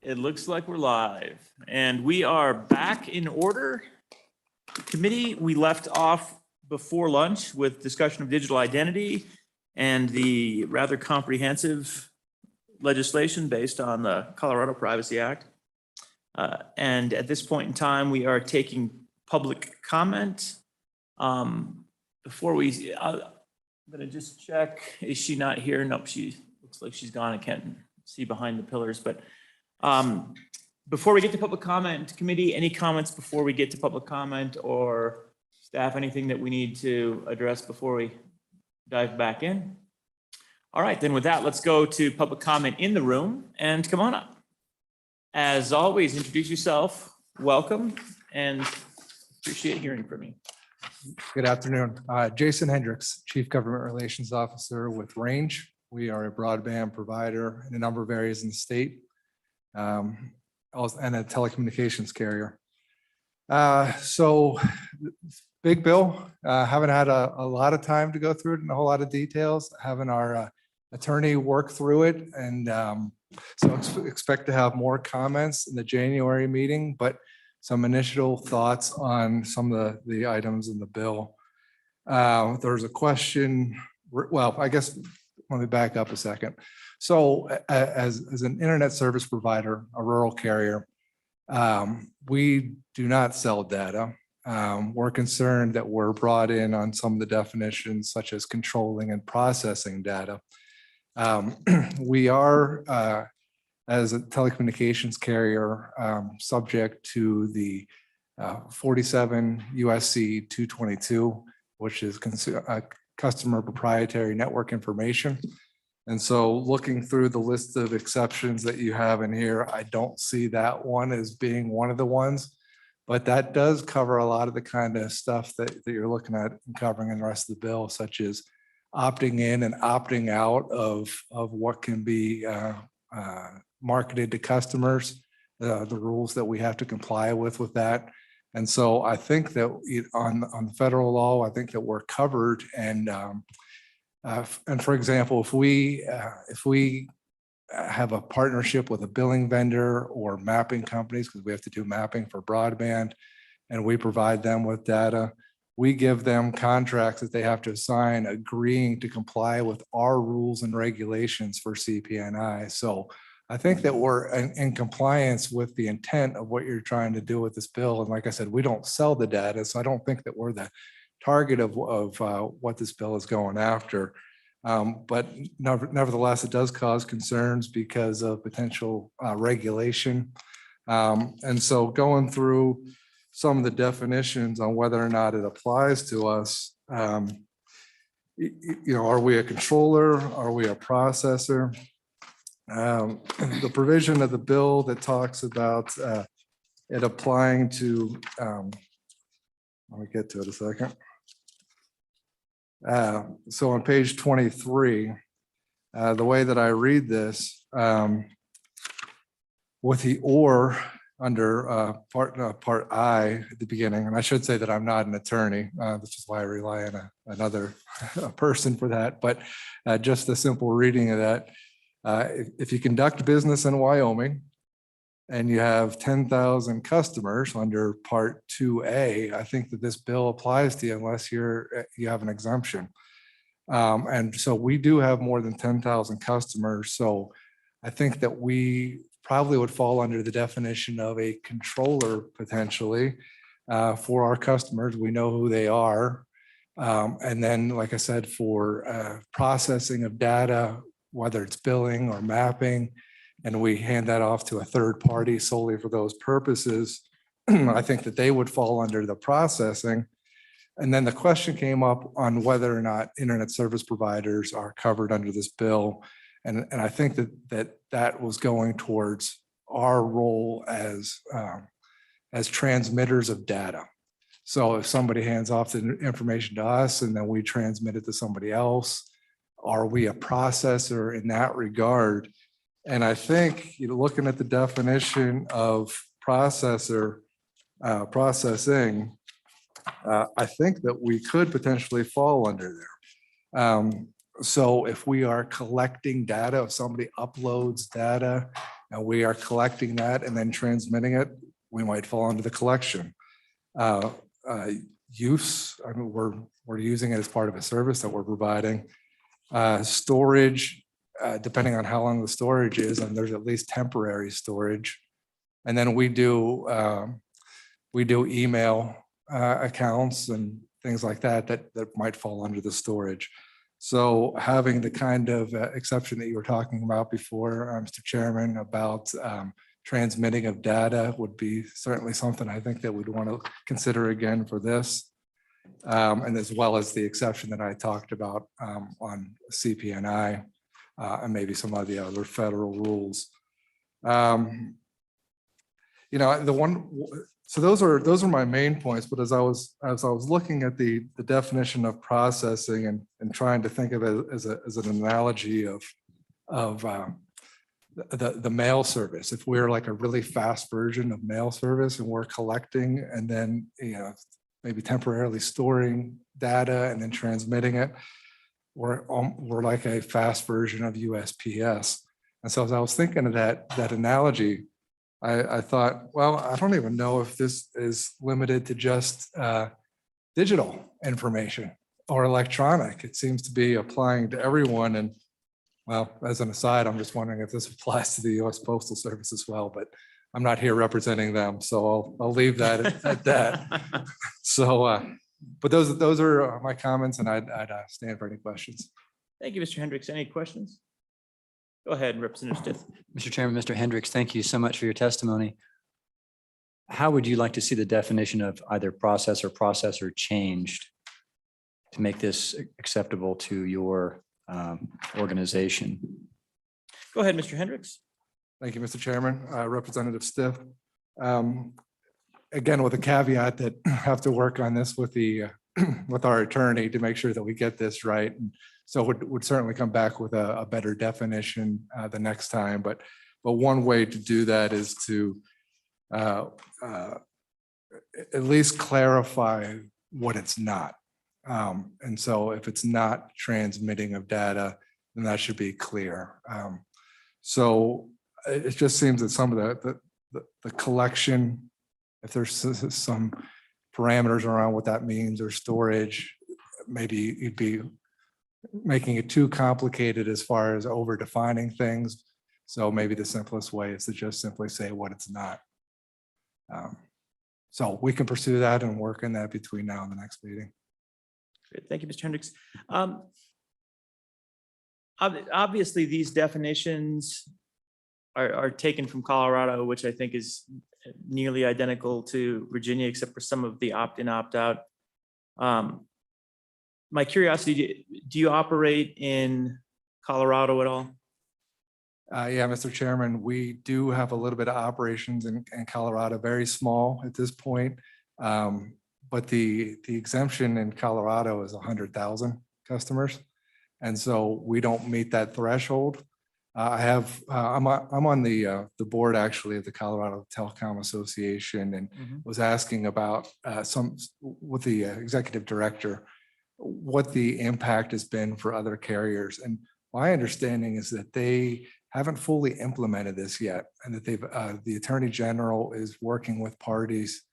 It looks like we're live, and we are back in order. Committee, we left off before lunch with discussion of digital identity and the rather comprehensive legislation based on the Colorado Privacy Act. And at this point in time, we are taking public comment. Before we, I'm gonna just check, is she not here? Nope, she looks like she's gone. I can't see behind the pillars, but before we get to public comment, committee, any comments before we get to public comment, or staff, anything that we need to address before we dive back in? All right, then with that, let's go to public comment in the room, and come on up. As always, introduce yourself, welcome, and appreciate hearing from you. Good afternoon. Jason Hendricks, Chief Government Relations Officer with Range. We are a broadband provider in a number of areas in the state, and a telecommunications carrier. So big bill, haven't had a lot of time to go through it in a whole lot of details, having our attorney work through it. And so expect to have more comments in the January meeting, but some initial thoughts on some of the items in the bill. There's a question, well, I guess, let me back up a second. So as an internet service provider, a rural carrier, we do not sell data. We're concerned that we're brought in on some of the definitions such as controlling and processing data. We are, as a telecommunications carrier, subject to the 47 USC 222, which is customer proprietary network information. And so looking through the list of exceptions that you have in here, I don't see that one as being one of the ones, but that does cover a lot of the kind of stuff that you're looking at and covering in the rest of the bill, such as opting in and opting out of what can be marketed to customers, the rules that we have to comply with that. And so I think that on the federal law, I think that we're covered. And for example, if we have a partnership with a billing vendor or mapping companies, because we have to do mapping for broadband, and we provide them with data, we give them contracts that they have to sign agreeing to comply with our rules and regulations for CP&I. So I think that we're in compliance with the intent of what you're trying to do with this bill. And like I said, we don't sell the data, so I don't think that we're the target of what this bill is going after. But nevertheless, it does cause concerns because of potential regulation. And so going through some of the definitions on whether or not it applies to us, are we a controller? Are we a processor? The provision of the bill that talks about it applying to, let me get to it a second. So on page 23, the way that I read this, with the or under part I at the beginning, and I should say that I'm not an attorney, which is why I rely on another person for that, but just the simple reading of that. If you conduct business in Wyoming and you have 10,000 customers under part 2A, I think that this bill applies to you unless you have an exemption. And so we do have more than 10,000 customers. So I think that we probably would fall under the definition of a controller potentially for our customers. We know who they are. And then, like I said, for processing of data, whether it's billing or mapping, and we hand that off to a third party solely for those purposes, I think that they would fall under the processing. And then the question came up on whether or not internet service providers are covered under this bill. And I think that was going towards our role as transmitters of data. So if somebody hands off the information to us and then we transmit it to somebody else, are we a processor in that regard? And I think, looking at the definition of processing, I think that we could potentially fall under there. So if we are collecting data, if somebody uploads data and we are collecting that and then transmitting it, we might fall under the collection. Uh, Use, I mean, we're using it as part of a service that we're providing. Storage, depending on how long the storage is, and there's at least temporary storage. And then we do email accounts and things like that might fall under the storage. So having the kind of exception that you were talking about before, Mr. Chairman, about transmitting of data would be certainly something I think that we'd want to consider again for this. And as well as the exception that I talked about on CPNI and maybe some of the other federal rules. You know, so those are my main points, but as I was looking at the definition of processing and trying to think of it as an analogy of the mail service. If we're like a really fast version of mail service and we're collecting and then, you know, maybe temporarily storing data and then transmitting it, we're like a fast version of USPS. And so as I was thinking of that analogy, I thought, well, I don't even know if this is limited to just digital information or electronic. It seems to be applying to everyone. And well, as an aside, I'm just wondering if this applies to the US Postal Service as well, but I'm not here representing them, so I'll leave that at that. So, but those are my comments, and I'd stand for any questions. Thank you, Mr. Hendricks. Any questions? Go ahead, Representative Stith. Mr. Chairman, Mr. Hendricks, thank you so much for your testimony. How would you like to see the definition of either process or processor changed to make this acceptable to your organization? Go ahead, Mr. Hendricks. Thank you, Mr. Chairman. Representative Stiff. Again, with a caveat that I have to work on this with the with our attorney to make sure that we get this right. And so would certainly come back with a better definition the next time. But one way to do that is to at least clarify what it's not. And so if it's not transmitting of data, then that should be clear. So it just seems that some of the collection, if there's some parameters around what that means or storage, maybe you'd be making it too complicated as far as over defining things. So maybe the simplest way is to just simply say what it's not. So we can pursue that and work on that between now and the next meeting. Great. Thank you, Mr. Hendricks. Obviously, these definitions are taken from Colorado, which I think is nearly identical to Virginia, except for some of the opt-in, opt-out. My curiosity, do you operate in Colorado at all? Yeah, Mr. Chairman, we do have a little bit of operations in Colorado, very small at this point. But the exemption in Colorado is 100,000 customers. And so we don't meet that threshold. I'm on the board actually of the Colorado Telecom Association and was asking about with the executive director, what the impact has been for other carriers. And my understanding is that they haven't fully implemented this yet, and that the Attorney General is working with parties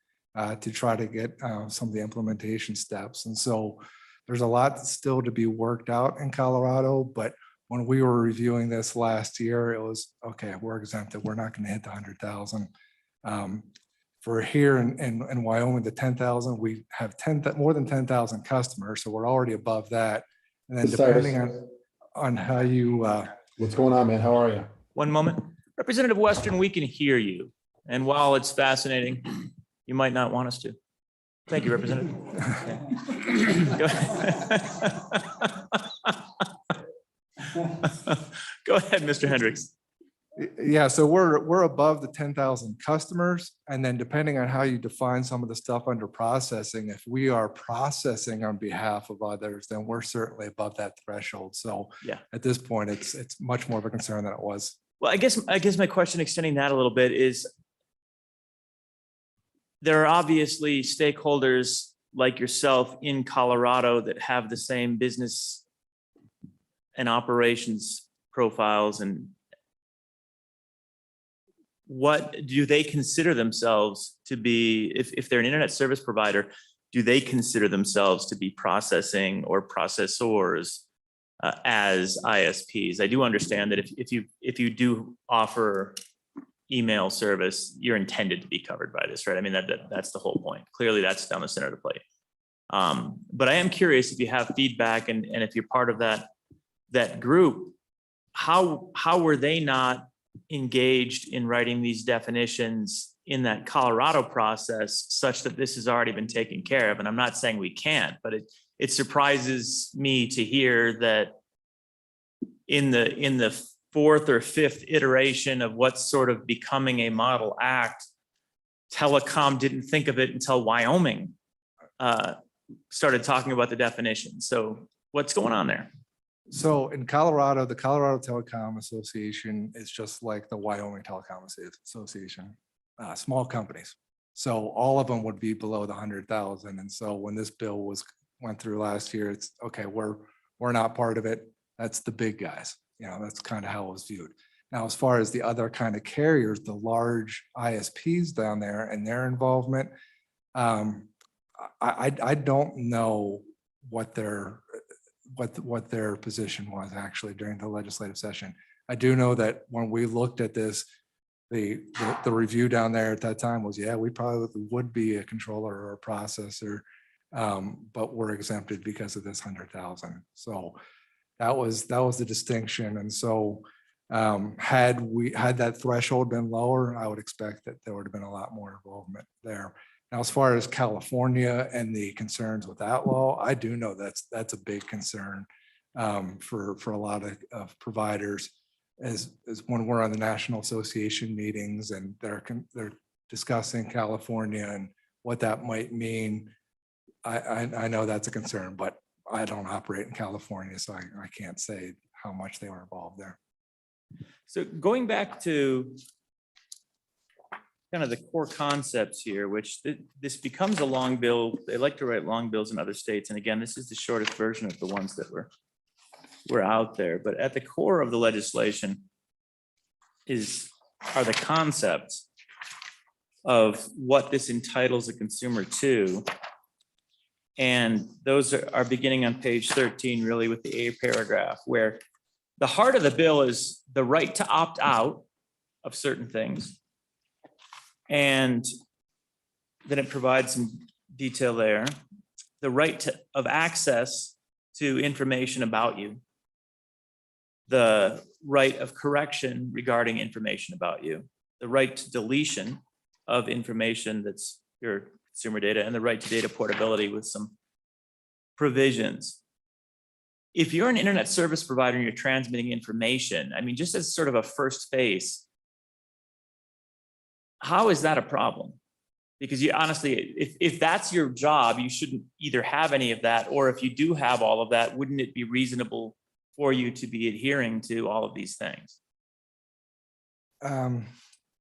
to try to get some of the implementation steps. And so there's a lot still to be worked out in Colorado, but when we were reviewing this last year, it was, okay, we're exempted. We're not going to hit the 100,000. For here in Wyoming, the 10,000, we have more than 10,000 customers. So we're already above that. And then depending on how you. What's going on, man? How are you? One moment. Representative Western, we can hear you. And while it's fascinating, you might not want us to. Thank you, Representative. Go ahead, Mr. Hendricks. Yeah, so we're above the 10,000 customers. And then depending on how you define some of the stuff under processing, if we are processing on behalf of others, then we're certainly above that threshold. So yeah, at this point, it's much more of a concern than it was. Well, I guess my question, extending that a little bit, is there are obviously stakeholders like yourself in Colorado that have the same business and operations profiles and what do they consider themselves to be, if they're an internet service provider, do they consider themselves to be processing or processors as ISPs? I do understand that if you do offer email service, you're intended to be covered by this, right? I mean, that's the whole point. Clearly, that's down the center of the plate. But I am curious if you have feedback and if you're part of that group, how were they not engaged in writing these definitions in that Colorado process such that this has already been taken care of? And I'm not saying we can't, but it surprises me to hear that in the fourth or fifth iteration of what's sort of becoming a model act, telecom didn't think of it until Wyoming started talking about the definition. So what's going on there? So in Colorado, the Colorado Telecom Association is just like the Wyoming Telecom Association, small companies. So all of them would be below the 100,000. And so when this bill went through last year, it's okay, we're not part of it. That's the big guys. You know, that's kind of how it was viewed. Now, as far as the other kind of carriers, the large ISPs down there and their involvement, I don't know what their position was actually during the legislative session. I do know that when we looked at this, the review down there at that time was, yeah, we probably would be a controller or a processor, but we're exempted because of this 100,000. So that was the distinction. And so had that threshold been lower, I would expect that there would have been a lot more involvement there. Now, as far as California and the concerns with that law, I do know that's a big concern for a lot of providers, as when we're on the National Association meetings and they're discussing California and what that might mean. I know that's a concern, but I don't operate in California, so I can't say how much they were involved there. So going back to kind of the core concepts here, which this becomes a long bill. They like to write long bills in other states. And again, this is the shortest version of the ones that were out there. But at the core of the legislation are the concepts of what this entitles a consumer to. And those are beginning on page 13, really with the A paragraph, where the heart of the bill is the right to opt out of certain things. And then it provides some detail there. The right of access to information about you. The right of correction regarding information about you. The right to deletion of information that's your consumer data, and the right to data portability with some provisions. If you're an internet service provider and you're transmitting information, I mean, just as sort of a first phase, how is that a problem? Because you honestly, if that's your job, you shouldn't either have any of that, or if you do have all of that, wouldn't it be reasonable for you to be adhering to all of these things?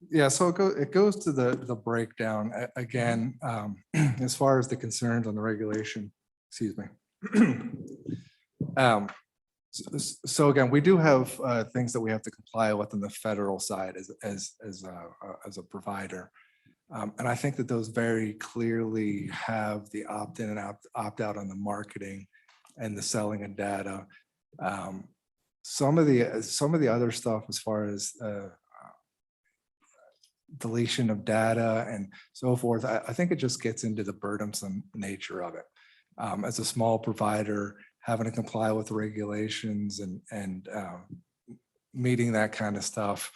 Yeah, so it goes to the breakdown again, as far as the concerns on the regulation, excuse me. So again, we do have things that we have to comply with on the federal side as a provider. And I think that those very clearly have the opt-in and opt-out on the marketing and the selling of data. Some of the other stuff as far as deletion of data and so forth, I think it just gets into the burdensome nature of it. As a small provider, having to comply with regulations and meeting that kind of stuff,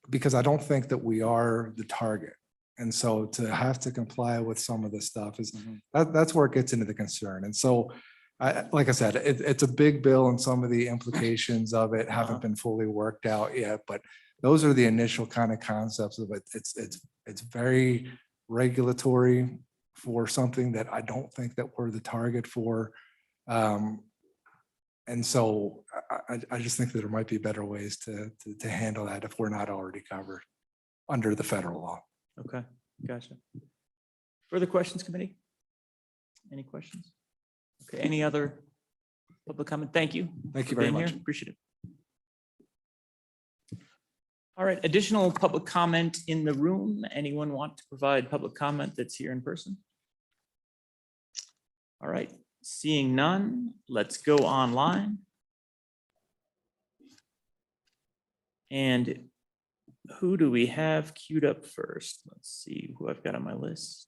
because I don't think that we are the target. And so to have to comply with some of this stuff is that's where it gets into the concern. And so, like I said, it's a big bill, and some of the implications of it haven't been fully worked out yet. But those are the initial kind of concepts of it. It's very regulatory for something that I don't think that we're the target for. And so I just think that there might be better ways to handle that if we're not already covered under the federal law. Okay, gotcha. Further questions, committee? Any questions? Okay, any other public comment? Thank you. Thank you for very being much. here. Appreciate it. All right, additional public comment in the room. Anyone want to provide public comment that's here in person? All right, seeing none, let's go online. And who do we have queued up first? Let's see who I've got on my list.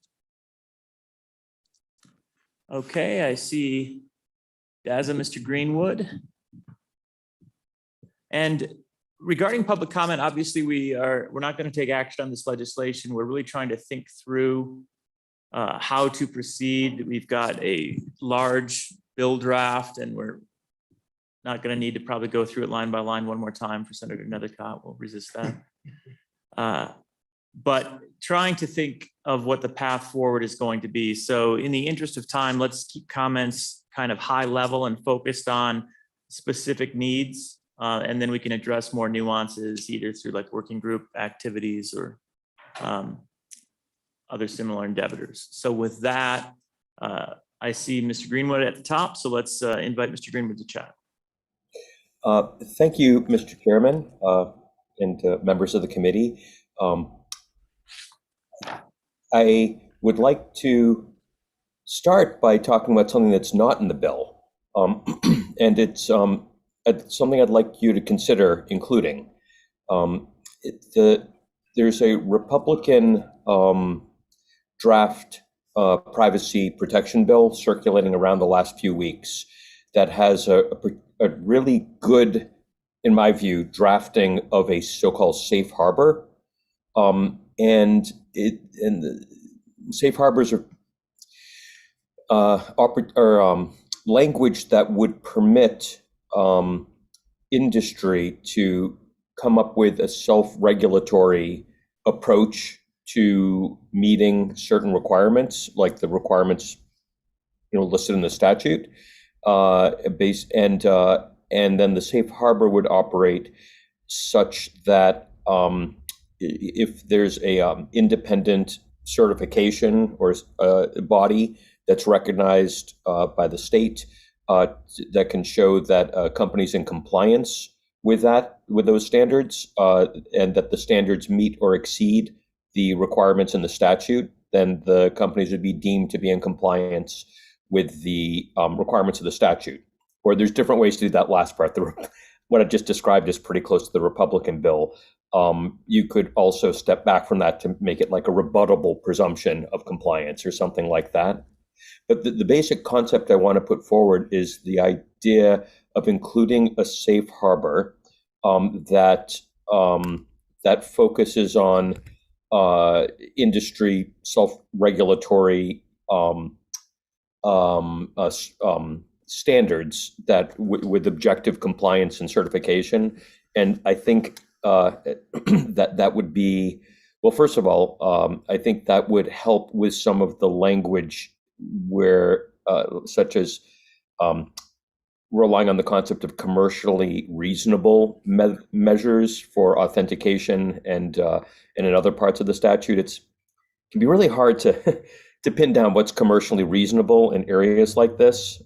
Okay, I see Daza, Mr. Greenwood. And regarding public comment, obviously we're not going to take action on this legislation. We're really trying to think through how to proceed. We've got a large bill draft and we're not going to need to probably go through it line by line one more time for Senator Nethercott. We'll resist that. But trying to think of what the path forward is going to be. So in the interest of time, let's keep comments kind of high level and focused on specific needs. And then we can address more nuances either through like working group activities or other similar endeavors. So with that, I see Mr. Greenwood at the top. So let's invite Mr. Greenwood to chat. Thank you, Mr. Chairman, and members of the committee. I would like to start by talking about something that's not in the bill, and it's something I'd like you to consider including. There's a Republican draft privacy protection bill circulating around the last few weeks that has a really good, in my view, drafting of a so-called safe harbor. And the safe harbors are language that would permit industry to come up with a self-regulatory approach to meeting certain requirements, like the requirements listed in the statute. And then the safe harbor would operate such that if there's a independent certification or body that's recognized by the state that can show that a company's in compliance with those standards, and that the standards meet or exceed the requirements in the statute, then the companies would be deemed to be in compliance with the requirements of the statute. Or there's different ways to do that last part. What I just described is pretty close to the Republican bill. You could also step back from that to make it like a rebuttable presumption of compliance or something like that. But the basic concept I want to put forward is the idea of including a safe harbor that focuses on industry self-regulatory standards that with objective compliance and certification. And I think that would be, well, first of all, I think that would help with some of the language where, such as relying on the concept of commercially reasonable measures for authentication, and in other parts of the statute, it can be really hard to to pin down what's commercially reasonable in areas like this.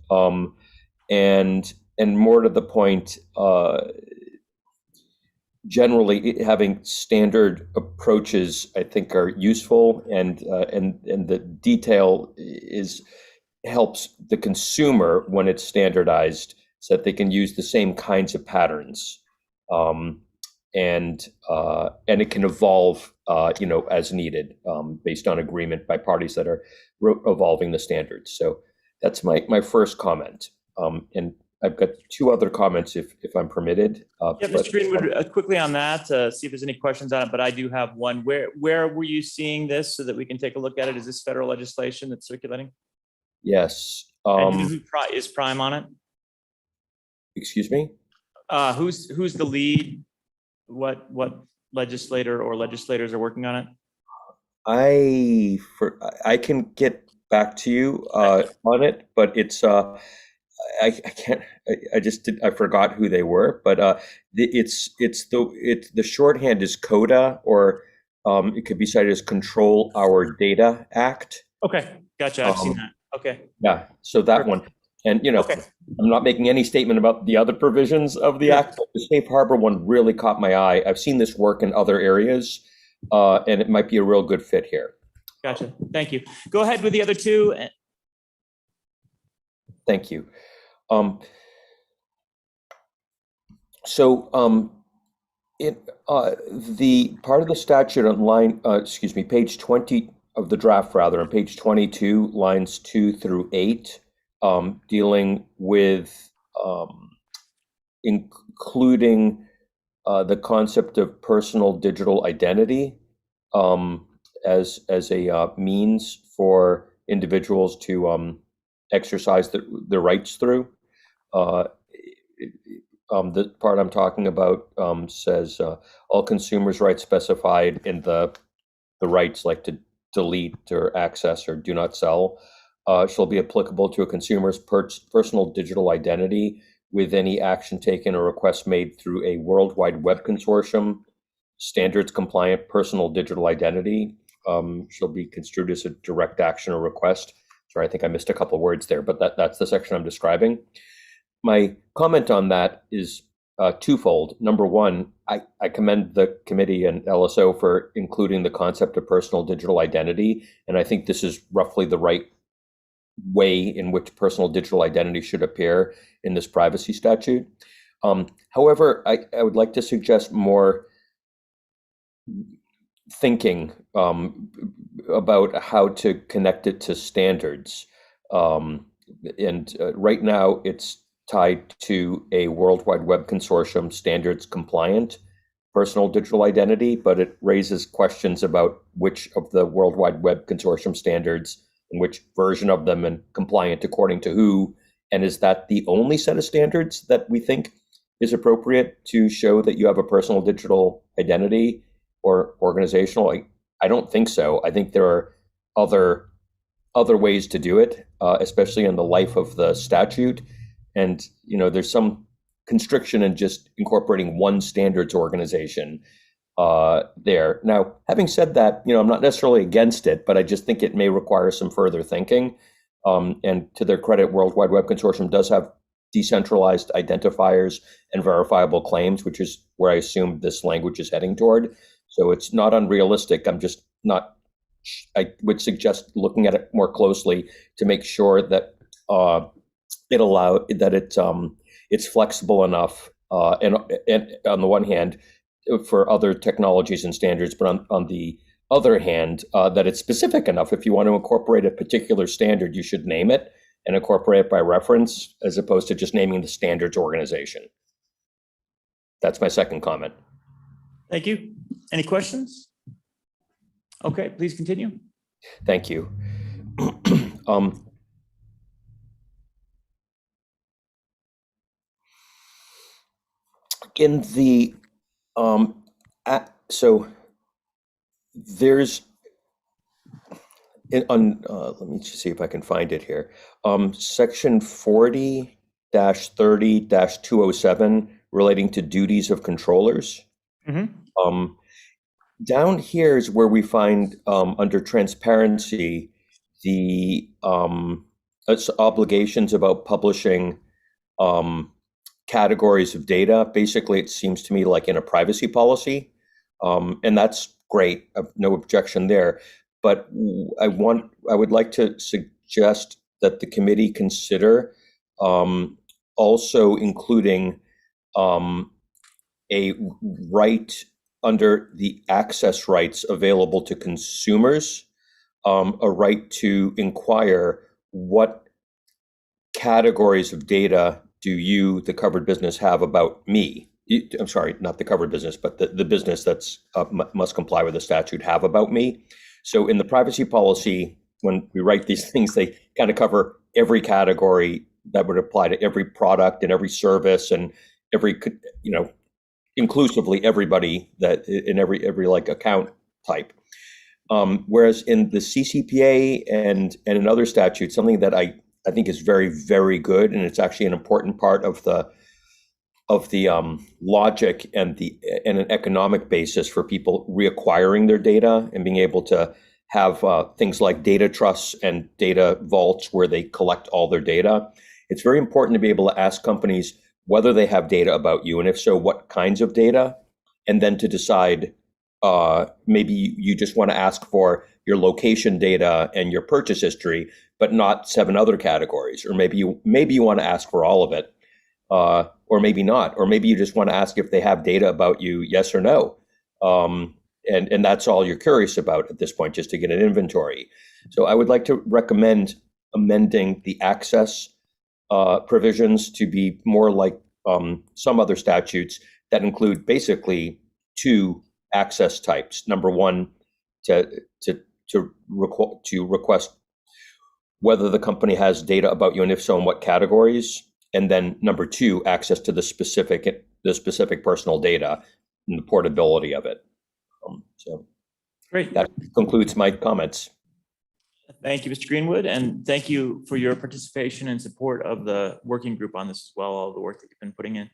And more to the point, generally having standard approaches, I think, are useful, and the detail helps the consumer when it's standardized, so that they can use the same kinds of patterns, and it can evolve, as needed, based on agreement by parties that are evolving the standards. So that's my first comment, and I've got two other comments if I'm permitted. Yeah, Mr. Greenwood, quickly on that, see if there's any questions on it, but I do have one. Where were you seeing this so that we can take a look at it? Is this federal legislation that's circulating? Yes. And who is Prime on it? Excuse me? Who's the lead? What legislator or legislators are working on it? I can get back to you on it, but it's I can't. I forgot who they were, but the shorthand is CODA, or it could be cited as Control Our Data Act. Okay, gotcha. I've seen that. Okay. Yeah, so that one. And, Okay. I'm not making any statement about the other provisions of the Sure. act, but the safe harbor one really caught my eye. I've seen this work in other areas, and it might be a real good fit here. Gotcha. Thank you. Go ahead with the other two. Thank you. So the part of the statute on page 20 of the draft, rather, on page 22, lines 2 through 8, dealing with including the concept of personal digital identity as a means for individuals to exercise their rights through. The part I'm talking about says all consumers' rights specified in the rights, like to delete or access or do not sell, shall be applicable to a consumer's personal digital identity with any action taken or request made through a World Wide Web Consortium. Standards compliant personal digital identity shall be construed as a direct action or request. Sorry, I think I missed a couple words there, but that's the section I'm describing. My comment on that is twofold. Number one, I commend the committee and LSO for including the concept of personal digital identity, and I think this is roughly the right way in which personal digital identity should appear in this privacy statute. However, I would like to suggest more thinking about how to connect it to standards. Right now, it's tied to a World Wide Web Consortium standards compliant personal digital identity, but it raises questions about which of the World Wide Web Consortium standards and which version of them and compliant according to who, and is that the only set of standards that we think is appropriate to show that you have a personal digital identity or organizational? I don't think so. I think there are other ways to do it, especially in the life of the statute. And there's some constriction in just incorporating one standards organization there. Now, having said that, I'm not necessarily against it, but I just think it may require some further thinking. And to their credit, World Wide Web Consortium does have decentralized identifiers and verifiable claims, which is where I assume this language is heading toward. So it's not unrealistic. I would suggest looking at it more closely to make sure that it's flexible enough, and on the one hand, for other technologies and standards, but on the other hand, that it's specific enough. If you want to incorporate a particular standard, you should name it and incorporate it by reference, as opposed to just naming the standards organization. That's my second comment. Thank you. Any questions? Okay, please continue. Thank you. In the so there's let me just see if I can find it here. Section 40-30-207 relating to duties of controllers. Mm-hmm. Down here is where we find under transparency the obligations about publishing categories of data. Basically, it seems to me like in a privacy policy, and that's great. No objection there. But I would like to suggest that the committee consider also including a right under the access rights available to consumers, a right to inquire what categories of data do you, the covered business, have about me? I'm sorry, not the covered business, but the business that's must comply with the statute have about me. So in the privacy policy, when we write these things, they kind of cover every category that would apply to every product and every service and every, inclusively everybody that in every like account type. Whereas in the CCPA and in other statutes, something that I think is very, very good, and it's actually an important part of the logic and an economic basis for people reacquiring their data and being able to have things like data trusts and data vaults where they collect all their data, It's very important to be able to ask companies whether they have data about you, and if so, what kinds of data, and then to decide, maybe you just want to ask for your location data and your purchase history, but not 7 other categories, or maybe you want to ask for all of it, or maybe not, or maybe you just want to ask if they have data about you, yes or no, and that's all you're curious about at this point, just to get an inventory. So I would like to recommend amending the access provisions to be more like some other statutes that include basically 2 access types. Number one, to request whether the company has data about you, and if so, in what categories. And then number 2, access to the specific personal data and the portability of it. So Great. that concludes my comments. Thank you, Mr. Greenwood, and thank you for your participation and support of the working group on this as well, all the work that you've been putting in.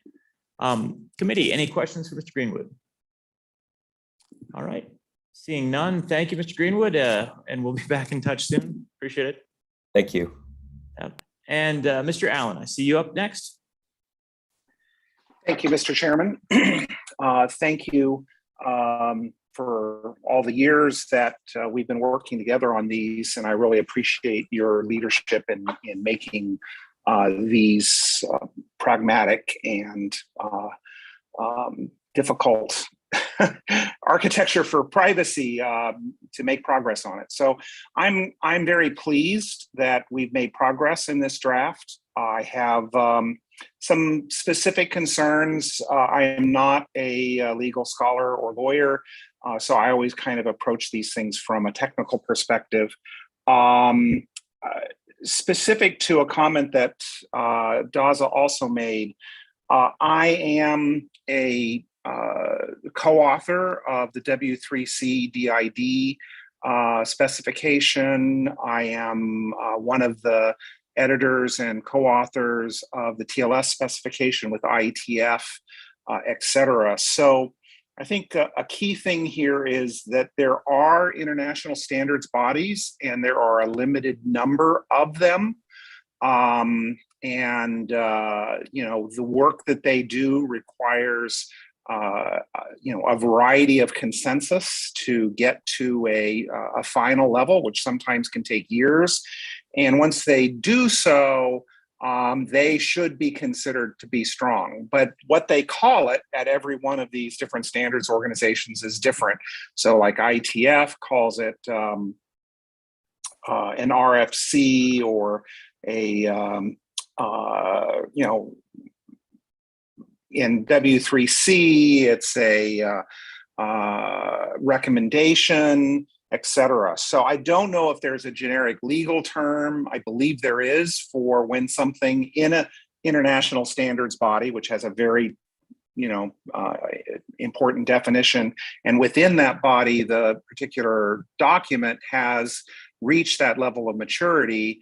Committee, any questions for Mr. Greenwood? All right, seeing none, thank you, Mr. Greenwood, and we'll be back in touch soon. Appreciate it. Thank you. And Mr. Allen, I see you up next. Thank you, Mr. Chairman. Thank you for all the years that we've been working together on these, and I really appreciate your leadership in making these pragmatic and difficult architecture for privacy to make progress on it. So I'm very pleased that we've made progress in this draft. I have some specific concerns. I am not a legal scholar or lawyer, so I always kind of approach these things from a technical perspective. Specific to a comment that Daza also made, I am a co-author of the W3C DID specification. I am one of the editors and co-authors of the TLS specification with IETF, et cetera. So I think a key thing here is that there are international standards bodies, and there are a limited number of them. The work that they do requires a variety of consensus to get to a final level, which sometimes can take years. And once they do so, they should be considered to be strong. But what they call it at every one of these different standards organizations is different. So like IETF calls it an RFC, or in W3C, it's a recommendation, et cetera. So I don't know if there's a generic legal term. I believe there is for when something in an international standards body, which has a very important definition, and within that body, the particular document has reached that level of maturity.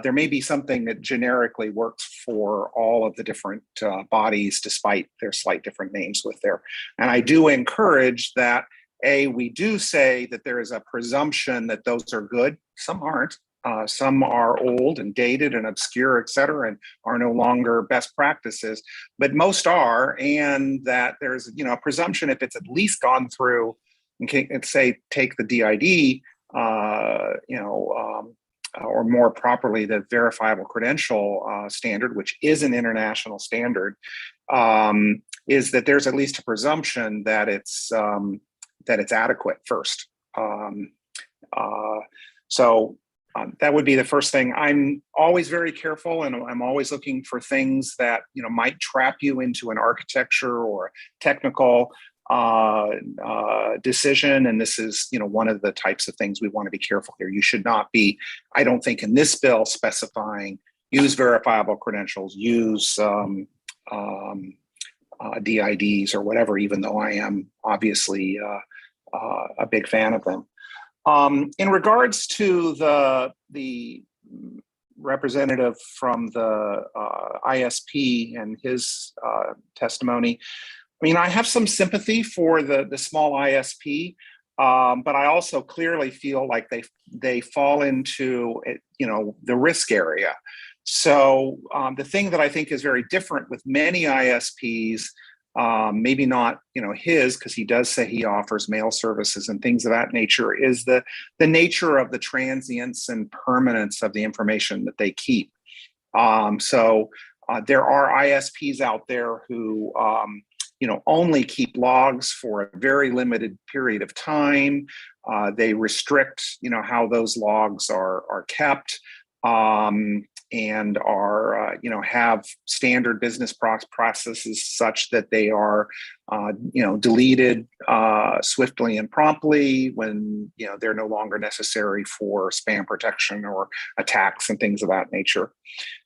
There may be something that generically works for all of the different bodies, despite their slight different names with there. And I do encourage that, we do say that there is a presumption that those are good. Some aren't. Some are old and dated and obscure, et cetera, and are no longer best practices, but most are. And that there's, a presumption if it's at least gone through, and say, take the DID, or more properly, the verifiable credential standard, which is an international standard, is that there's at least a presumption that it's adequate first. That would be the first thing. I'm always very careful, and I'm always looking for things that might trap you into an architecture or technical decision. And this is, one of the types of things we want to be careful here. You should not be, I don't think, in this bill specifying use verifiable credentials, use DIDs or whatever, even though I am obviously a big fan of them. In regards to the representative from the ISP and his testimony, I have some sympathy for the small ISP, but I also clearly feel like they fall into the risk area. So the thing that I think is very different with many ISPs, maybe not his, because he does say he offers mail services and things of that nature, is the nature of the transience and permanence of the information that they keep. So there are ISPs out there who only keep logs for a very limited period of time. They restrict how those logs are kept. And are have standard business processes such that they are deleted swiftly and promptly when they're no longer necessary for spam protection or attacks and things of that nature.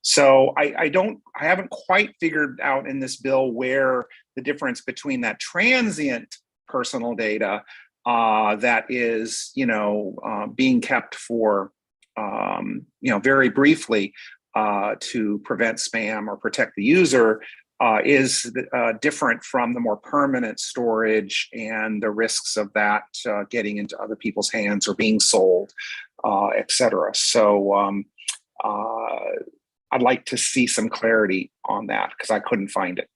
So I haven't quite figured out in this bill where the difference between that transient personal data that is being kept for very briefly to prevent spam or protect the user is different from the more permanent storage and the risks of that getting into other people's hands or being sold, et cetera. So I'd like to see some clarity on that because I couldn't find it.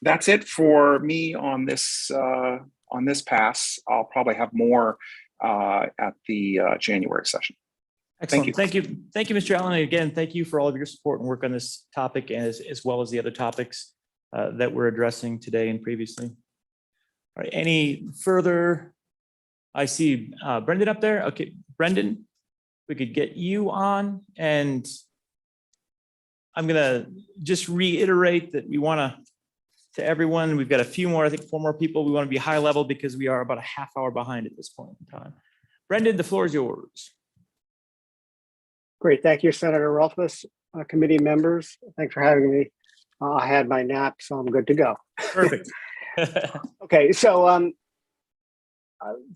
That's it for me on this pass. I'll probably have more at the January session. Excellent. Thank Thank you, Mr. Allen. And again, thank you for all of your support and work on this topic as well as the other topics that we're addressing today and previously. All right, any further? I see Brendan up there. Okay, Brendan, we could get you on, and I'm gonna just reiterate that we want to everyone, we've got a few more, I think 4 more people. We want to be high level because we are about a half hour behind at this point in time. Brendan, the floor is yours. Great. Thank you, Senator Rothfuss, committee members. Thanks for having me. I had my nap, so I'm good to go. Perfect. Okay, so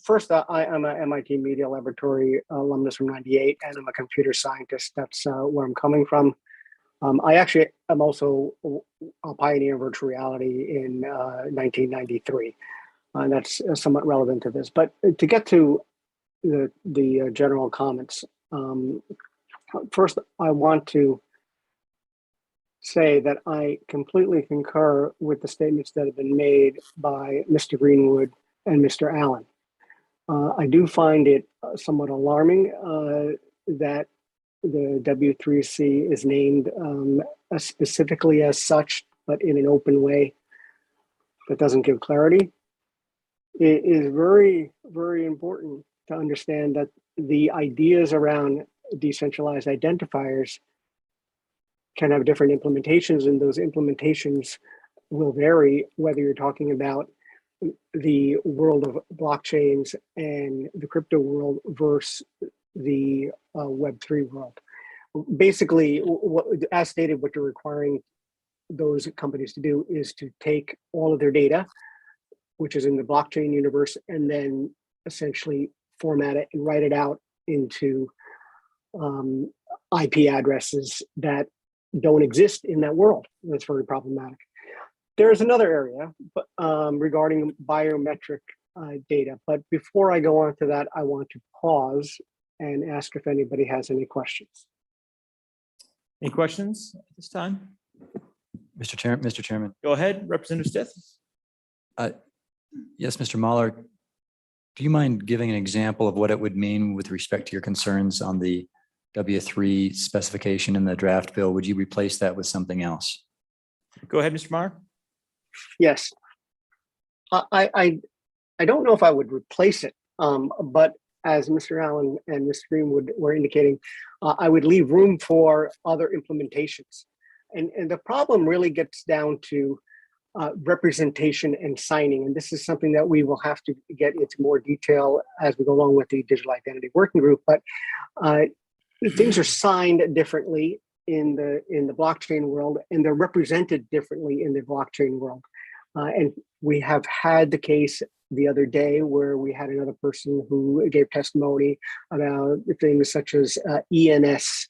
first, I'm an MIT Media Laboratory alumnus from '98, and I'm a computer scientist. That's where I'm coming from. I actually am also a pioneer in virtual reality in 1993. And that's somewhat relevant to this. But to get to the general comments, first, I want to say that I completely concur with the statements that have been made by Mr. Greenwood and Mr. Allen. I do find it somewhat alarming that the W3C is named specifically as such, but in an open way that doesn't give clarity. It is very, very important to understand that the ideas around decentralized identifiers can have different implementations, and those implementations will vary whether you're talking about the world of blockchains and the crypto world versus the Web3 world. Basically, as stated, what you're requiring those companies to do is to take all of their data, which is in the blockchain universe, and then essentially format it and write it out into IP addresses that don't exist in that world. That's very problematic. There's another area regarding biometric data, but before I go on to that, I want to pause and ask if anybody has any questions. Any questions at this time? Mr. Chairman. Go ahead, Representative Stith. Yes, Mr. Mahler, do you mind giving an example of what it would mean with respect to your concerns on the W3 specification in the draft bill? Would you replace that with something else? Go ahead, Mr. Maher. Yes, I don't know if I would replace it, but as Mr. Allen and Mr. Greenwood were indicating, I would leave room for other implementations. And the problem really gets down to representation and signing. And this is something that we will have to get into more detail as we go along with the Digital Identity Working Group. But things are signed differently in the blockchain world, and they're represented differently in the blockchain world. And we have had the case the other day where we had another person who gave testimony about things such as ENS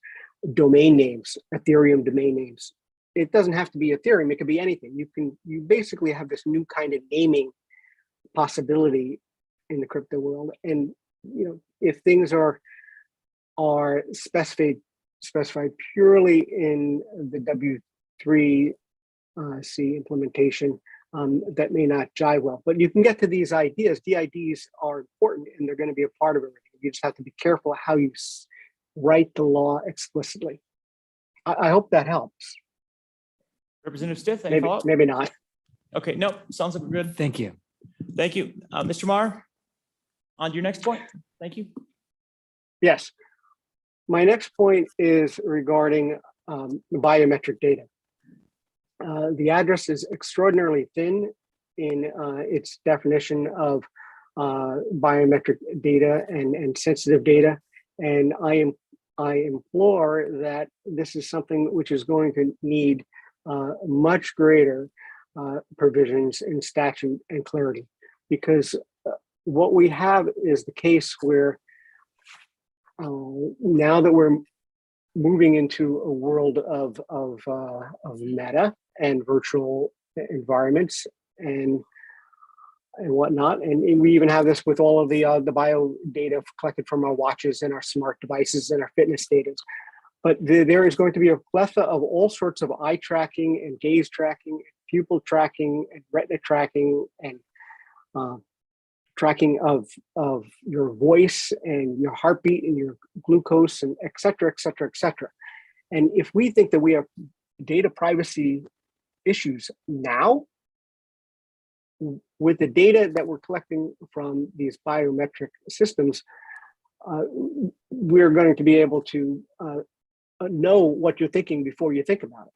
domain names, Ethereum domain names. It doesn't have to be Ethereum, it could be anything. You basically have this new kind of naming possibility in the crypto world. And if things are specified purely in the W3C implementation that may not jive well. But you can get to these ideas. DIDs are important and they're going to be a part of everything. You just have to be careful how you write the law explicitly. I hope that helps. Representative Stiff, any Maybe, follow-up? maybe not. Okay, no, sounds like we're good. Thank you. Thank you. Mr. Marr, on to your next point. Thank you. Yes. My next point is regarding biometric data. The address is extraordinarily thin in its definition of biometric data and sensitive data. And I implore that this is something which is going to need much greater provisions in statute and clarity, because what we have is the case where now that we're moving into a world of meta and virtual environments and whatnot, and we even have this with all of the bio data collected from our watches and our smart devices and our fitness data. But there is going to be a plethora of all sorts of eye tracking and gaze tracking, pupil tracking and retina tracking and tracking of your voice and your heartbeat and your glucose and et cetera, et cetera, et cetera. And if we think that we have data privacy issues now, with the data that we're collecting from these biometric systems, we're going to be able to know what you're thinking before you think about it.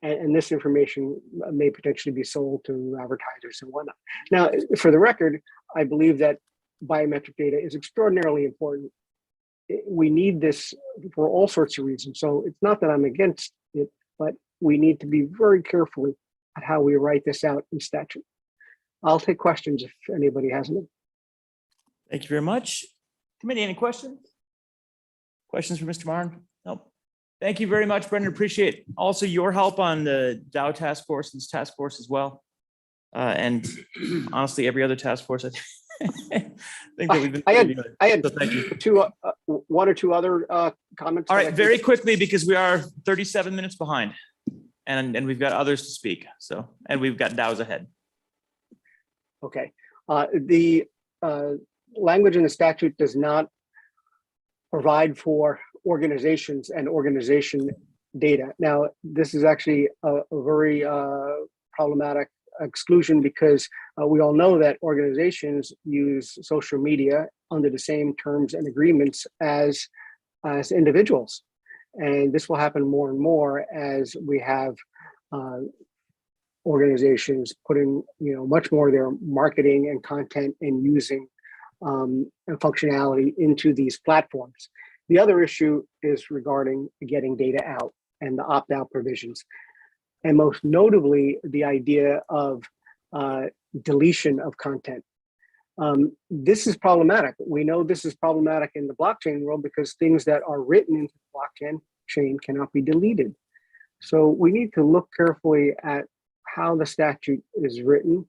And this information may potentially be sold to advertisers and whatnot. Now, for the record, I believe that biometric data is extraordinarily important. We need this for all sorts of reasons. So it's not that I'm against it, but we need to be very careful at how we write this out in statute. I'll take questions if anybody has any. Thank you very much. Committee, any questions? Questions for Mr. Marn? Nope. Thank you very much, Brendan. Appreciate also your help on the Dow task force and this task force as well. And honestly, every other task force, I think that we've been. I had So thank you. one or two other comments. All right, very quickly, because we are 37 minutes behind and we've got others to speak. So, and we've got Dow's ahead. Okay. The language in the statute does not provide for organizations and organization data. Now, this is actually a very problematic exclusion because we all know that organizations use social media under the same terms and agreements as individuals. And this will happen more and more as we have organizations putting much more of their marketing and content and using and functionality into these platforms. The other issue is regarding getting data out and the opt-out provisions, and most notably the idea of deletion of content. This is problematic. We know this is problematic in the blockchain world because things that are written into the blockchain cannot be deleted. So we need to look carefully at how the statute is written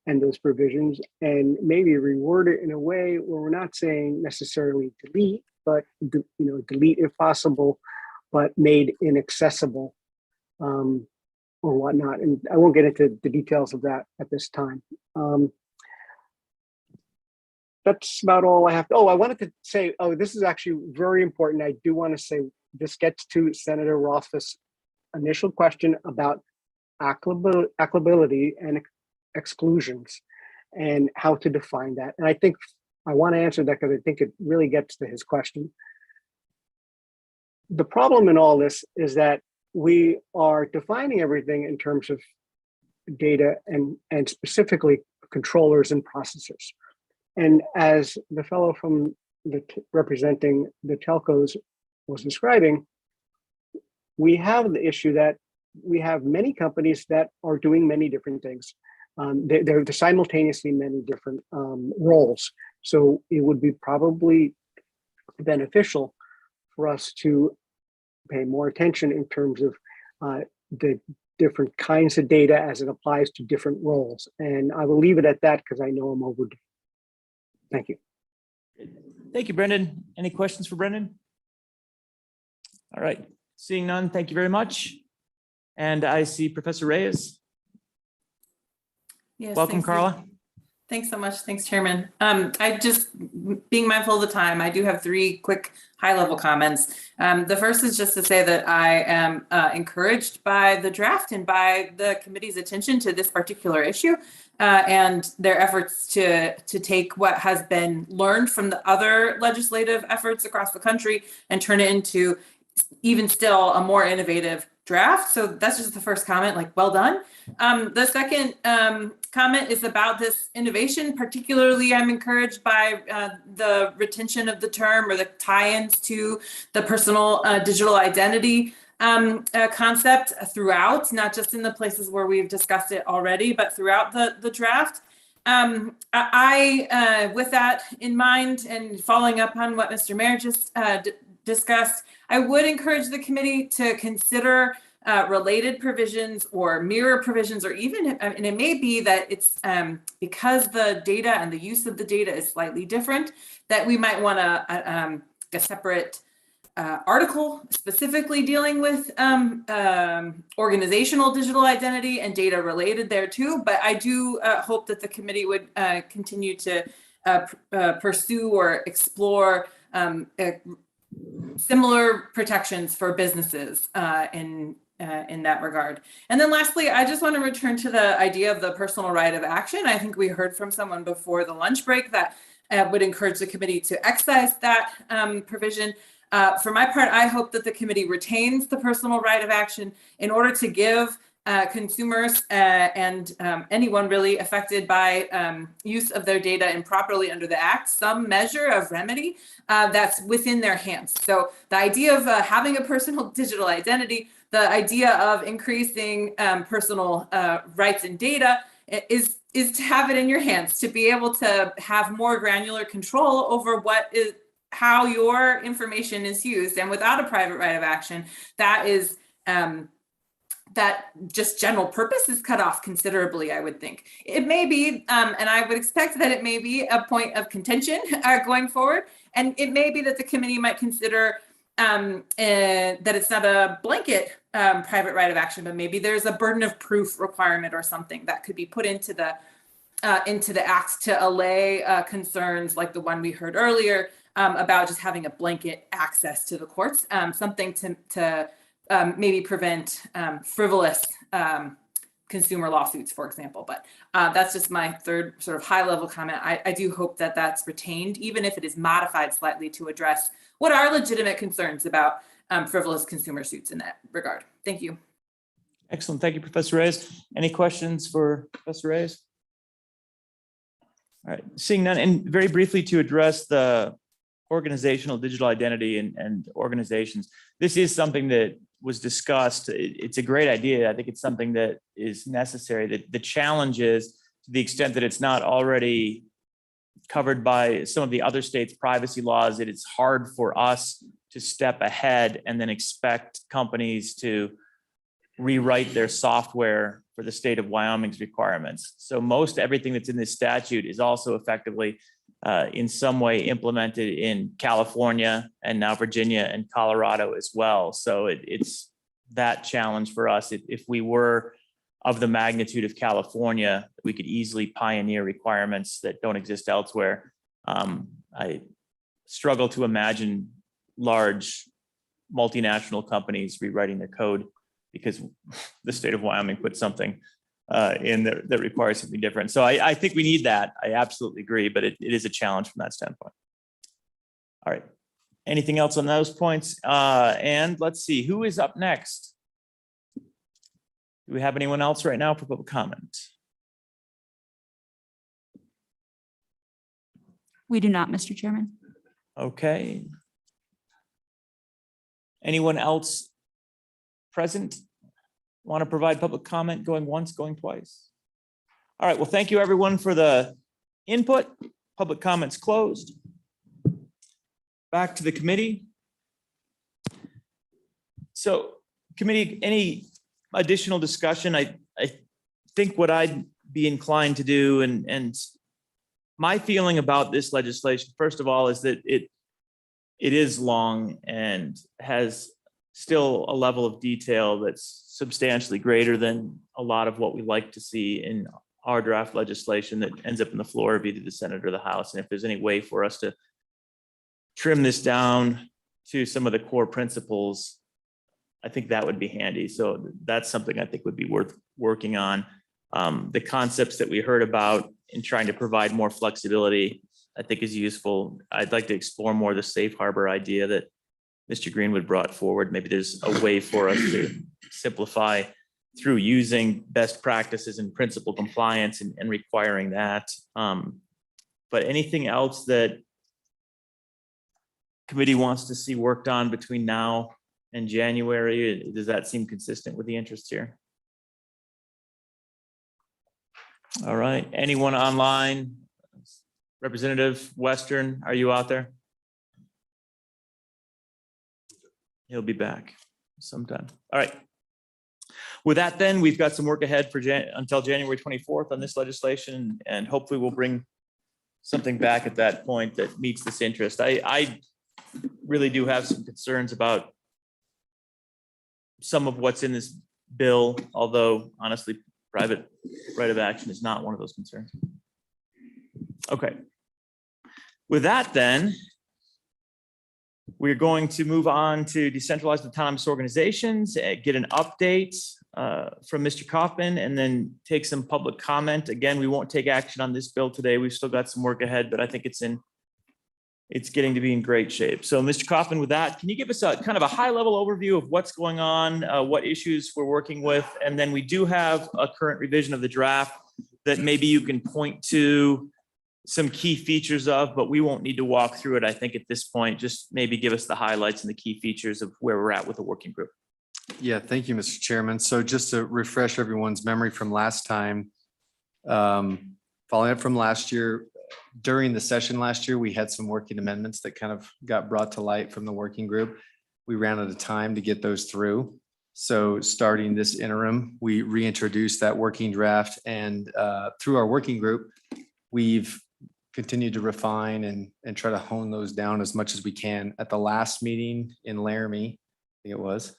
and those provisions, and maybe reword it in a way where we're not saying necessarily delete, but delete if possible, but made inaccessible or whatnot. And I won't get into the details of that at this time. That's about all I have. I wanted to say, this is actually very important. I do want to say this gets to Senator Rothfuss's initial question about applicability and exclusions and how to define that. And I think I want to answer that because I think it really gets to his question. The problem in all this is that we are defining everything in terms of data and specifically controllers and processors. And as the fellow from representing the telcos was describing, we have the issue that we have many companies that are doing many different things. They're simultaneously many different roles. So it would be probably beneficial for us to pay more attention in terms of the different kinds of data as it applies to different roles. And I will leave it at that because I know I'm overdue. Thank you. Thank you, Brendan. Any questions for Brendan? All right, seeing none, thank you very much. And I see Professor Reyes. Yes, Welcome, thanks, Carla. Thanks so much. Thanks, Chairman. I just, being mindful of the time, I do have 3 quick high-level comments. The first is just to say that I am encouraged by the draft and by the committee's attention to this particular issue and their efforts to take what has been learned from the other legislative efforts across the country and turn it into even still a more innovative draft. So that's just the first comment, like, well done. The second comment is about this innovation. Particularly, I'm encouraged by the retention of the term or the tie-ins to the personal digital identity concept throughout, not just in the places where we've discussed it already, but throughout the draft. With that in mind and following up on what Mr. Mayor just discussed, I would encourage the committee to consider related provisions or mirror provisions, or even, and it may be that it's because the data and the use of the data is slightly different, that we might want a separate article specifically dealing with organizational digital identity and data related there too. But I do hope that the committee would continue to pursue or explore similar protections for businesses in that regard. And then lastly, I just want to return to the idea of the personal right of action. I think we heard from someone before the lunch break that would encourage the committee to excise that provision. For my part, I hope that the committee retains the personal right of action in order to give consumers and anyone really affected by use of their data improperly under the Act some measure of remedy that's within their hands. So the idea of having a personal digital identity, the idea of increasing personal rights and data is to have it in your hands, to be able to have more granular control over how your information is used. And without a private right of action, that is that just general purpose is cut off considerably, I would think. It may be, and I would expect that it may be a point of contention going forward. And it may be that the committee might consider that it's not a blanket private right of action, but maybe there's a burden of proof requirement or something that could be put into the act to allay concerns like the one we heard earlier about just having a blanket access to the courts, something to maybe prevent frivolous consumer lawsuits, for example. But that's just my third sort of high level comment. I do hope that that's retained, even if it is modified slightly to address what are legitimate concerns about frivolous consumer suits in that regard. Thank you. Excellent. Thank you, Professor Reyes. Any questions for Professor Reyes? All right, seeing none, and very briefly to address the organizational digital identity and organizations. This is something that was discussed. It's a great idea. I think it's something that is necessary. The challenge is, to the extent that it's not already covered by some of the other states' privacy laws, that it's hard for us to step ahead and then expect companies to rewrite their software for the state of Wyoming's requirements. So most everything that's in this statute is also effectively in some way implemented in California and now Virginia and Colorado as well. So it's that challenge for us. If we were of the magnitude of California, we could easily pioneer requirements that don't exist elsewhere. I struggle to imagine large multinational companies rewriting their code because the state of Wyoming put something in there that requires something different. So I think we need that. I absolutely agree, but it is a challenge from that standpoint. All right. Anything else on those points? And let's see, who is up next? Do we have anyone else right now for public comment? We do not, Mr. Chairman. Okay. Anyone else present want to provide public comment, going once, going twice? All right, well, thank you everyone for the input. Public comments closed. Back to the committee. So committee, any additional discussion? I think what I'd be inclined to do, and my feeling about this legislation, first of all, is that it is long and has still a level of detail that's substantially greater than a lot of what we like to see in our draft legislation that ends up in the floor of either the Senate or the House. And if there's any way for us to trim this down to some of the core principles, I think that would be handy. So that's something I think would be worth working on. The concepts that we heard about in trying to provide more flexibility, I think is useful. I'd like to explore more the safe harbor idea that Mr. Greenwood brought forward. Maybe there's a way for us to simplify through using best practices and principal compliance and requiring that. But anything else that committee wants to see worked on between now and January, does that seem consistent with the interests here? All right, anyone online? Representative Western, are you out there? He'll be back sometime. All right. With that, then, we've got some work ahead for until January 24th on this legislation, and hopefully we'll bring something back at that point that meets this interest. I really do have some concerns about some of what's in this bill, although honestly, private right of action is not one of those concerns. Okay. With that, then, we're going to move on to decentralized autonomous organizations, get an update from Mr. Kaufman, and then take some public comment. Again, we won't take action on this bill today. We've still got some work ahead, but I think it's getting to be in great shape. So Mr. Kaufman, with that, can you give us a kind of a high level overview of what's going on, what issues we're working with? And then we do have a current revision of the draft that maybe you can point to some key features of, but we won't need to walk through it, I think, at this point. Just maybe give us the highlights and the key features of where we're at with the working group. Yeah, thank you, Mr. Chairman. So just to refresh everyone's memory from last time, following up from last year, during the session last year, we had some working amendments that kind of got brought to light from the working group. We ran out of time to get those through. So starting this interim, we reintroduced that working draft, and through our working group, we've continued to refine and try to hone those down as much as we can. At the last meeting in Laramie, I think it was,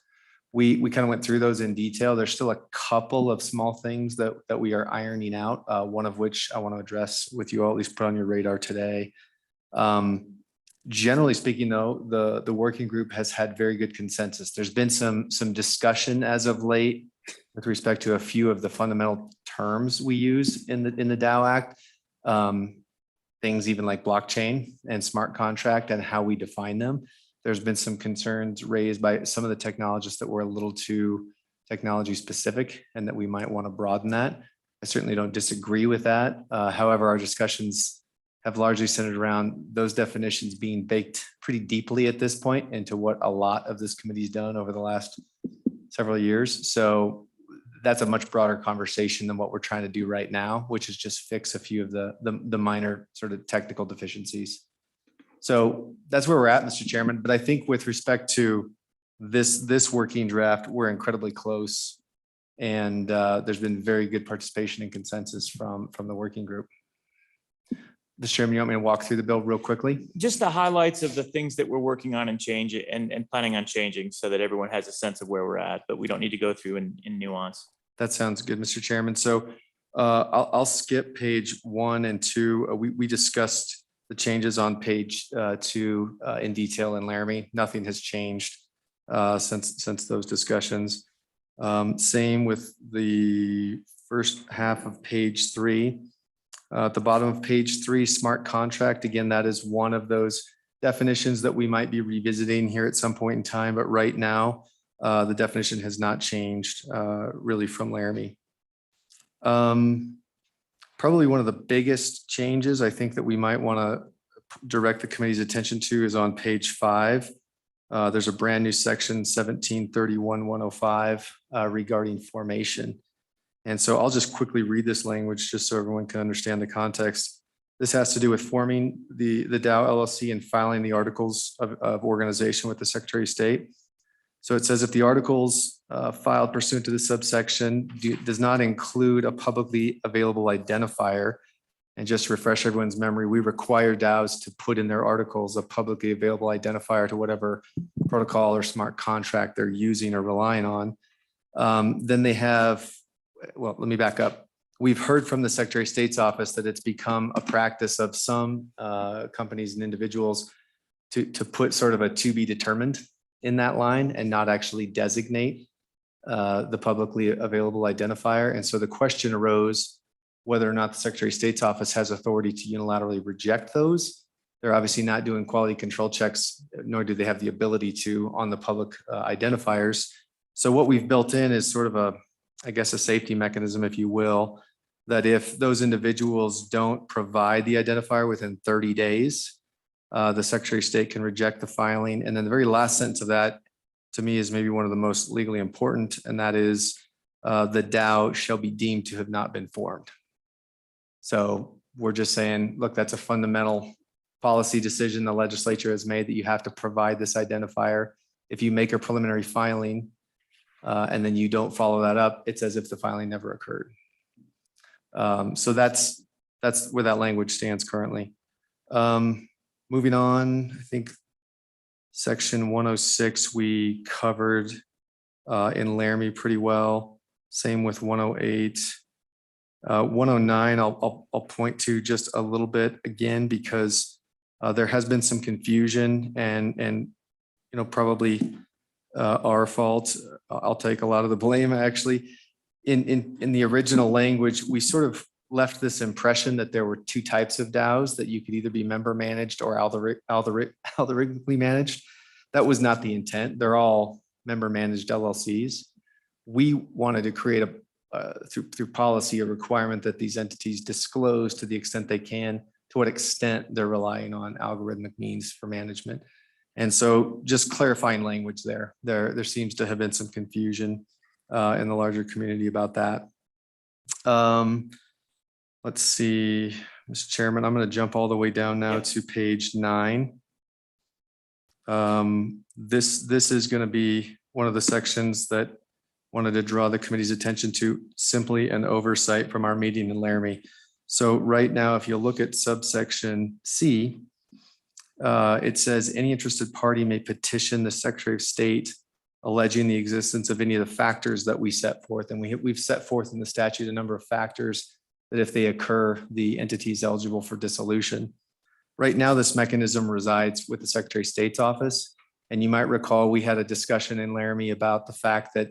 we kind of went through those in detail. There's still a couple of small things that we are ironing out, one of which I want to address with you all, at least put on your radar today. Generally speaking, though, the working group has had very good consensus. There's been some discussion as of late with respect to a few of the fundamental terms we use in the DAO Act. Things even like blockchain and smart contract and how we define them. There's been some concerns raised by some of the technologists that were a little too technology specific and that we might want to broaden that. I certainly don't disagree with that. However, our discussions have largely centered around those definitions being baked pretty deeply at this point into what a lot of this committee's done over the last several years. So that's a much broader conversation than what we're trying to do right now, which is just fix a few of the minor sort of technical deficiencies. So that's where we're at, Mr. Chairman. But I think with respect to this working draft, we're incredibly close. And there's been very good participation and consensus from the working group. Mr. Chairman, you want me to walk through the bill real quickly? Just the highlights of the things that we're working on and change it and planning on changing so that everyone has a sense of where we're at, but we don't need to go through in nuance. That sounds good, Mr. Chairman. So I'll skip page 1 and 2. We discussed the changes on page 2 in detail in Laramie. Nothing has changed since those discussions. Same with the first half of page 3. At the bottom of page 3, smart contract. Again, that is one of those definitions that we might be revisiting here at some point in time. But right now, the definition has not changed really from Laramie. Probably one of the biggest changes I think that we might want to direct the committee's attention to is on page 5. There's a brand new section 1731-105 regarding formation. And so I'll just quickly read this language just so everyone can understand the context. This has to do with forming the DAO LLC and filing the articles of organization with the Secretary of State. So it says if the articles filed pursuant to the subsection does not include a publicly available identifier, And just to refresh everyone's memory, we require DAOs to put in their articles a publicly available identifier to whatever protocol or smart contract they're using or relying on. Then they have, well, let me back up. We've heard from the Secretary of State's office that it's become a practice of some companies and individuals to put sort of a to be determined in that line and not actually designate the publicly available identifier. And so the question arose whether or not the Secretary of State's office has authority to unilaterally reject those. They're obviously not doing quality control checks, nor do they have the ability to on the public identifiers. So what we've built in is sort of a, I guess, a safety mechanism, if you will, that if those individuals don't provide the identifier within 30 days, the Secretary of State can reject the filing. And then the very last sentence of that, to me, is maybe one of the most legally important, and that is the DAO shall be deemed to have not been formed. So we're just saying, look, that's a fundamental policy decision the legislature has made that you have to provide this identifier. If you make a preliminary filing and then you don't follow that up, it's as if the filing never occurred. So that's where that language stands currently. Moving on, I think section 106 we covered in Laramie pretty well. Same with 108. 109, I'll point to just a little bit again, because there has been some confusion and probably our fault. I'll take a lot of the blame actually. In the original language, we sort of left this impression that there were two types of DAOs, that you could either be member managed or algorithmically managed. That was not the intent. They're all member managed LLCs. We wanted to create through policy a requirement that these entities disclose to the extent they can to what extent they're relying on algorithmic means for management. And so just clarifying language there seems to have been some confusion in the larger community about that. Let's see, Mr. Chairman, I'm going to jump all the way down now to page 9. This is going to be one of the sections that wanted to draw the committee's attention to, simply an oversight from our meeting in Laramie. So right now, if you look at subsection C, it says any interested party may petition the Secretary of State alleging the existence of any of the factors that we set forth. And we've set forth in the statute a number of factors that if they occur, the entity is eligible for dissolution. Right now, this mechanism resides with the Secretary of State's office. And you might recall we had a discussion in Laramie about the fact that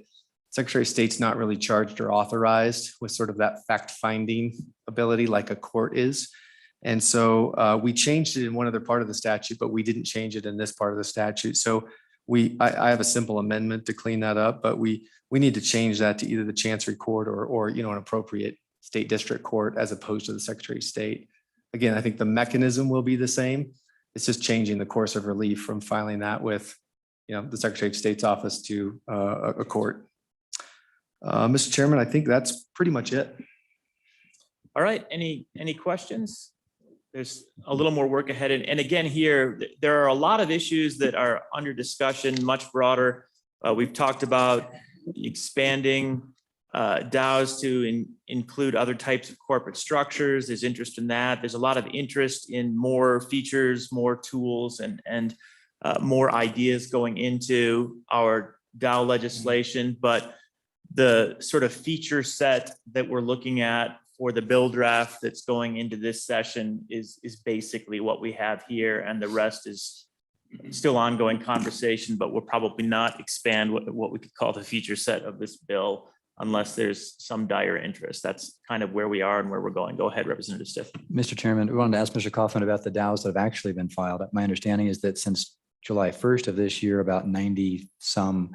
Secretary of State's not really charged or authorized with sort of that fact-finding ability like a court is. And so we changed it in one other part of the statute, but we didn't change it in this part of the statute. So I have a simple amendment to clean that up, but we need to change that to either the Chancery Court or an appropriate state district court as opposed to the Secretary of State. Again, I think the mechanism will be the same. It's just changing the course of relief from filing that with the Secretary of State's office to a court. Mr. Chairman, I think that's pretty much it. All right, any questions? There's a little more work ahead. And again, here, there are a lot of issues that are under discussion, much broader. We've talked about expanding DAOs to include other types of corporate structures. There's interest in that. There's a lot of interest in more features, more tools, and more ideas going into our DAO legislation. But the sort of feature set that we're looking at for the bill draft that's going into this session is basically what we have here, and the rest is still ongoing conversation, but we'll probably not expand what we could call the feature set of this bill unless there's some dire interest. That's kind of where we are and where we're going. Go ahead, Representative Stiff. Mr. Chairman, we wanted to ask Mr. Kaufman about the DAOs that have actually been filed. My understanding is that since July 1st of this year, about 90 some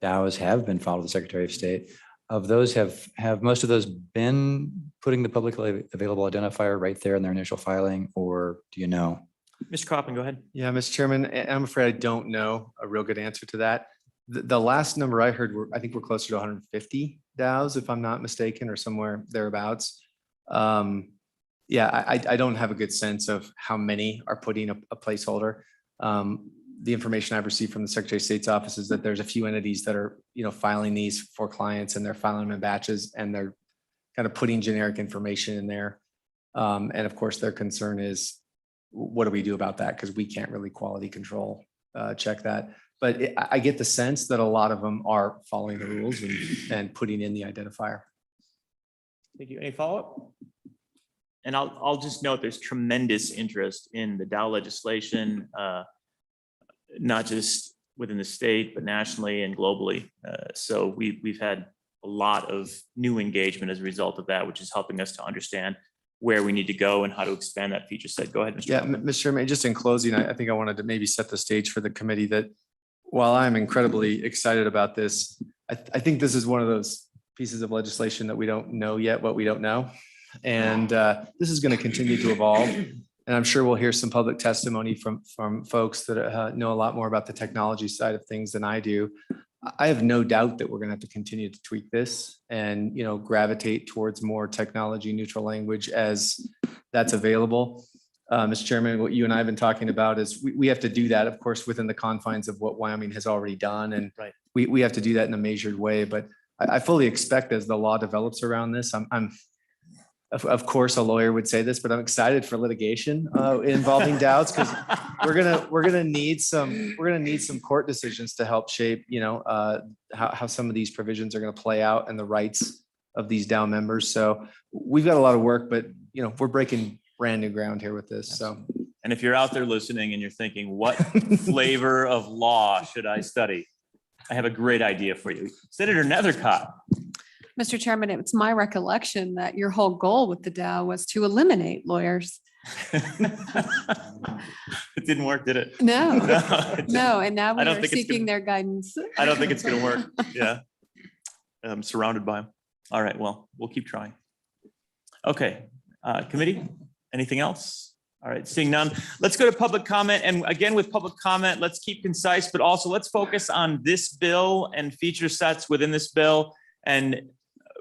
DAOs have been filed with the Secretary of State. Of those, have most of those been putting the publicly available identifier right there in their initial filing, or do you know? Mr. Coppin, go ahead. Yeah, Mr. Chairman, I'm afraid I don't know a real good answer to that. The last number I heard, I think we're closer to 150 DAOs, if I'm not mistaken, or somewhere thereabouts. Yeah, I don't have a good sense of how many are putting a placeholder. The information I've received from the Secretary of State's office is that there's a few entities that are, filing these for clients, and they're filing them in batches, and they're kind of putting generic information in there. And of course, their concern is, what do we do about that? Because we can't really quality control check that. But I get the sense that a lot of them are following the rules and putting in the identifier. Thank you. Any follow-up? And I'll just note there's tremendous interest in the Dow legislation, not just within the state, but nationally and globally. So we've had a lot of new engagement as a result of that, which is helping us to understand where we need to go and how to expand that feature set. Go ahead, Mr. Yeah, Kaufman. Mr. Chairman, just in closing, I think I wanted to maybe set the stage for the committee that while I'm incredibly excited about this, I think this is one of those pieces of legislation that we don't know yet what we don't know. And this is going to continue to evolve. And I'm sure we'll hear some public testimony from folks that know a lot more about the technology side of things than I do. I have no doubt that we're going to have to continue to tweak this and, gravitate towards more technology neutral language as that's available. Mr. Chairman, what you and I have been talking about is we have to do that, of course, within the confines of what Wyoming has already done. And Right. we have to do that in a measured way. But I fully expect as the law develops around this, I'm of course, a lawyer would say this, but I'm excited for litigation involving DAOs because we're gonna need some court decisions to help shape, how some of these provisions are going to play out and the rights of these DAO members. So we've got a lot of work, but we're breaking brand new ground here with this. So, And if you're out there listening and you're thinking, what flavor of law should I study? I have a great idea for you. Senator Nethercott. Mr. Chairman, it's my recollection that your whole goal with the DAO was to eliminate lawyers. It didn't work, did it? No, No, it didn't. no, and now we I don't are think it's seeking gonna- their guidance. I don't think it's going to work. Yeah. I'm surrounded by them. All right, well, we'll keep trying. Okay, committee, anything else? All right, seeing none, let's go to public comment. And again, with public comment, let's keep concise, but also let's focus on this bill and feature sets within this bill and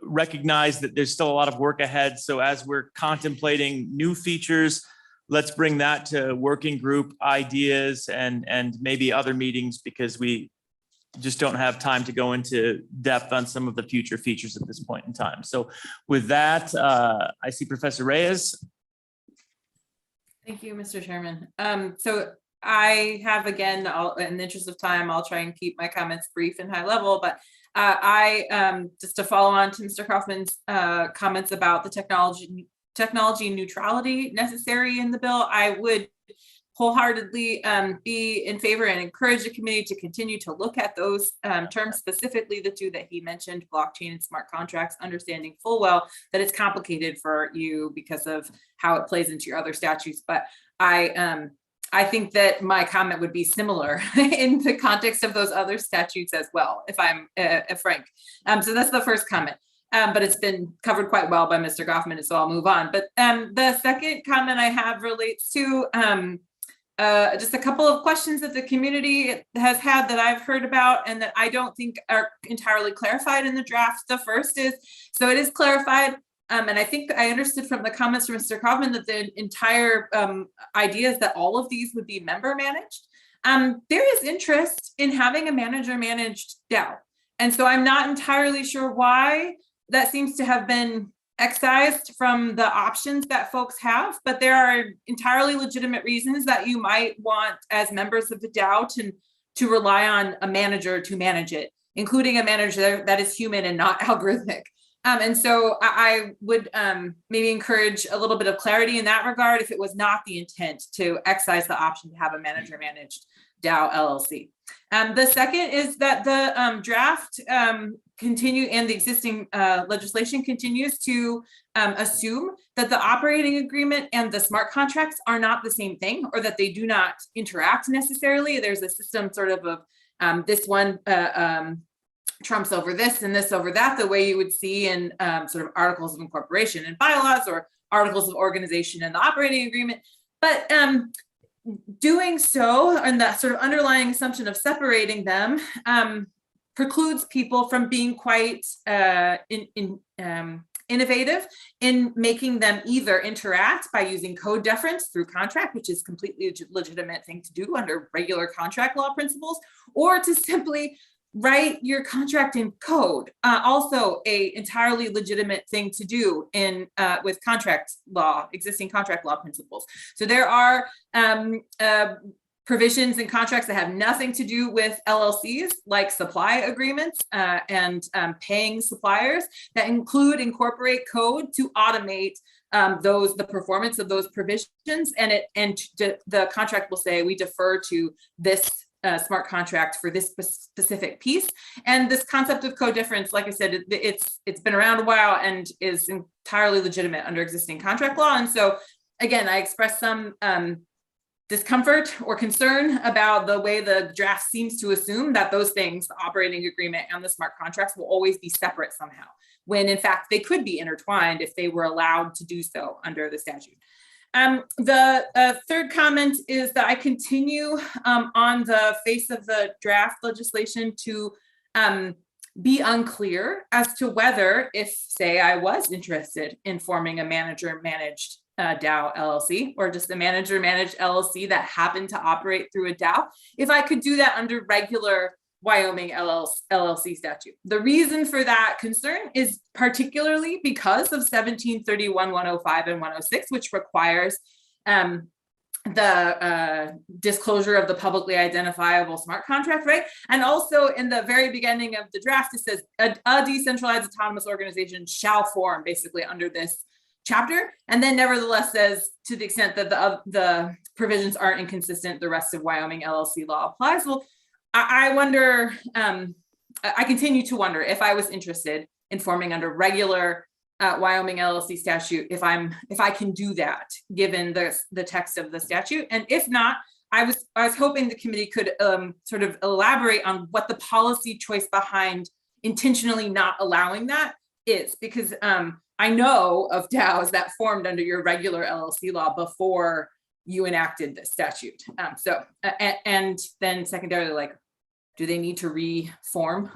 recognize that there's still a lot of work ahead. So as we're contemplating new features, let's bring that to working group ideas and maybe other meetings because we just don't have time to go into depth on some of the future features at this point in time. So with that, I see Professor Reyes. Thank you, Mr. Chairman. So I have, again, in the interest of time, I'll try and keep my comments brief and high level, but just to follow on to Mr. Kaufman's comments about the technology neutrality necessary in the bill, I would wholeheartedly be in favor and encourage the committee to continue to look at those terms, specifically the two that he mentioned, blockchain and smart contracts, understanding full well that it's complicated for you because of how it plays into your other statutes. But I think that my comment would be similar in the context of those other statutes as well, if I'm frank. So that's the first comment. But it's been covered quite well by Mr. Kaufman, so I'll move on. But the second comment I have relates to just a couple of questions that the community has had that I've heard about and that I don't think are entirely clarified in the draft. The first is, so it is clarified, and I think I understood from the comments from Mr. Kaufman that the entire idea is that all of these would be member managed. There is interest in having a manager managed DAO. And so I'm not entirely sure why that seems to have been excised from the options that folks have, but there are entirely legitimate reasons that you might want as members of the DAO to rely on a manager to manage it, including a manager that is human and not algorithmic. And so I would maybe encourage a little bit of clarity in that regard if it was not the intent to excise the option to have a manager managed DAO LLC. The second is that the draft continue and the existing legislation continues to assume that the operating agreement and the smart contracts are not the same thing, or that they do not interact necessarily. There's a system sort of this one trumps over this and this over that, the way you would see in sort of articles of incorporation and bylaws or articles of organization and the operating agreement. But doing so, and that sort of underlying assumption of separating them precludes people from being quite innovative in making them either interact by using code deference through contract, which is completely legitimate thing to do under regular contract law principles, or to simply write your contract in code. Also a entirely legitimate thing to do in with contract law, existing contract law principles. So there are provisions in contracts that have nothing to do with LLCs, like supply agreements and paying suppliers, that incorporate code to automate the performance of those provisions, and the contract will say we defer to this smart contract for this specific piece. And this concept of co-difference, like I said, it's been around a while and is entirely legitimate under existing contract law. And so again, I expressed some discomfort or concern about the way the draft seems to assume that those things, the operating agreement and the smart contracts, will always be separate somehow, when in fact they could be intertwined if they were allowed to do so under the statute. The third comment is that I continue on the face of the draft legislation to be unclear as to whether, if say I was interested in forming a manager-managed DAO LLC, or just a manager-managed LLC that happened to operate through a DAO, if I could do that under regular Wyoming LLC statute. The reason for that concern is particularly because of 1731, 105, and 106, which requires the disclosure of the publicly identifiable smart contract, right? And also in the very beginning of the draft, it says a decentralized autonomous organization shall form, basically under this chapter, and then nevertheless says, to the extent that the provisions aren't inconsistent, the rest of Wyoming LLC law applies. Well, I wonder, I continue to wonder if I was interested in forming under regular Wyoming LLC statute, if I can do that given the text of the statute. And if not, I was hoping the committee could sort of elaborate on what the policy choice behind intentionally not allowing that is, because I know of DAOs that formed under your regular LLC law before you enacted this statute. And then secondarily, like, do they need to reform?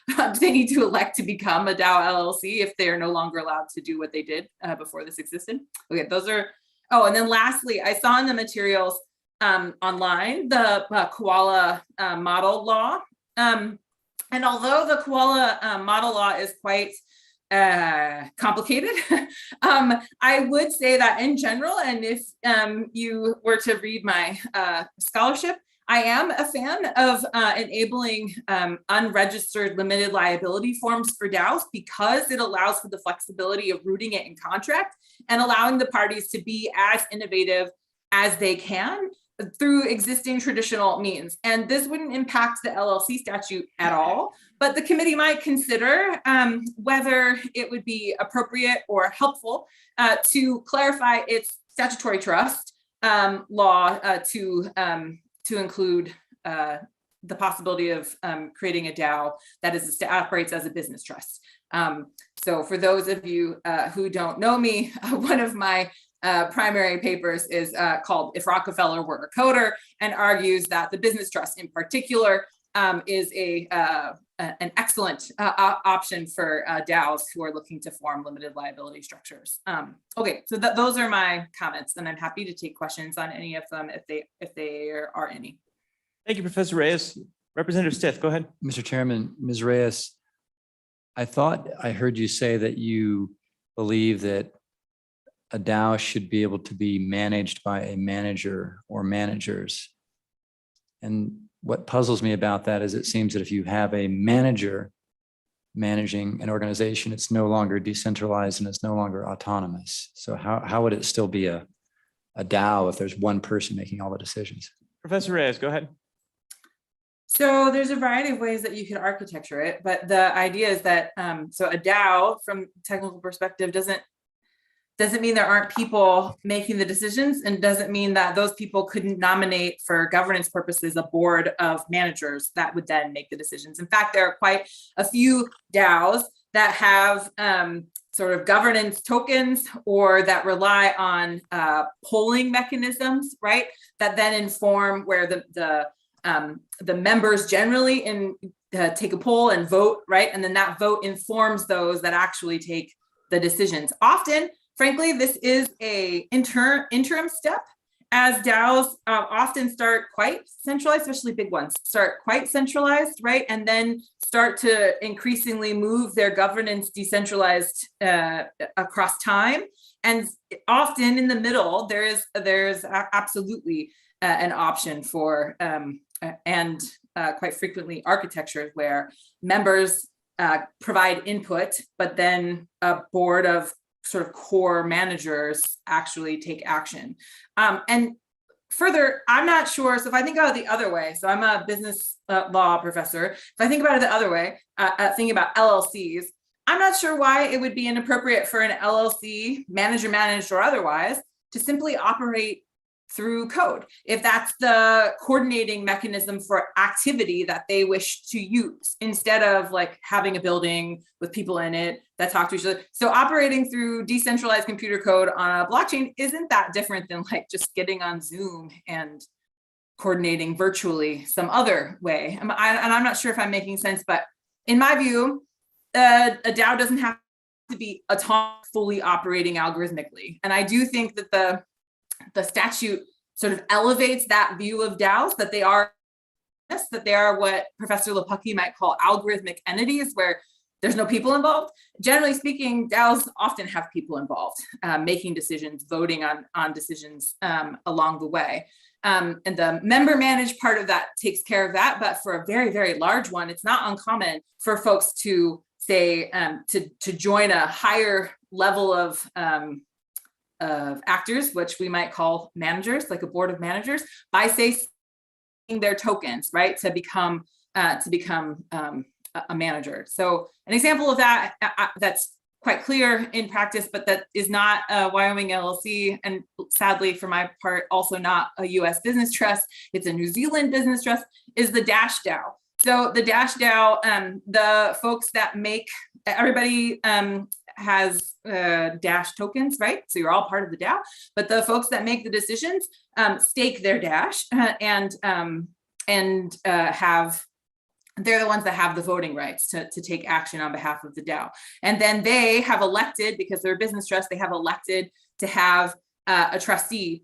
Do they need to elect to become a DAO LLC if they are no longer allowed to do what they did before this existed? Okay, those are, oh, and then lastly, I saw in the materials online, the Koala model law. And although the Koala model law is quite complicated, I would say that in general, and if you were to read my scholarship, I am a fan of enabling unregistered limited liability forms for DAOs, because it allows for the flexibility of rooting it in contract and allowing the parties to be as innovative as they can through existing traditional means. And this wouldn't impact the LLC statute at all, but the committee might consider whether it would be appropriate or helpful to clarify its statutory trust law to include the possibility of creating a DAO that operates as a business trust. So for those of you who don't know me, one of my primary papers is called If Rockefeller Were a Coder, and argues that the business trust in particular is an excellent option for DAOs who are looking to form limited liability structures. Okay, so those are my comments, and I'm happy to take questions on any of them if there are any. Thank you, Professor Reyes. Representative Stith, go ahead. Mr. Chairman, Ms. Reyes, I thought I heard you say that you believe that a DAO should be able to be managed by a manager or managers. And what puzzles me about that is it seems that if you have a manager managing an organization, it's no longer decentralized and it's no longer autonomous. So how would it still be a DAO if there's one person making all the decisions? Professor Reyes, go ahead. So there's a variety of ways that you could architecture it, but the idea is that so a DAO, from a technical perspective, doesn't mean there aren't people making the decisions, and doesn't mean that those people couldn't nominate for governance purposes a board of managers that would then make the decisions. In fact, there are quite a few DAOs that have sort of governance tokens, or that rely on polling mechanisms, right? That then inform where the members generally take a poll and vote, right? And then that vote informs those that actually take the decisions. Often, frankly, this is a interim step, as DAOs often start quite centralized, especially big ones, start quite centralized, right? And then start to increasingly move their governance decentralized across time. And often in the middle, there's absolutely an option for, and quite frequently architecture where members provide input, but then a board of sort of core managers actually take action. And further, I'm not sure. So if I think about it the other way, so I'm a business law professor. If I think about it the other way, thinking about LLCs, I'm not sure why it would be inappropriate for an LLC, manager managed or otherwise, to simply operate through code, if that's the coordinating mechanism for activity that they wish to use, instead of like having a building with people in it that talk to each other. So operating through decentralized computer code on a blockchain isn't that different than like just getting on Zoom and coordinating virtually some other way. And I'm not sure if I'm making sense, but in my view, a DAO doesn't have to be autonomous, fully operating algorithmically. And I do think that the statute sort of elevates that view of DAOs, that they are what Professor Lepucki might call algorithmic entities, where there's no people involved. Generally speaking, DAOs often have people involved, making decisions, voting on decisions along the way. And the member managed part of that takes care of that. But for a very, very large one, it's not uncommon for folks to say, to join a higher level of actors, which we might call managers, like a board of managers, by say their tokens, right, to become a manager. So an example of that that's quite clear in practice, but that is not a Wyoming LLC, and sadly for my part, also not a US business trust, it's a New Zealand business trust, is the Dash DAO. So the Dash DAO, the folks that make, everybody has Dash tokens, right? So you're all part of the DAO, but the folks that make the decisions stake their Dash and they're the ones that have the voting rights to take action on behalf of the DAO. And then they have elected, because they're a business trust, they have elected to have a trustee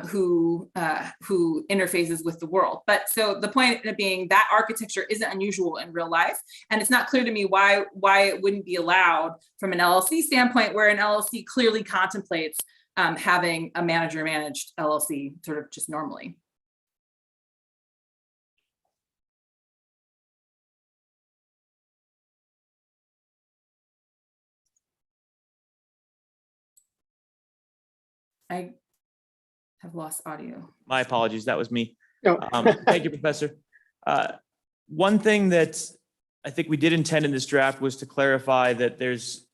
who interfaces with the world. But so the point being that architecture isn't unusual in real life. And it's not clear to me why it wouldn't be allowed from an LLC standpoint, where an LLC clearly contemplates having a manager managed LLC sort of just normally. I have lost audio. My apologies, that was me. No. Thank you, Professor. One thing that I think we did intend in this draft was to clarify that there's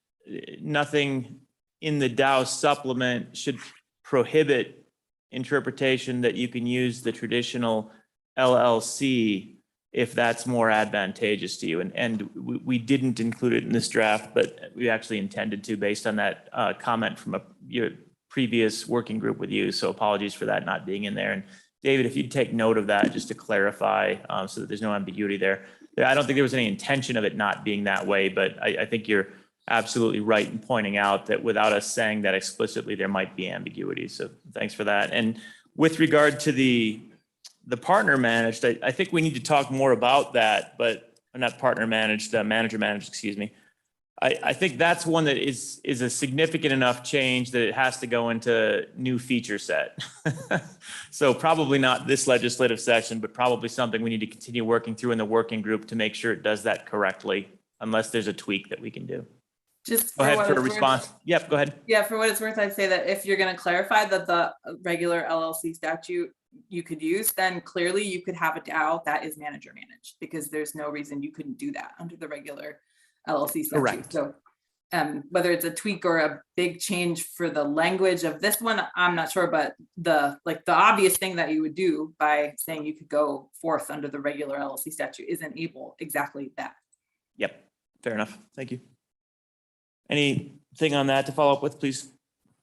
nothing in the DAO supplement should prohibit interpretation that you can use the traditional LLC if that's more advantageous to you. And we didn't include it in this draft, but we actually intended to based on that comment from your previous working group with you. So apologies for that not being in there. And David, if you'd take note of that, just to clarify, so that there's no ambiguity there. I don't think there was any intention of it not being that way, but I think you're absolutely right in pointing out that without us saying that explicitly, there might be ambiguity. So thanks for that. And with regard to the partner managed, I think we need to talk more about that, but not partner managed, manager managed, excuse me. I think that's one that is a significant enough change that it has to go into new feature set. So probably not this legislative session, but probably something we need to continue working through in the working group to make sure it does that correctly, unless there's a tweak that we can do. Just Go ahead for a response. Yep, go ahead. Yeah, for what it's worth, I'd say that if you're going to clarify that the regular LLC statute you could use, then clearly you could have a DAO that is manager managed, because there's no reason you couldn't do that under the regular LLC statute. Correct. So whether it's a tweak or a big change for the language of this one, I'm not sure, but the obvious thing that you would do by saying you could go forth under the regular LLC statute is enable exactly that. Yep, fair enough. Thank you. Anything on that to follow up with, please?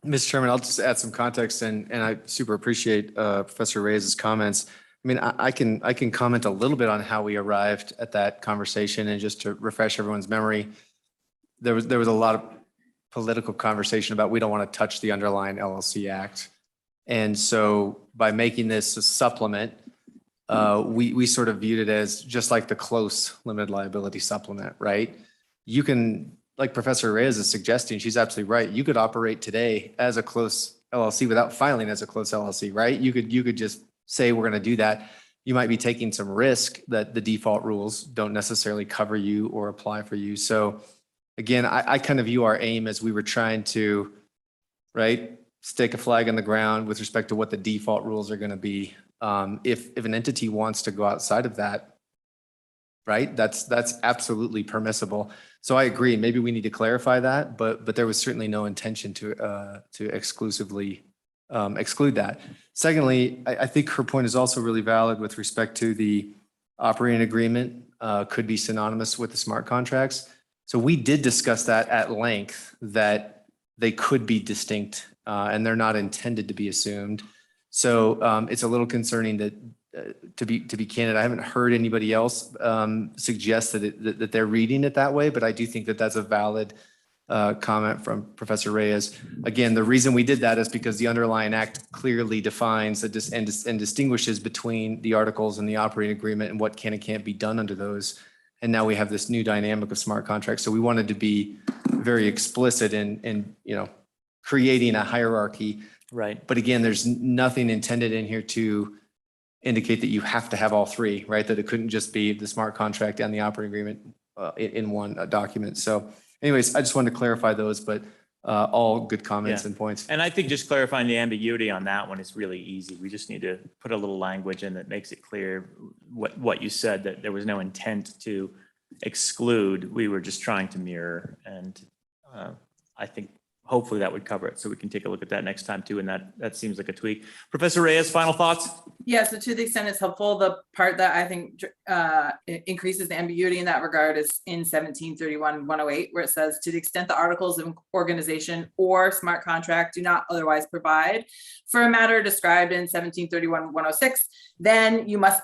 Mr. Chairman, I'll just add some context, and I super appreciate Professor Reyes' comments. I mean, I can comment a little bit on how we arrived at that conversation, and just to refresh everyone's memory, there was a lot of political conversation about we don't want to touch the underlying LLC Act. And so by making this a supplement, we sort of viewed it as just like the close limited liability supplement, right? You can, like Professor Reyes is suggesting, she's absolutely right. You could operate today as a close LLC without filing as a close LLC, right? You could just say, we're going to do that. You might be taking some risk that the default rules don't necessarily cover you or apply for you. So again, I kind of view our aim as we were trying to, right, stake a flag in the ground with respect to what the default rules are going to be. If an entity wants to go outside of that, right, that's absolutely permissible. So I agree. Maybe we need to clarify that, but there was certainly no intention to exclusively exclude that. Secondly, I think her point is also really valid with respect to the operating agreement could be synonymous with the smart contracts. So we did discuss that at length, that they could be distinct and they're not intended to be assumed. So it's a little concerning that, to be candid, I haven't heard anybody else suggest that they're reading it that way, but I do think that that's a valid comment from Professor Reyes. Again, the reason we did that is because the underlying act clearly defines and distinguishes between the articles and the operating agreement and what can and can't be done under those. And now we have this new dynamic of smart contracts. So we wanted to be very explicit in creating a hierarchy. Right. But again, there's nothing intended in here to indicate that you have to have all three, right? That it couldn't just be the smart contract and the operating agreement in one document. So anyways, I just wanted to clarify those, but all good comments Yeah. and points. And I think just clarifying the ambiguity on that one is really easy. We just need to put a little language in that makes it clear what you said, that there was no intent to exclude. We were just trying to mirror. And I think hopefully that would cover it. So we can take a look at that next time too. And that seems like a tweak. Professor Reyes, final thoughts? Yeah, so to the extent it's helpful, the part that I think increases the ambiguity in that regard is in 1731-108, where it says, to the extent the articles of organization or smart contract do not otherwise provide for a matter described in 1731-106, then you must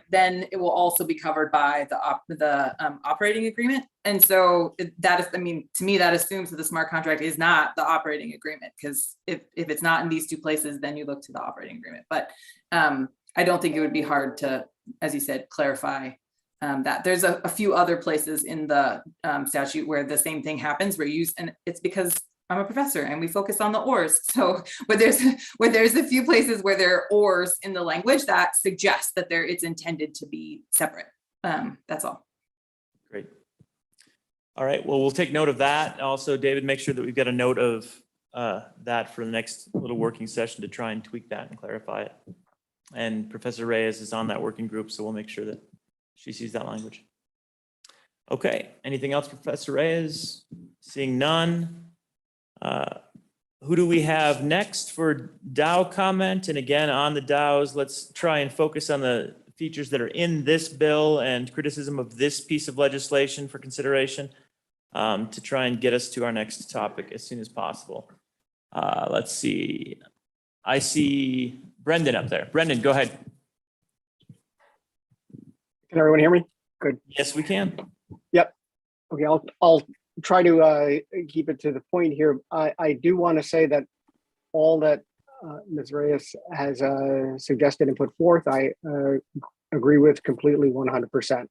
then it will also be covered by the operating agreement. And so that is, to me, that assumes that the smart contract is not the operating agreement, because if it's not in these two places, then you look to the operating agreement. But I don't think it would be hard to, as you said, clarify that. There's a few other places in the statute where the same thing happens, where you use, and it's because I'm a professor and we focus on the ors. So where there's a few places where there are ors in the language that suggests that it's intended to be separate. That's all. Great. All right, well, we'll take note of that. Also, David, make sure that we've got a note of that for the next little working session to try and tweak that and clarify it. And Professor Reyes is on that working group, so we'll make sure that she sees that language. Okay, anything else, Professor Reyes? Seeing none. Who do we have next for DAO comment? And again, on the DAOs, let's try and focus on the features that are in this bill and criticism of this piece of legislation for consideration to try and get us to our next topic as soon as possible. Let's see. I see Brendan up there. Brendan, go ahead. Can everyone hear me? Good. Yes, we can. Yep. Okay, I'll try to keep it to the point here. I do want to say that all that Ms. Reyes has suggested and put forth, I agree with completely 100%.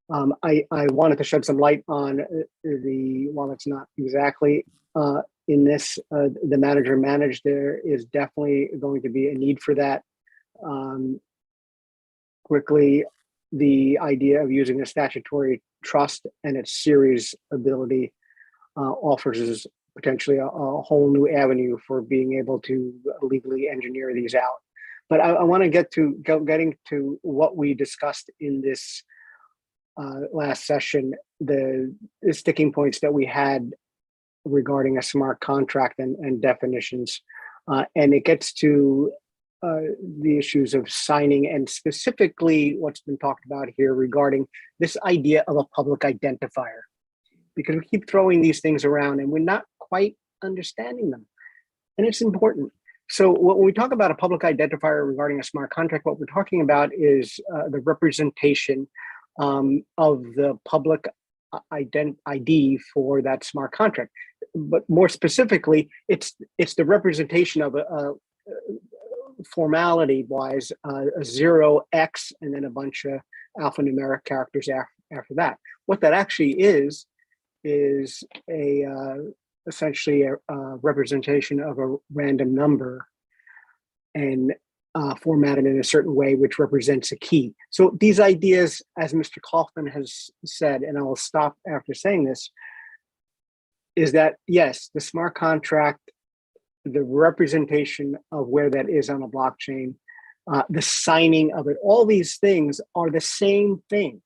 I wanted to shed some light on while it's not exactly in this, the manager managed, there is definitely going to be a need for that. Quickly, the idea of using a statutory trust and its series ability offers potentially a whole new avenue for being able to legally engineer these out. But I want to getting to what we discussed in this last session, the sticking points that we had regarding a smart contract and definitions. And it gets to the issues of signing and specifically what's been talked about here regarding this idea of a public identifier, because we keep throwing these things around and we're not quite understanding them. And it's important. So when we talk about a public identifier regarding a smart contract, what we're talking about is the representation of the public ID for that smart contract. But more specifically, it's the representation of formality wise, a 0x and then a bunch of alphanumeric characters after that. What that actually is a essentially a representation of a random number and formatted in a certain way, which represents a key. So these ideas, as Mr. Kaufman has said, and I will stop after saying this, is that yes, the smart contract, the representation of where that is on a blockchain, the signing of it, all these things are the same thing.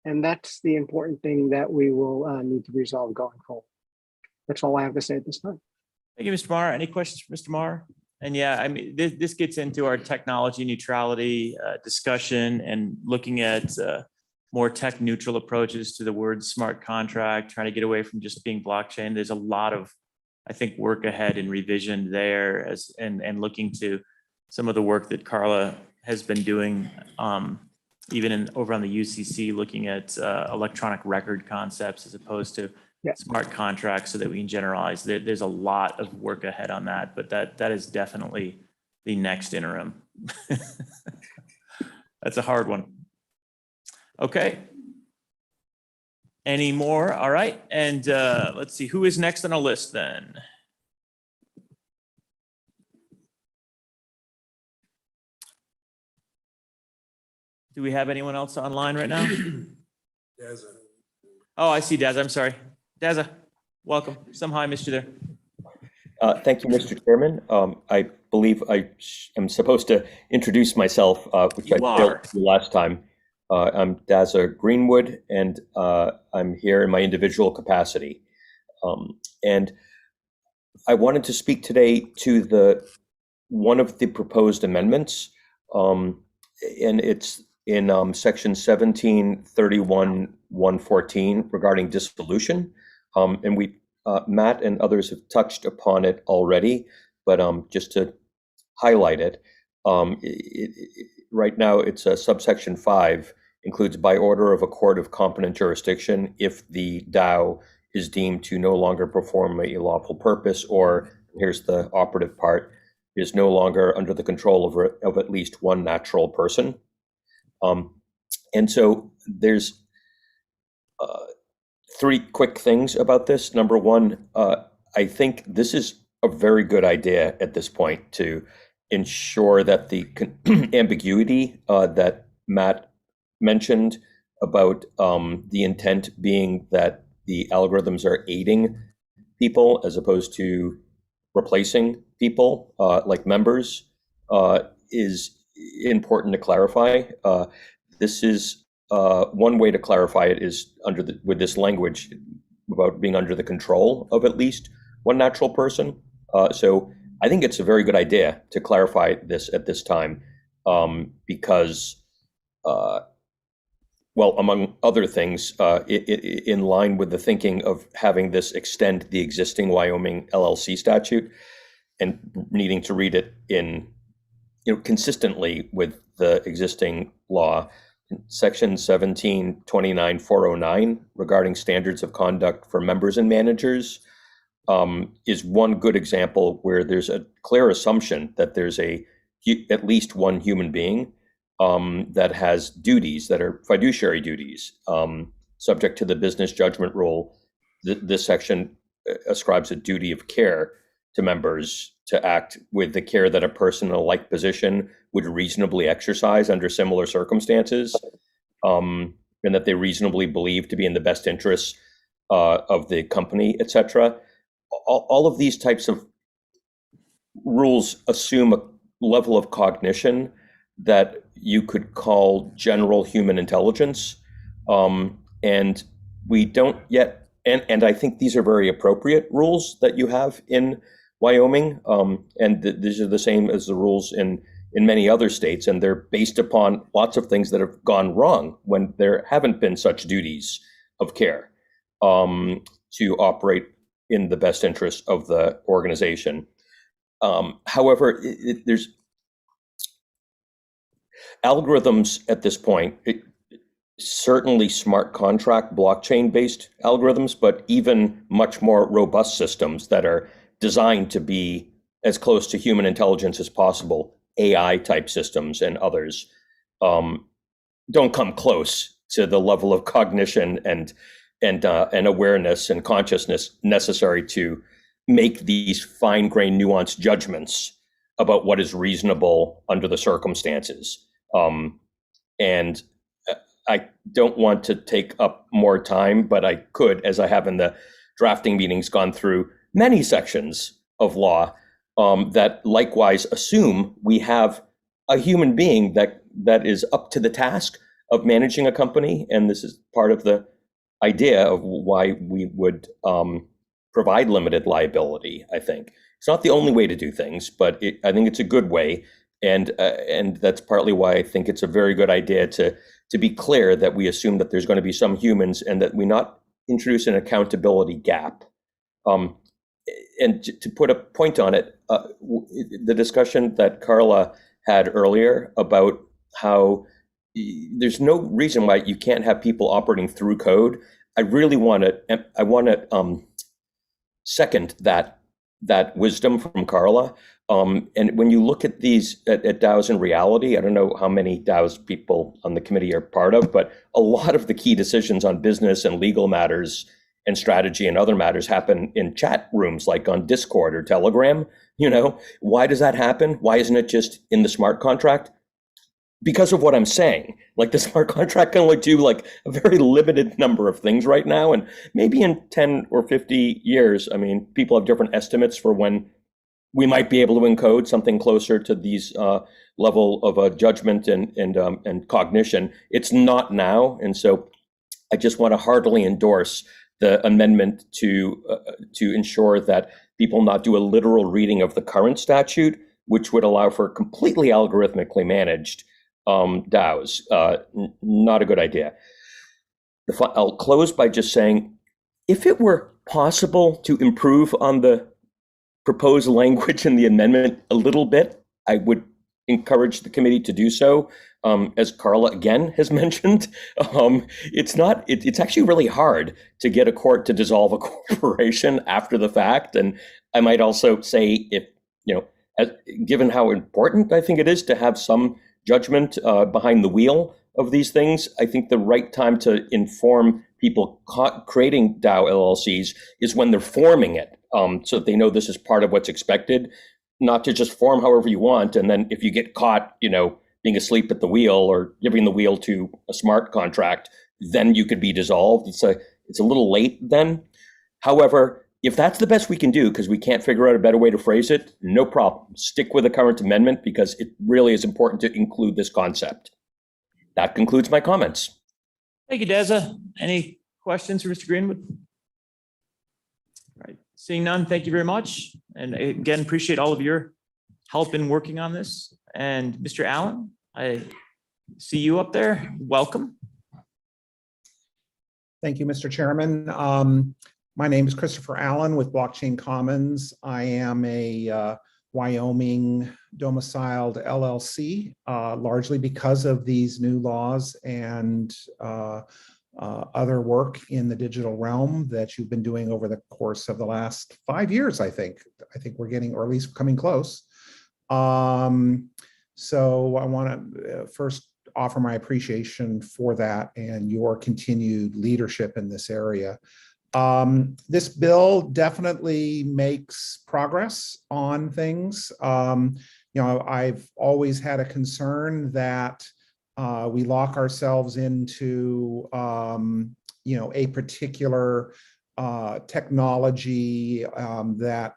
And that's the important thing that we will need to resolve going forward. That's all I have to say at this time. Thank you, Mr. Maher. Any questions for Mr. Maher? And yeah, I mean, this gets into our technology neutrality discussion and looking at more tech neutral approaches to the word smart contract, trying to get away from just being blockchain. There's a lot of, I think, work ahead and revision there and looking to some of the work that Carla has been doing, even over on the UCC, looking at electronic record concepts as opposed to smart contracts so that we can generalize. There's a lot of work ahead on that, but that is definitely the next interim. That's a hard one. Okay. Any more? All right. And let's see, who is next on our list then? Do we have anyone else online right now? Oh, I see Daz. I'm sorry. Daza, welcome. Somehow I missed you there. Thank you, Mr. Chairman. I believe I am supposed to introduce myself, which I failed to do last time. I'm Daza Greenwood, and I'm here in my individual capacity. And I wanted to speak today to one of the proposed amendments, and it's in section 1731-114 regarding dissolution. And Matt and others have touched upon it already, but just to highlight it, right now it's a subsection 5 includes by order of a court of competent jurisdiction if the DAO is deemed to no longer perform a lawful purpose, or here's the operative part, is no longer under the control of at least one natural person. And so there's three quick things about this. Number one, I think this is a very good idea at this point to ensure that the ambiguity that Matt mentioned about the intent being that the algorithms are aiding people as opposed to replacing people like members is important to clarify. This is one way to clarify it is with this language about being under the control of at least one natural person. So I think it's a very good idea to clarify this at this time because, well, among other things, in line with the thinking of having this extend the existing Wyoming LLC statute and needing to read it in, consistently with the existing law. Section 1729-409 regarding standards of conduct for members and managers is one good example where there's a clear assumption that there's at least one human being that has duties that are fiduciary duties subject to the business judgment rule. This section ascribes a duty of care to members to act with the care that a person in a like position would reasonably exercise under similar circumstances, and that they reasonably believe to be in the best interests of the company, et cetera. All of these types of rules assume a level of cognition that you could call general human intelligence. And we don't yet, and I think these are very appropriate rules that you have in Wyoming, and these are the same as the rules in many other states, and they're based upon lots of things that have gone wrong when there haven't been such duties of care to operate in the best interest of the organization. However, there's algorithms at this point, certainly smart contract blockchain-based algorithms, but even much more robust systems that are designed to be as close to human intelligence as possible, AI type systems and others, don't come close to the level of cognition and awareness and consciousness necessary to make these fine-grained, nuanced judgments about what is reasonable under the circumstances. And I don't want to take up more time, but I could, as I have in the drafting meetings, gone through many sections of law that likewise assume we have a human being that is up to the task of managing a company. And this is part of the idea of why we would provide limited liability, I think. It's not the only way to do things, but I think it's a good way. And that's partly why I think it's a very good idea to be clear that we assume that there's going to be some humans and that we not introduce an accountability gap. And to put a point on it, the discussion that Carla had earlier about how there's no reason why you can't have people operating through code. I really want to second that wisdom from Carla. And when you look at these at DAOs in reality, I don't know how many DAOs people on the committee are part of, but a lot of the key decisions on business and legal matters and strategy and other matters happen in chat rooms like on Discord or Telegram. Why does that happen? Why isn't it just in the smart contract? Because of what I'm saying. Like, the smart contract can only do like a very limited number of things right now. And maybe in 10 or 50 years, I mean, people have different estimates for when we might be able to encode something closer to these level of judgment and cognition. It's not now. And so I just want to heartily endorse the amendment to ensure that people not do a literal reading of the current statute, which would allow for completely algorithmically managed DAOs. Not a good idea. I'll close by just saying, if it were possible to improve on the proposed language in the amendment a little bit, I would encourage the committee to do so. As Carla again has mentioned, it's actually really hard to get a court to dissolve a corporation after the fact. And I might also say, given how important I think it is to have some judgment behind the wheel of these things, I think the right time to inform people creating DAO LLCs is when they're forming it, so that they know this is part of what's expected, not to just form however you want. And then if you get caught, being asleep at the wheel or giving the wheel to a smart contract, then you could be dissolved. It's a little late then. However, if that's the best we can do, because we can't figure out a better way to phrase it, no problem. Stick with the current amendment, because it really is important to include this concept. That concludes my comments. Thank you, Deza. Any questions for Mr. Greenwood? All right, seeing none, thank you very much. And again, appreciate all of your help in working on this. And Mr. Allen, I see you up there. Welcome. Thank you, Mr. Chairman. My name is Christopher Allen with Blockchain Commons. I am a Wyoming domiciled LLC, largely because of these new laws and other work in the digital realm that you've been doing over the course of the last 5 years, I think. I think we're getting, or at least coming close. So I want to first offer my appreciation for that and your continued leadership in this area. This bill definitely makes progress on things. I've always had a concern that we lock ourselves into, a particular technology that,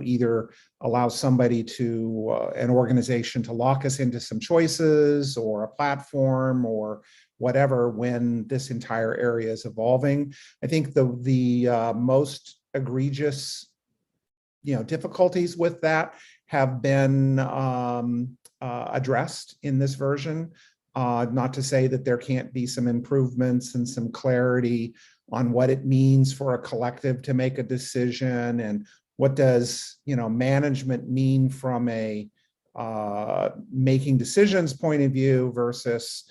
either allows somebody to, an organization to lock us into some choices or a platform or whatever, when this entire area is evolving. I think the most egregious, difficulties with that have been addressed in this version. Not to say that there can't be some improvements and some clarity on what it means for a collective to make a decision, and what does management mean from a making decisions point of view versus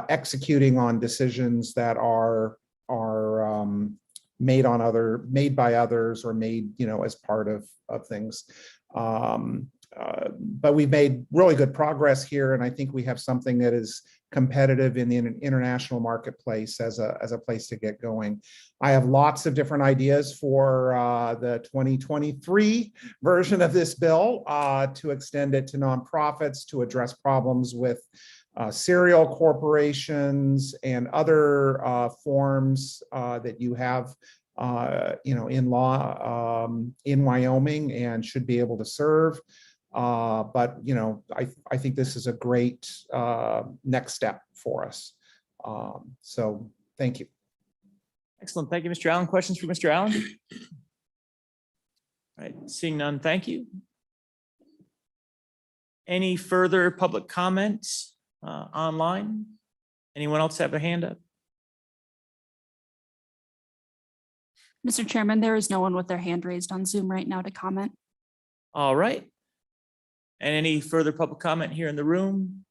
executing on decisions that are made by others or made as part of things. But we've made really good progress here, and I think we have something that is competitive in the international marketplace as a place to get going. I have lots of different ideas for the 2023 version of this bill to extend it to nonprofits, to address problems with serial corporations and other forms that you have in law in Wyoming and should be able to serve. But I think this is a great next step for us. So thank you. Excellent. Thank you, Mr. Allen. Questions for Mr. Allen? All right, seeing none, thank you. Any further public comments online? Anyone else have a hand up? Mr. Chairman, there is no one with their hand raised on Zoom right now to comment. All right. And any further public comment here in the room?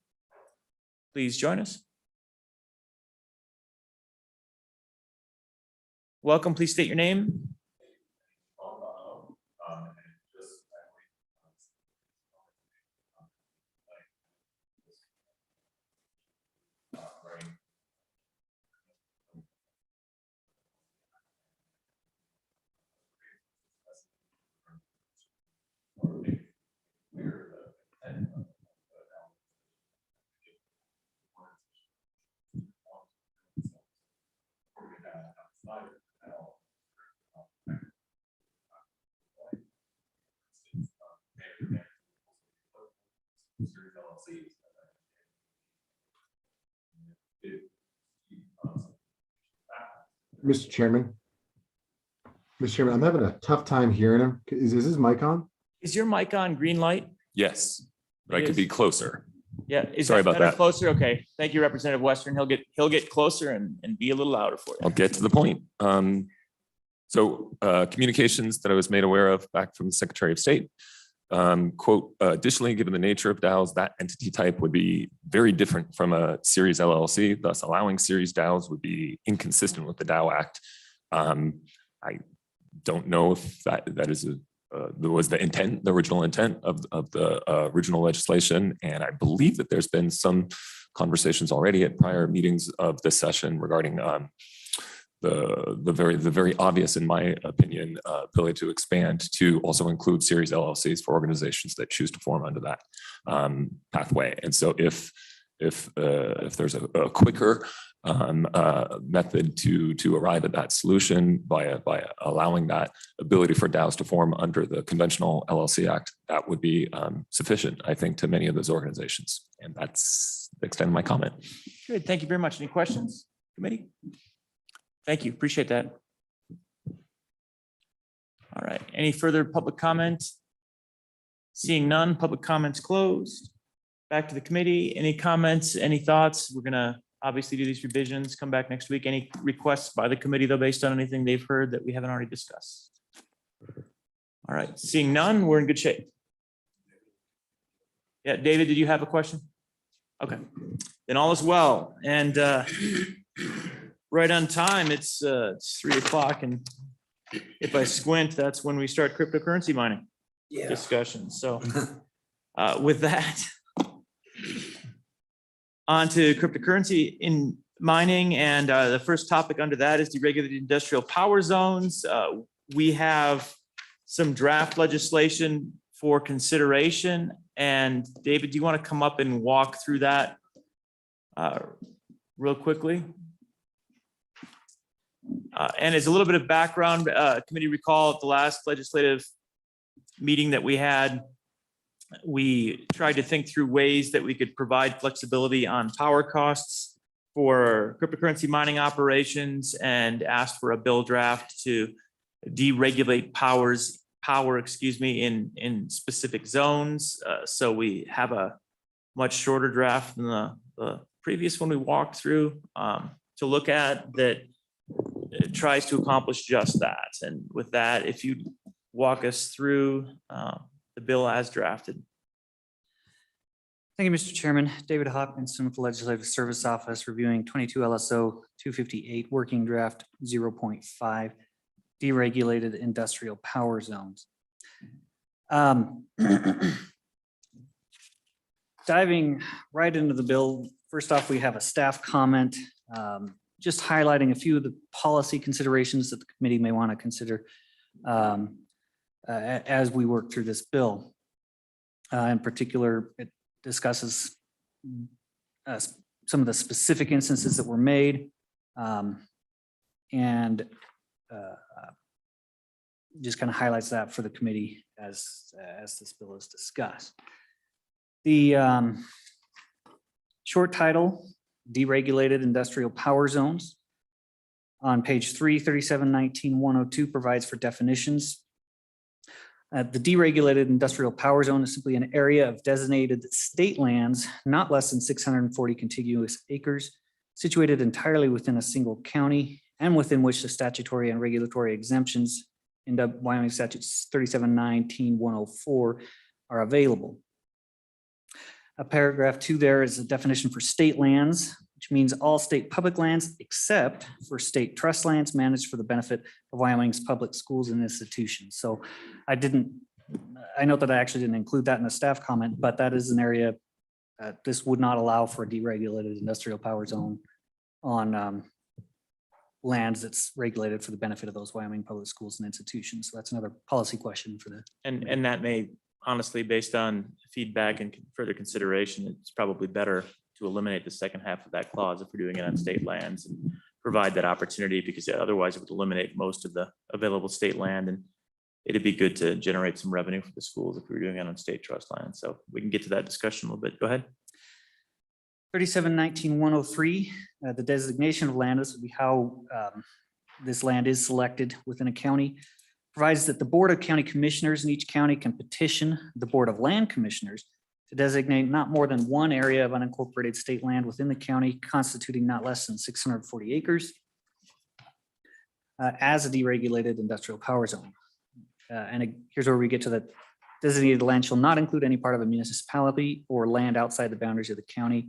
Please join us. Welcome, please state your name. Mr. Chairman. Mr. Chairman, I'm having a tough time hearing him. Is his mic on? Is your mic on green light? Yes, but I It could be is. closer. Yeah. Is Sorry that about better? that. Closer? Okay. Thank you, Representative Western. He'll get closer and be a little louder for you. I'll get to the point. So communications that I was made aware of back from the Secretary of State. Quote, additionally, given the nature of DAOs, that entity type would be very different from a series LLC, thus allowing series DAOs would be inconsistent with the DAO Act. I don't know if that was the intent, the original intent of the original legislation. And I believe that there's been some conversations already at prior meetings of this session regarding the very obvious, in my opinion, ability to expand to also include series LLCs for organizations that choose to form under that pathway. And so if there's a quicker method to arrive at that solution by allowing that ability for DAOs to form under the conventional LLC Act, that would be sufficient, I think, to many of those organizations. And that's the extent of my comment. Good. Thank you very much. Any questions, committee? Thank you. Appreciate that. All right. Any further public comment? Seeing none, public comments closed. Back to the committee. Any comments, any thoughts? We're going to obviously do these revisions, come back next week. Any requests by the committee, though, based on anything they've heard that we haven't already discussed? All right. Seeing none, we're in good shape. Yeah, David, did you have a question? Okay. Then all is well. And right on time, it's 3 o'clock, and if I squint, that's when we start cryptocurrency mining discussion. So with that, on to cryptocurrency in mining, and the first topic under that is deregulated industrial power zones. We have some draft legislation for consideration, and David, do you want to come up and walk through that real quickly? And as a little bit of background, committee recall at the last legislative meeting that we had, we tried to think through ways that we could provide flexibility on power costs for cryptocurrency mining operations and asked for a bill draft to deregulate power, in specific zones. So we have a much shorter draft than the previous one we walked through to look at that. It tries to accomplish just that. And with that, if you walk us through the bill as drafted. Thank you, Mr. Chairman. David Hopkinson with the Legislative Service Office reviewing 22 LSO 258 Working Draft 0.5 Deregulated Industrial Power Zones. Diving right into the bill, first off, we have a staff comment, just highlighting a few of the policy considerations that the committee may want to consider as we work through this bill. In particular, it discusses some of the specific instances that were made and just kind of highlights that for the committee as this bill is discussed. The short title, Deregulated Industrial Power Zones, on page 3, 3719-102 provides for definitions. The deregulated industrial power zone is simply an area of designated state lands, not less than 640 contiguous acres, situated entirely within a single county and within which the statutory and regulatory exemptions in the Wyoming statutes 3719-104 are available. Paragraph 2 there is a definition for state lands, which means all state public lands except for state trust lands managed for the benefit of Wyoming's public schools and institutions. So I note that I actually didn't include that in the staff comment, but that is an area this would not allow for a deregulated industrial power zone on lands that's regulated for the benefit of those Wyoming public schools and institutions. So that's another policy question for the. And that may, honestly, based on feedback and further consideration, it's probably better to eliminate the second half of that clause if we're doing it on state lands and provide that opportunity, because otherwise it would eliminate most of the available state land, and it'd be good to generate some revenue for the schools if we were doing it on state trust land. So we can get to that discussion a little bit. Go ahead. 3719-103, the designation of land, this would be how this land is selected within a county, provides that the Board of County Commissioners in each county can petition the Board of Land Commissioners to designate not more than one area of unincorporated state land within the county constituting not less than 640 acres as a deregulated industrial power zone. Here's where we get to the designated land shall not include any part of a municipality or land outside the boundaries of the county.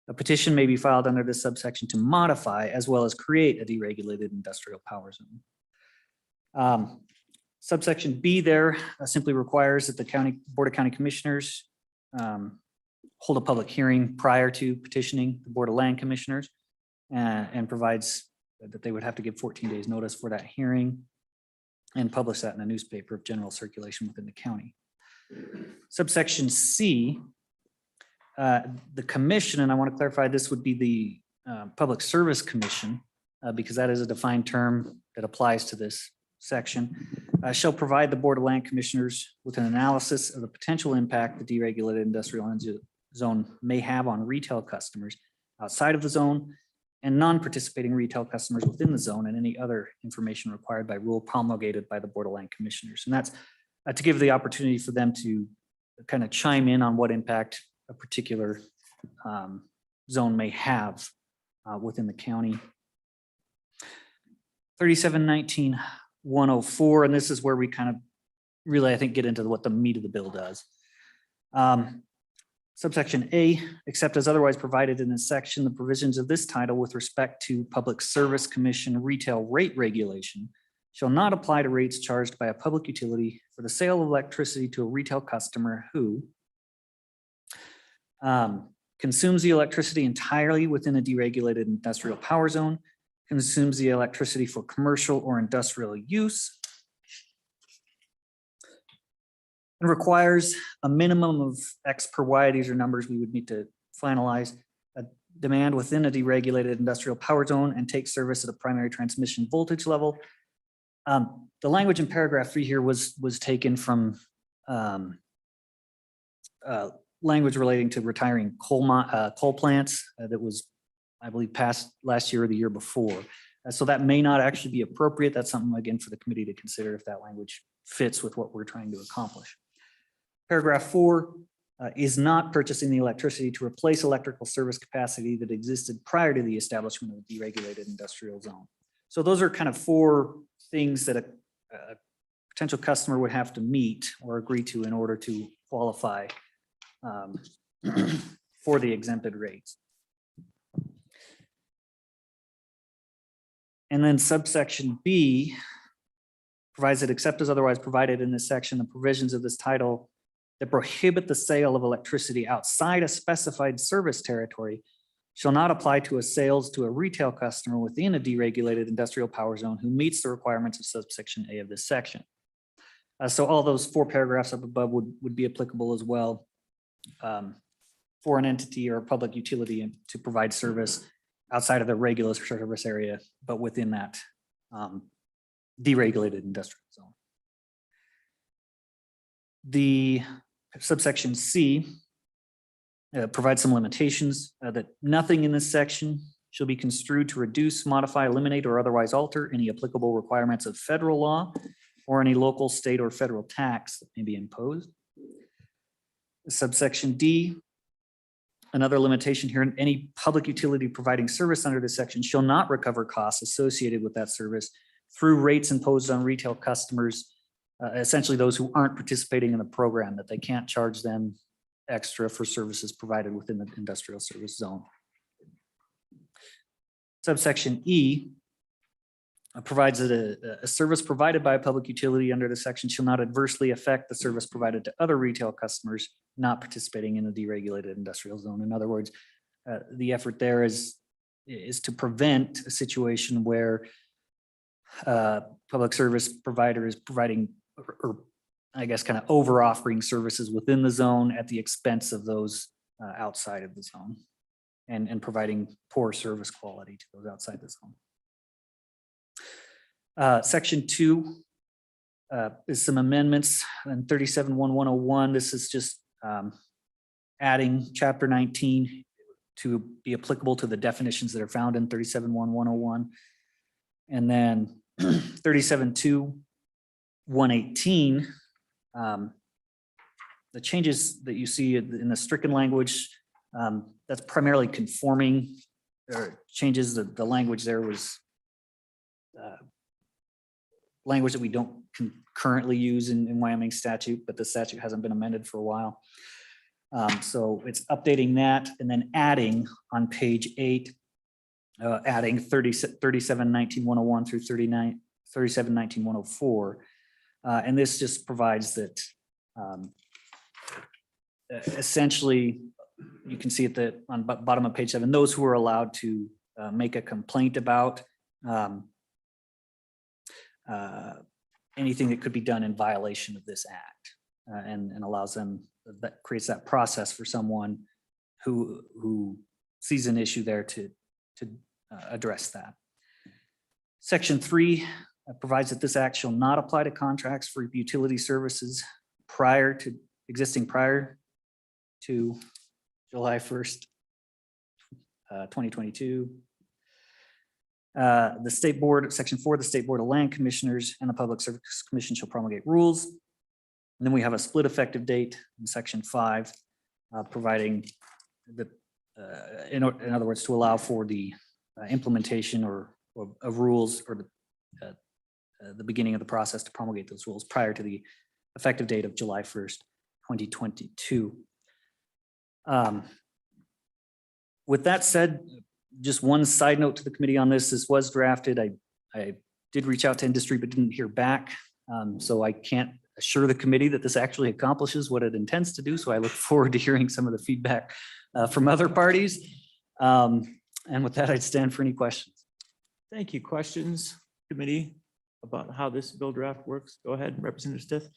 A petition may be filed under this subsection to modify as well as create a deregulated industrial power zone. Subsection B there simply requires that the Board of County Commissioners hold a public hearing prior to petitioning the Board of Land Commissioners and provides that they would have to give 14 days notice for that hearing and publish that in a newspaper of general circulation within the county. Subsection C, the commission, and I want to clarify, this would be the Public Service Commission, because that is a defined term that applies to this section, shall provide the Board of Land Commissioners with an analysis of the potential impact the deregulated industrial zone may have on retail customers outside of the zone and non-participating retail customers within the zone, and any other information required by rule promulgated by the Board of Land Commissioners. And that's to give the opportunity for them to kind of chime in on what impact a particular zone may have within the county. 3719-104, and this is where we kind of really, I think, get into what the meat of the bill does. Subsection A, except as otherwise provided in this section, the provisions of this title with respect to Public Service Commission retail rate regulation shall not apply to rates charged by a public utility for the sale of electricity to a retail customer who consumes the electricity entirely within a deregulated industrial power zone, consumes the electricity for commercial or industrial use, and requires a minimum of X per Y. These are numbers we would need to finalize. A demand within a deregulated industrial power zone and take service at a primary transmission voltage level. The language in paragraph 3 here was taken from language relating to retiring coal plants that was, I believe, passed last year or the year before. So that may not actually be appropriate. That's something, again, for the committee to consider if that language fits with what we're trying to accomplish. Paragraph 4 is not purchasing the electricity to replace electrical service capacity that existed prior to the establishment of the deregulated industrial zone. So those are kind of 4 things that a potential customer would have to meet or agree to in order to qualify for the exempted rates. And then subsection B provides that except as otherwise provided in this section, the provisions of this title that prohibit the sale of electricity outside a specified service territory shall not apply to a sales to a retail customer within a deregulated industrial power zone who meets the requirements of subsection A of this section. So all those 4 paragraphs up above would be applicable as well for an entity or a public utility to provide service outside of the regular service area, but within that deregulated industrial zone. The subsection C provides some limitations that nothing in this section shall be construed to reduce, modify, eliminate, or otherwise alter any applicable requirements of federal law or any local, state, or federal tax that may be imposed. Subsection D, another limitation here, any public utility providing service under this section shall not recover costs associated with that service through rates imposed on retail customers, essentially those who aren't participating in the program, that they can't charge them extra for services provided within the industrial service zone. Subsection E provides that a service provided by a public utility under the section shall not adversely affect the service provided to other retail customers not participating in the deregulated industrial zone. In other words, the effort there is to prevent a situation where public service provider is providing, or I guess kind of over offering services within the zone at the expense of those outside of the zone, and providing poor service quality to those outside the zone. Section 2 is some amendments in 37.1.101. This is just adding chapter 19 to be applicable to the definitions that are found in 37.1.101. And then 37.2.118, the changes that you see in the stricken language, that's primarily conforming, or changes the language there was language that we don't currently use in Wyoming statute, but the statute hasn't been amended for a while. So it's updating that and then adding on page 8, adding 37.19.101 through 37.19.104. And this just provides that essentially, you can see at the on bottom of page 7, those who are allowed to make a complaint about anything that could be done in violation of this act, and allows them, that creates that process for someone who sees an issue there to address that. Section 3 provides that this act shall not apply to contracts for utility services existing prior to July 1st, 2022. The state board, section 4, the state board of land commissioners and the public service commission shall promulgate rules. And then we have a split effective date in section 5, providing the, in other words, to allow for the implementation of rules, or the beginning of the process to promulgate those rules prior to the effective date of July 1st, 2022. With that said, just one side note to the committee on this. This was drafted. I did reach out to industry, but didn't hear back. So I can't assure the committee that this actually accomplishes what it intends to do. So I look forward to hearing some of the feedback from other parties. And with that, I'd stand for any questions. Thank you. Questions, committee, about how this bill draft works? Go ahead, Representative Stith.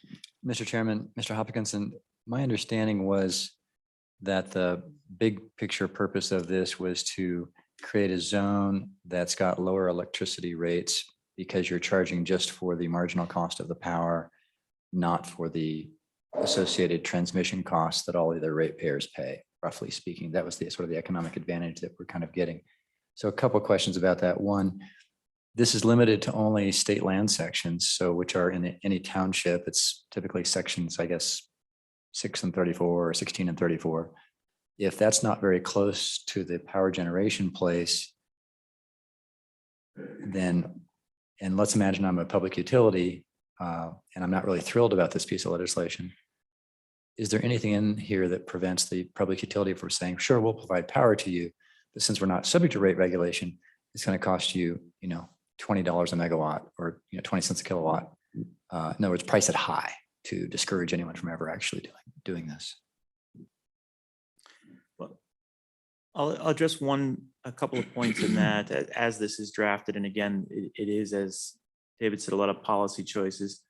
Mr. Chairman, Mr. Hopkinson, my understanding was that the big picture purpose of this was to create a zone that's got lower electricity rates because you're charging just for the marginal cost of the power, not for the associated transmission costs that all the other ratepayers pay, roughly speaking. That was the sort of the economic advantage that we're kind of getting. So a couple of questions about that. One, this is limited to only state land sections, so which are in any township. It's typically sections, I guess, 6 and 34 or 16 and 34. If that's not very close to the power generation place, then, and let's imagine I'm a public utility and I'm not really thrilled about this piece of legislation. Is there anything in here that prevents the public utility from saying, sure, we'll provide power to you, but since we're not subject to rate regulation, it's going to cost you, $20 a megawatt, or 20 cents a kilowatt. in other words, price it high to discourage anyone from ever actually doing this. Well, I'll address a couple of points in that as this is drafted. And again, it is, as David said, a lot of policy choices.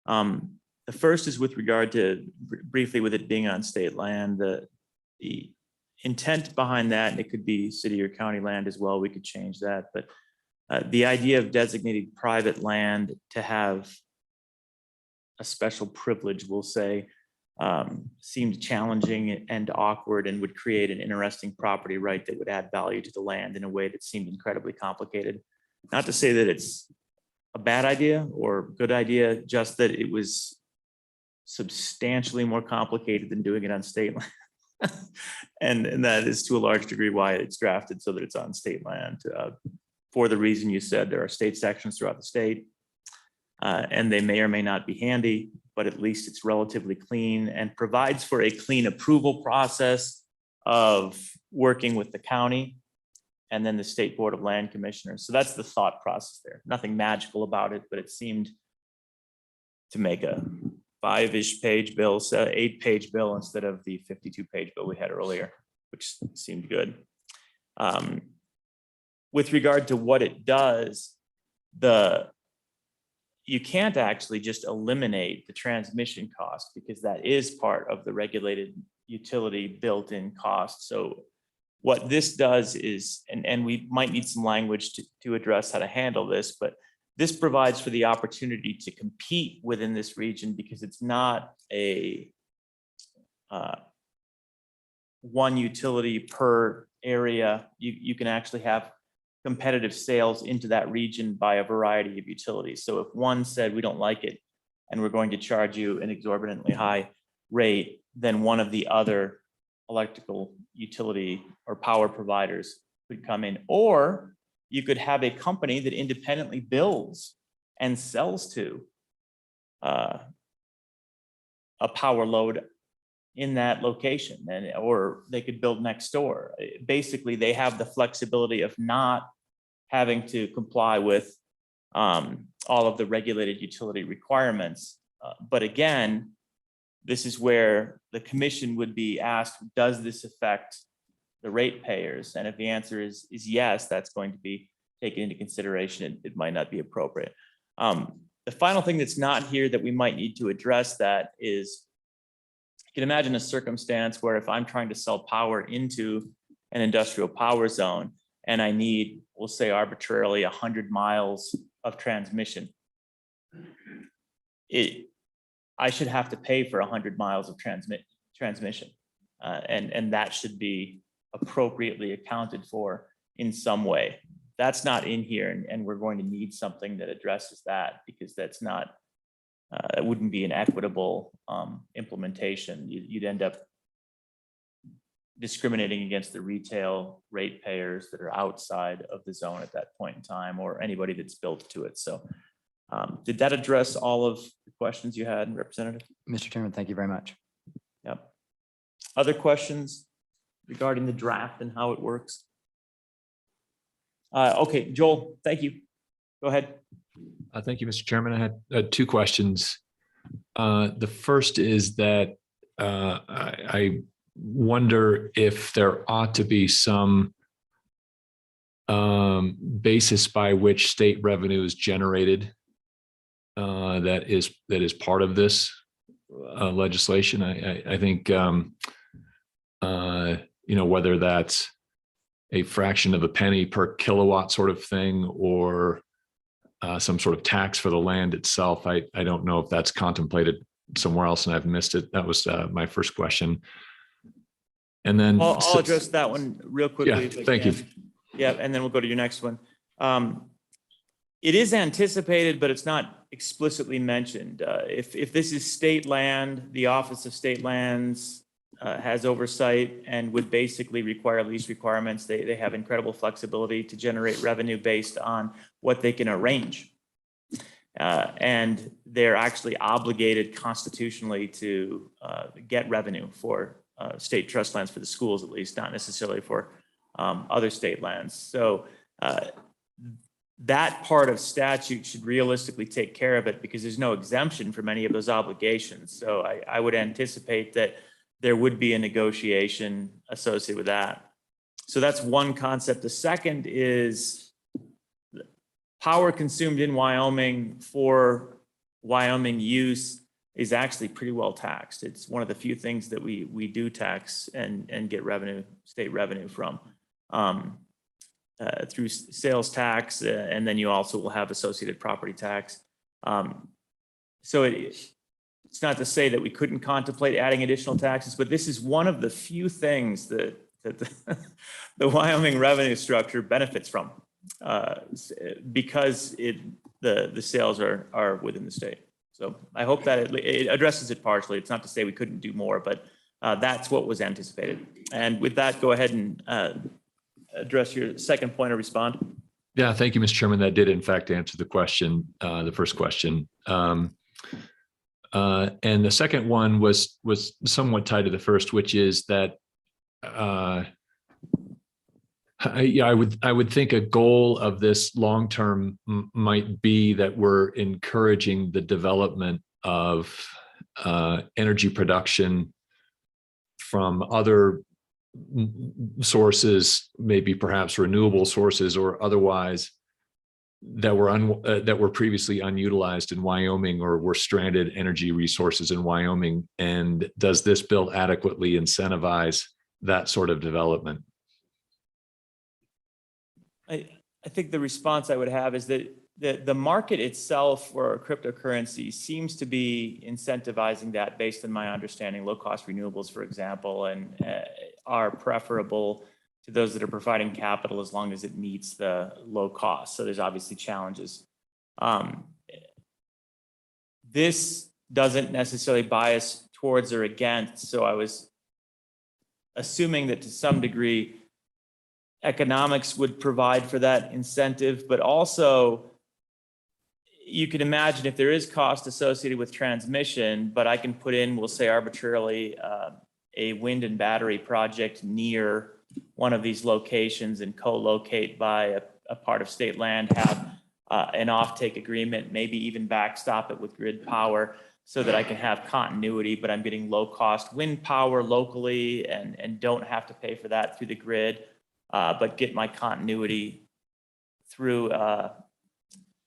The first is with regard to, briefly with it being on state land, the intent behind that, and it could be city or county land as well, we could change that. But the idea of designating private land to have a special privilege, we'll say, seemed challenging and awkward and would create an interesting property right that would add value to the land in a way that seemed incredibly complicated. Not to say that it's a bad idea or good idea, just that it was substantially more complicated than doing it on state land. And that is to a large degree why it's drafted so that it's on state land. For the reason you said, there are state sections throughout the state, and they may or may not be handy, but at least it's relatively clean and provides for a clean approval process of working with the county and then the State Board of Land Commissioners. So that's the thought process there. Nothing magical about it, but it seemed to make a 5-ish page bill, so 8-page bill instead of the 52-page bill we had earlier, which seemed good. With regard to what it does, you can't actually just eliminate the transmission cost because that is part of the regulated utility built-in cost. So what this does is, and we might need some language to address how to handle this, but this provides for the opportunity to compete within this region because it's not a one utility per area. You can actually have competitive sales into that region by a variety of utilities. So if one said, we don't like it, and we're going to charge you an exorbitantly high rate, then one of the other electrical utility or power providers could come in. Or you could have a company that independently builds and sells to a power load in that location, or they could build next door. Basically, they have the flexibility of not having to comply with all of the regulated utility requirements. But again, this is where the commission would be asked, does this affect the ratepayers? And if the answer is yes, that's going to be taken into consideration. It might not be appropriate. The final thing that's not here that we might need to address that is, you can imagine a circumstance where if I'm trying to sell power into an industrial power zone and I need, we'll say arbitrarily 100 miles of transmission, I should have to pay for 100 miles of transmission. And that should be appropriately accounted for in some way. That's not in here, and we're going to need something that addresses that because that's not, it wouldn't be an equitable implementation. You'd end up discriminating against the retail ratepayers that are outside of the zone at that point in time, or anybody that's built to it. So did that address all of the questions you had, Representative? Mr. Chairman, thank you very much. Yep. Other questions regarding the draft and how it works? Okay, Joel, thank you. Go ahead. Thank you, Mr. Chairman. I had two questions. The first is that I wonder if there ought to be some basis by which state revenue is generated that is part of this legislation. I think whether that's a fraction of a penny per kilowatt sort of thing, or some sort of tax for the land itself. I don't know if that's contemplated somewhere else and I've missed it. That was my first question. And then I'll address that one real quickly. Yeah, thank you. Yeah, and then we'll go to your next one. It is anticipated, but it's not explicitly mentioned. If this is state land, the Office of State Lands has oversight and would basically require lease requirements. They have incredible flexibility to generate revenue based on what they can arrange. And they're actually obligated constitutionally to get revenue for state trust lands for the schools, at least, not necessarily for other state lands. So that part of statute should realistically take care of it because there's no exemption from any of those obligations. So I would anticipate that there would be a negotiation associated with that. So that's one concept. The second is power consumed in Wyoming for Wyoming use is actually pretty well taxed. It's one of the few things that we do tax and get revenue, state revenue from. Through sales tax, and then you also will have associated property tax. So it's not to say that we couldn't contemplate adding additional taxes, but this is one of the few things that the Wyoming revenue structure benefits from because the sales are within the state. So I hope that it addresses it partially. It's not to say we couldn't do more, but that's what was anticipated. And with that, go ahead and address your second point or respond. Yeah, thank you, Mr. Chairman. That did in fact answer the question, the first question. And the second one was somewhat tied to the first, which is that I would think a goal of this long term might be that we're encouraging the development of energy production from other sources, maybe perhaps renewable sources or otherwise, that were previously unutilized in Wyoming or were stranded energy resources in Wyoming. And does this bill adequately incentivize that sort of development? I think the response I would have is that the market itself for cryptocurrency seems to be incentivizing that based on my understanding. Low cost renewables, for example, and are preferable to those that are providing capital as long as it meets the low cost. So there's obviously challenges. This doesn't necessarily bias towards or against. So I was assuming that to some degree, economics would provide for that incentive, but also you can imagine if there is cost associated with transmission, but I can put in, we'll say arbitrarily, a wind and battery project near one of these locations and co-locate by a part of state land, have an offtake agreement, maybe even backstop it with grid power so that I can have continuity, but I'm getting low cost wind power locally and don't have to pay for that through the grid, but get my continuity through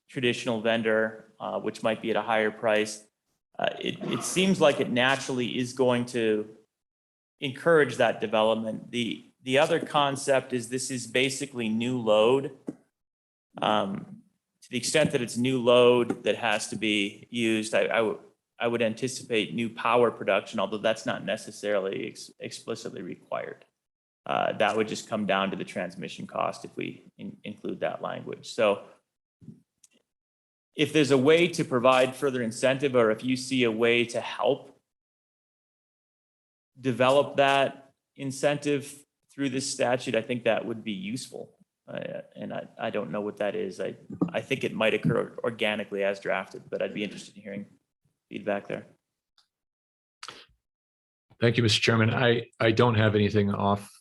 traditional vendor, which might be at a higher price. It seems like it naturally is going to encourage that development. The other concept is this is basically new load. To the extent that it's new load that has to be used, I would anticipate new power production, although that's not necessarily explicitly required. That would just come down to the transmission cost if we include that language. So if there's a way to provide further incentive, or if you see a way to help develop that incentive through this statute, I think that would be useful. And I don't know what that is. I think it might occur organically as drafted, but I'd be interested in hearing feedback there. Thank you, Mr. Chairman. I don't have anything off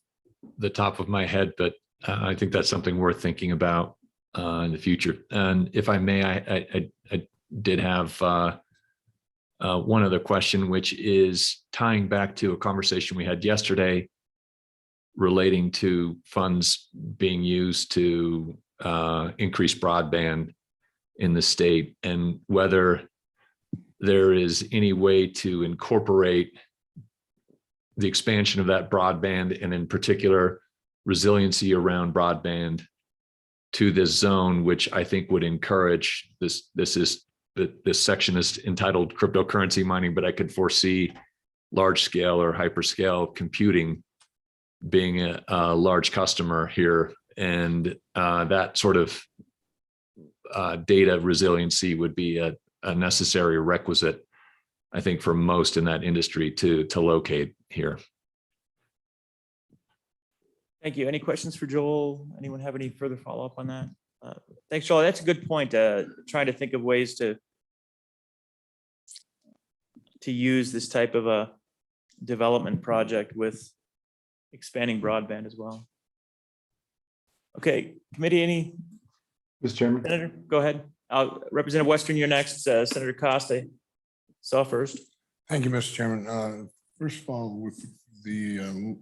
the top of my head, but I think that's something worth thinking about in the future. And if I may, I did have one other question, which is tying back to a conversation we had yesterday relating to funds being used to increase broadband in the state, and whether there is any way to incorporate the expansion of that broadband, and in particular resiliency around broadband, to this zone, which I think would encourage this. This section is entitled cryptocurrency mining, but I could foresee large scale or hyperscale computing being a large customer here, and that sort of data resiliency would be a necessary requisite, I think, for most in that industry to locate here. Thank you. Any questions for Joel? Anyone have any further follow-up on that? Thanks, Joel. That's a good point. Trying to think of ways to use this type of a development project with expanding broadband as well. Okay, committee, any Mr. Chairman, Senator, go ahead. Representative Western, you're next. Senator Costa saw first. Thank you, Mr. Chairman. First of all, with the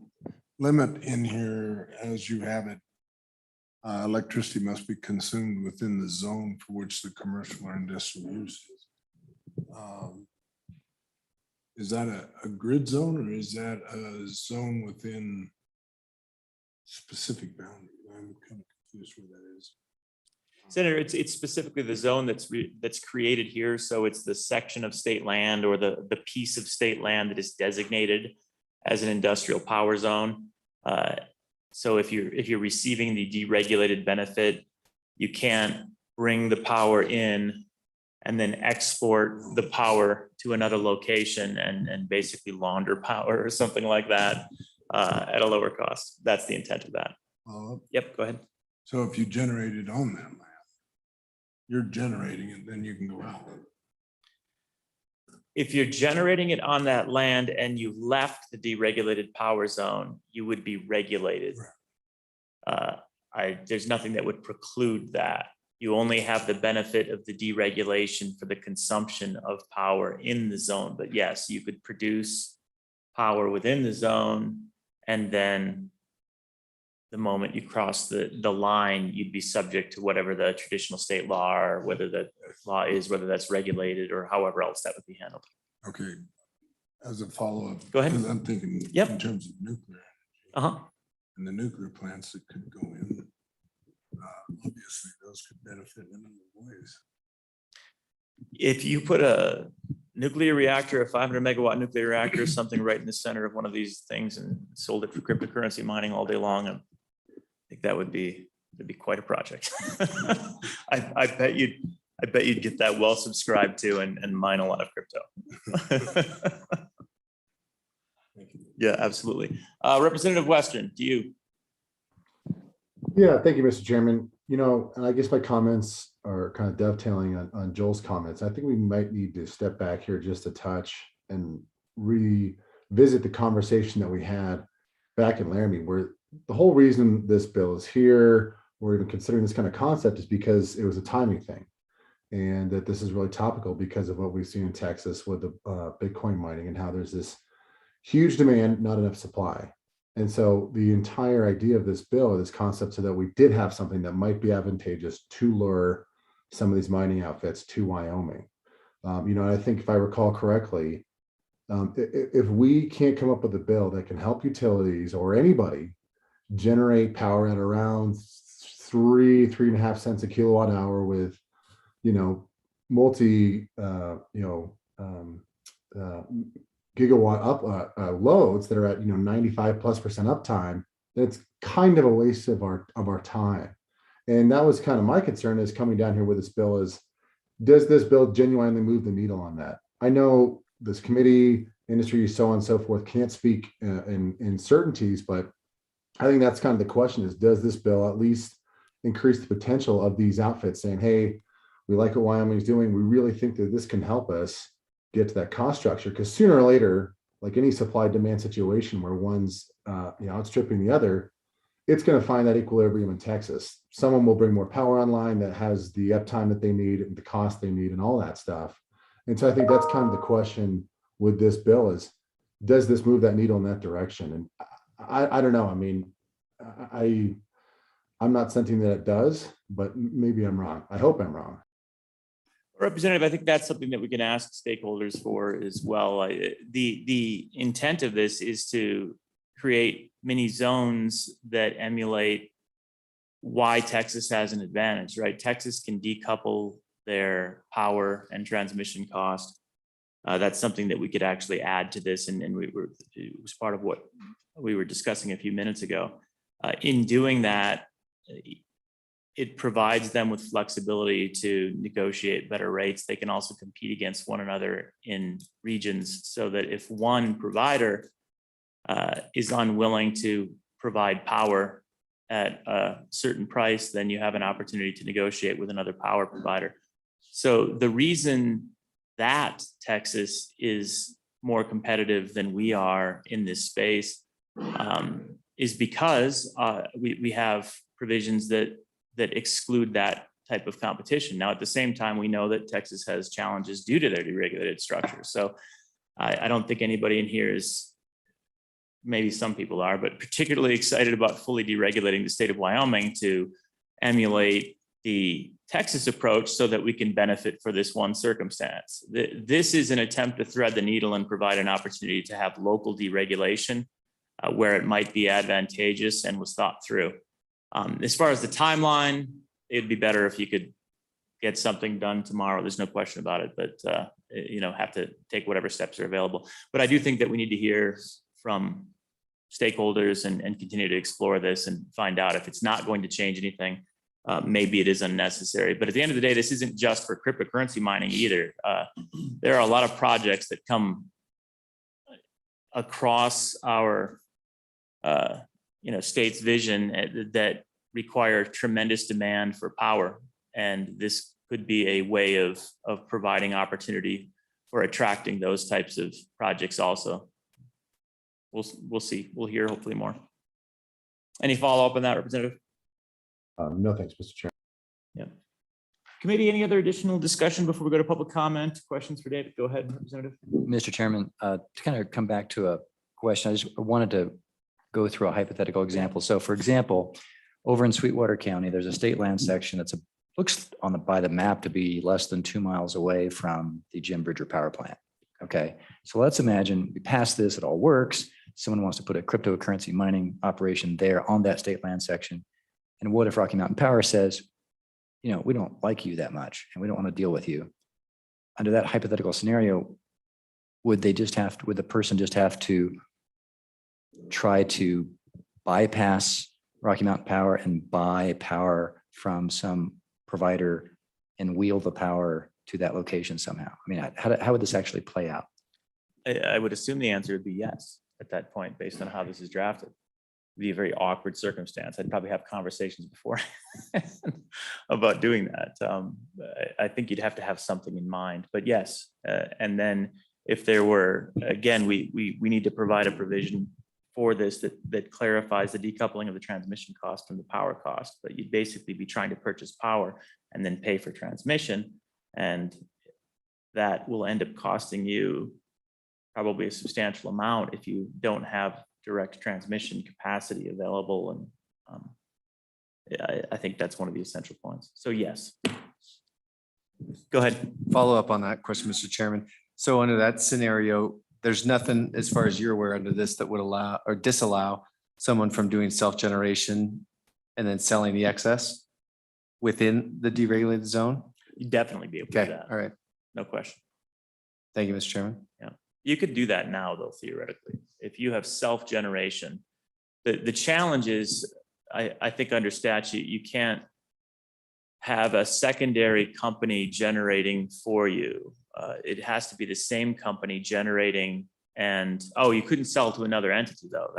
limit in here, as you have it, electricity must be consumed within the zone for which the commercial or industrial use is. Is that a grid zone or is that a zone within specific boundaries? I'm kind of confused where that is. Senator, it's specifically the zone that's created here. So it's the section of state land or the piece of state land that is designated as an industrial power zone. So if you're receiving the deregulated benefit, you can't bring the power in and then export the power to another location and basically launder power or something like that at a lower cost. That's the intent of that. Yep, go ahead. So if you generate it on that land, you're generating it, then you can go out. If you're generating it on that land and you left the deregulated power zone, you would be regulated. There's nothing that would preclude that. You only have the benefit of the deregulation for the consumption of power in the zone. But yes, you could produce power within the zone, and then the moment you cross the line, you'd be subject to whatever the traditional state law or whether the law is, whether that's regulated or however else that would be handled. Okay. As a follow-up. Go ahead. Because I'm thinking Yep. in terms of nuclear. And the nuclear plants that could go in, obviously those could benefit in a number of ways. If you put a nuclear reactor, a 500 megawatt nuclear reactor, something right in the center of one of these things and sold it for cryptocurrency mining all day long, I think that'd be quite a project. I bet you'd get that well subscribed to and mine a lot of crypto. Yeah, absolutely. Representative Western, do you? Yeah, thank you, Mr. Chairman. You know, and I guess my comments are kind of dovetailing on Joel's comments. I think we might need to step back here just a touch and revisit the conversation that we had back in Laramie, where the whole reason this bill is here, or even considering this kind of concept, is because it was a timing thing. And that this is really topical because of what we've seen in Texas with the Bitcoin mining and how there's this huge demand, not enough supply. And so the entire idea of this bill, this concept, so that we did have something that might be advantageous to lure some of these mining outfits to Wyoming. You know, I think if I recall correctly, if we can't come up with a bill that can help utilities or anybody generate power at around 3.5 cents a kilowatt hour with, you know, gigawatt up loads that are at 95+% uptime, that's kind of a waste of our time. And that was kind of my concern is coming down here with this bill is, does this bill genuinely move the needle on that? I know this committee, industry, so on and so forth, can't speak in certainties, but I think that's kind of the question is, does this bill at least increase the potential of these outfits saying, hey, we like what Wyoming's doing. We really think that this can help us get to that cost structure, because sooner or later, like any supply demand situation where one's outstripping the other, it's going to find that equilibrium in Texas. Someone will bring more power online that has the uptime that they need and the cost they need and all that stuff. And so I think that's kind of the question with this bill is, does this move that needle in that direction? And I don't know. I mean, I'm not sensing that it does, but maybe I'm wrong. I hope I'm wrong. Representative, I think that's something that we can ask stakeholders for as well. The intent of this is to create mini zones that emulate why Texas has an advantage, right? Texas can decouple their power and transmission cost. That's something that we could actually add to this, and it was part of what we were discussing a few minutes ago. In doing that, it provides them with flexibility to negotiate better rates. They can also compete against one another in regions, so that if one provider is unwilling to provide power at a certain price, then you have an opportunity to negotiate with another power provider. So the reason that Texas is more competitive than we are in this space is because we have provisions that exclude that type of competition. Now, at the same time, we know that Texas has challenges due to their deregulated structure. So I don't think anybody in here is, maybe some people are, but particularly excited about fully deregulating the state of Wyoming to emulate the Texas approach so that we can benefit for this one circumstance. This is an attempt to thread the needle and provide an opportunity to have local deregulation where it might be advantageous and was thought through. As far as the timeline, it'd be better if you could get something done tomorrow. There's no question about it, but have to take whatever steps are available. But I do think that we need to hear from stakeholders and continue to explore this and find out if it's not going to change anything. Maybe it is unnecessary, but at the end of the day, this isn't just for cryptocurrency mining either. There are a lot of projects that come across our state's vision that require tremendous demand for power, and this could be a way of providing opportunity for attracting those types of projects also. We'll see. We'll hear hopefully more. Any follow-up on that, Representative? No, thanks, Mr. Chair. Yeah. Committee, any other additional discussion before we go to public comment? Questions for David? Go ahead, Representative. Mr. Chairman, to kind of come back to a question, I just wanted to go through a hypothetical example. So for example, over in Sweetwater County, there's a state land section that's looks by the map to be less than 2 miles away from the Jim Bridger power plant. Okay, so let's imagine we pass this, it all works. Someone wants to put a cryptocurrency mining operation there on that state land section. And what if Rocky Mountain Power says, we don't like you that much and we don't want to deal with you? Under that hypothetical scenario, would the person just have to try to bypass Rocky Mountain Power and buy power from some provider and wheel the power to that location somehow? I mean, how would this actually play out? I would assume the answer would be yes at that point, based on how this is drafted. It'd be a very awkward circumstance. I'd probably have conversations before about doing that. I think you'd have to have something in mind, but yes. And then if there were, again, we need to provide a provision for this that clarifies the decoupling of the transmission cost from the power cost, but you'd basically be trying to purchase power and then pay for transmission. And that will end up costing you probably a substantial amount if you don't have direct transmission capacity available. And I think that's one of the essential points. So yes. Go ahead. Follow up on that question, Mr. Chairman. So under that scenario, there's nothing, as far as you're aware, under this that would allow or disallow someone from doing self-generation and then selling the excess within the deregulated zone? You'd definitely be able to do that. All right. No question. Thank you, Mr. Chairman. Yeah. You could do that now, though, theoretically, if you have self-generation. The challenge is, I think under statute, you can't have a secondary company generating for you. It has to be the same company generating, and you couldn't sell to another entity though.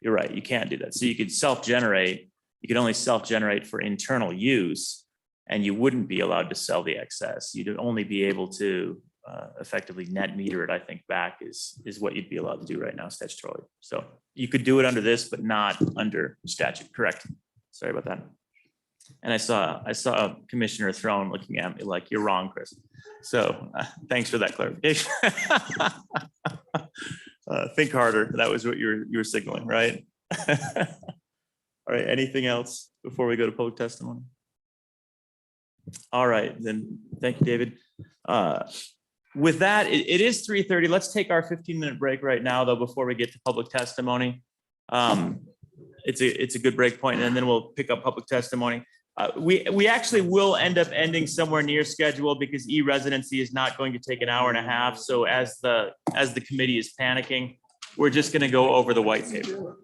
You're right, you can't do that. So you could self-generate, you could only self-generate for internal use, and you wouldn't be allowed to sell the excess. You'd only be able to effectively net meter it, I think, back is what you'd be allowed to do right now statutorily. So you could do it under this, but not under statute, correct? Sorry about that. And I saw Commissioner Throne looking at me like, you're wrong, Chris. So thanks for that clarification. Think harder. That was what you were signaling, right? All right, anything else before we go to public testimony? All right, then thank you, David. With that, it is 3:30. Let's take our 15-minute break right now, though, before we get to public testimony. It's a good break point, and then we'll pick up public testimony. We actually will end up ending somewhere near schedule because e-residency is not going to take an hour and a half. So as the committee is panicking, we're just going to go over the white paper.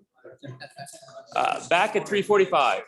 Back at 3:45.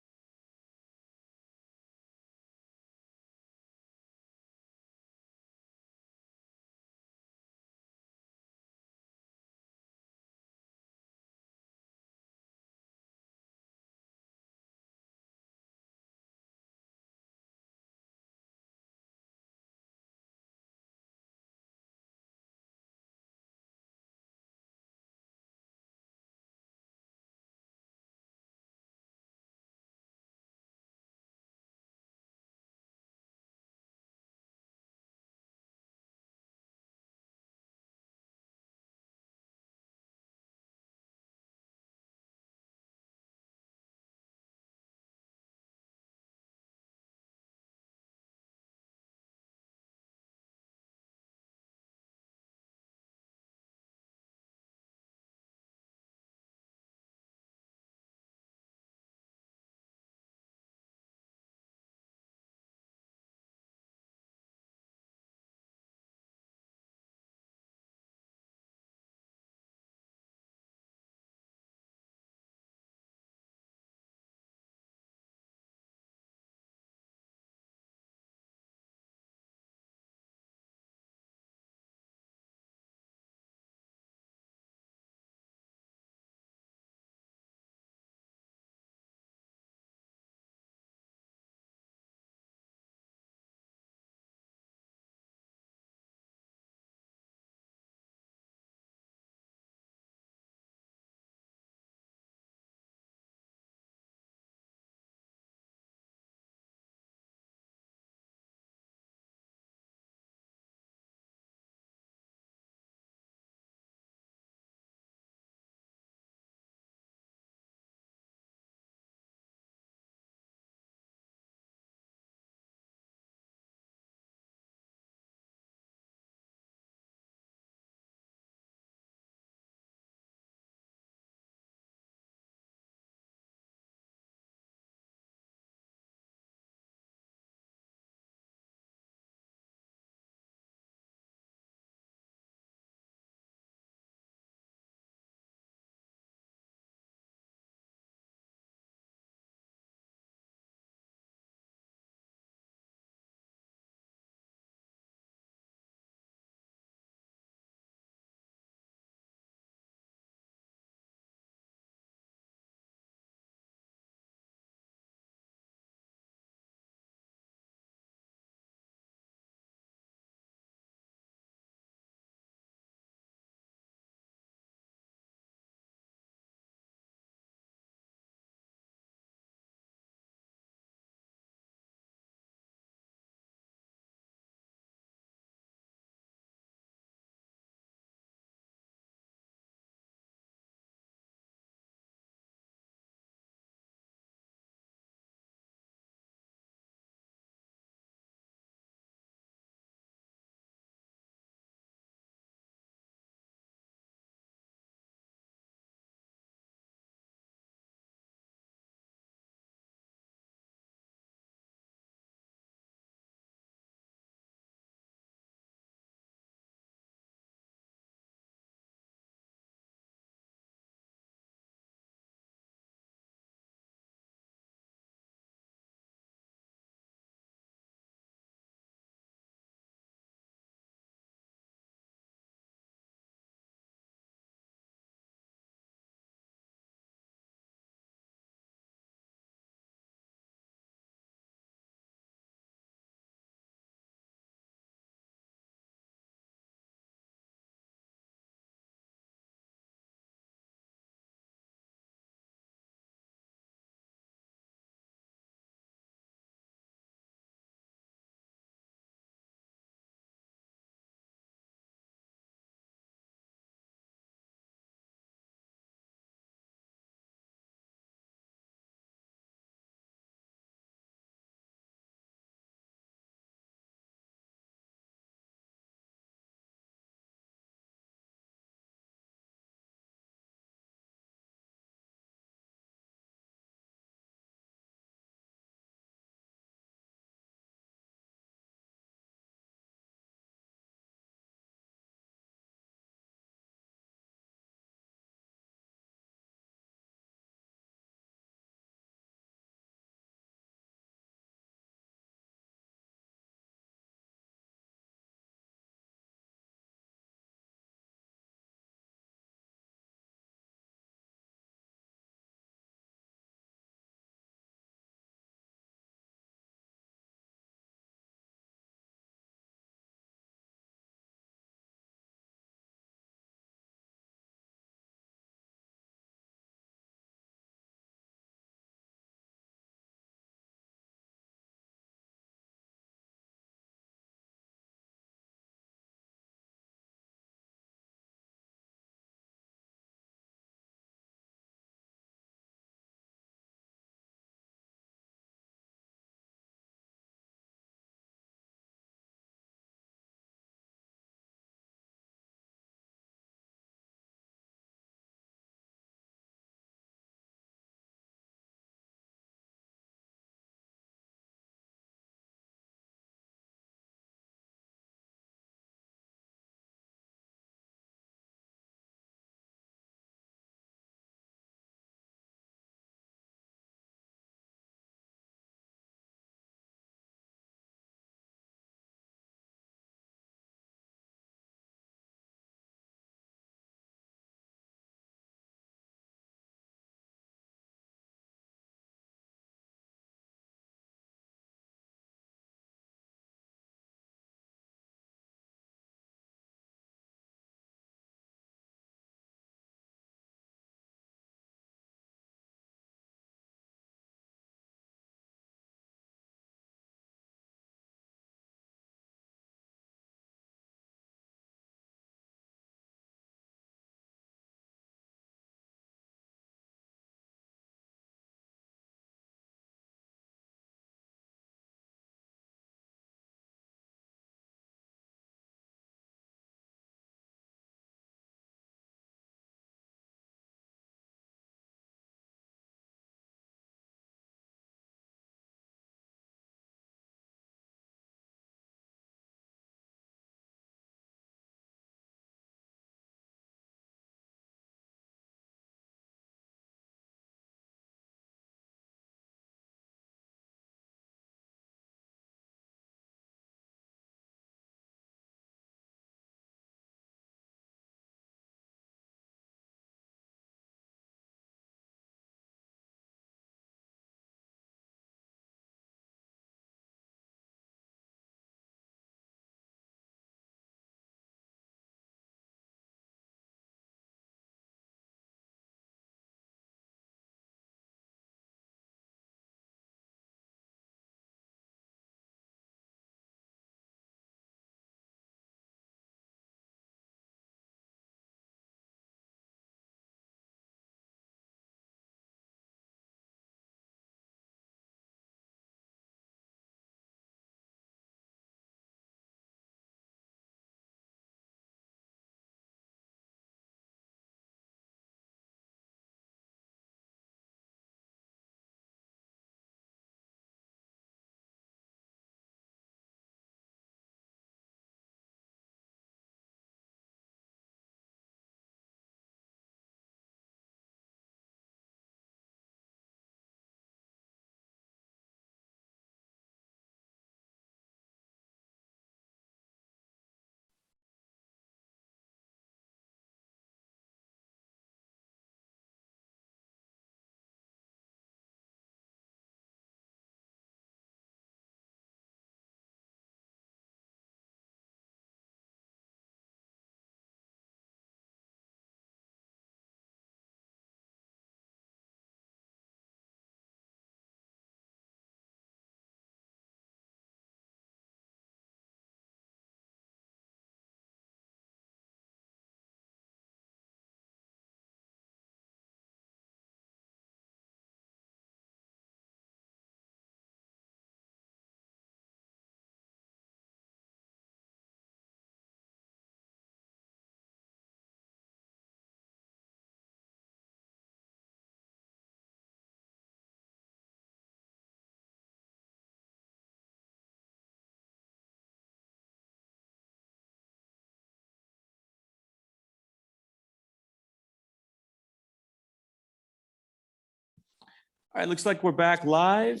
All right, looks like we're back live.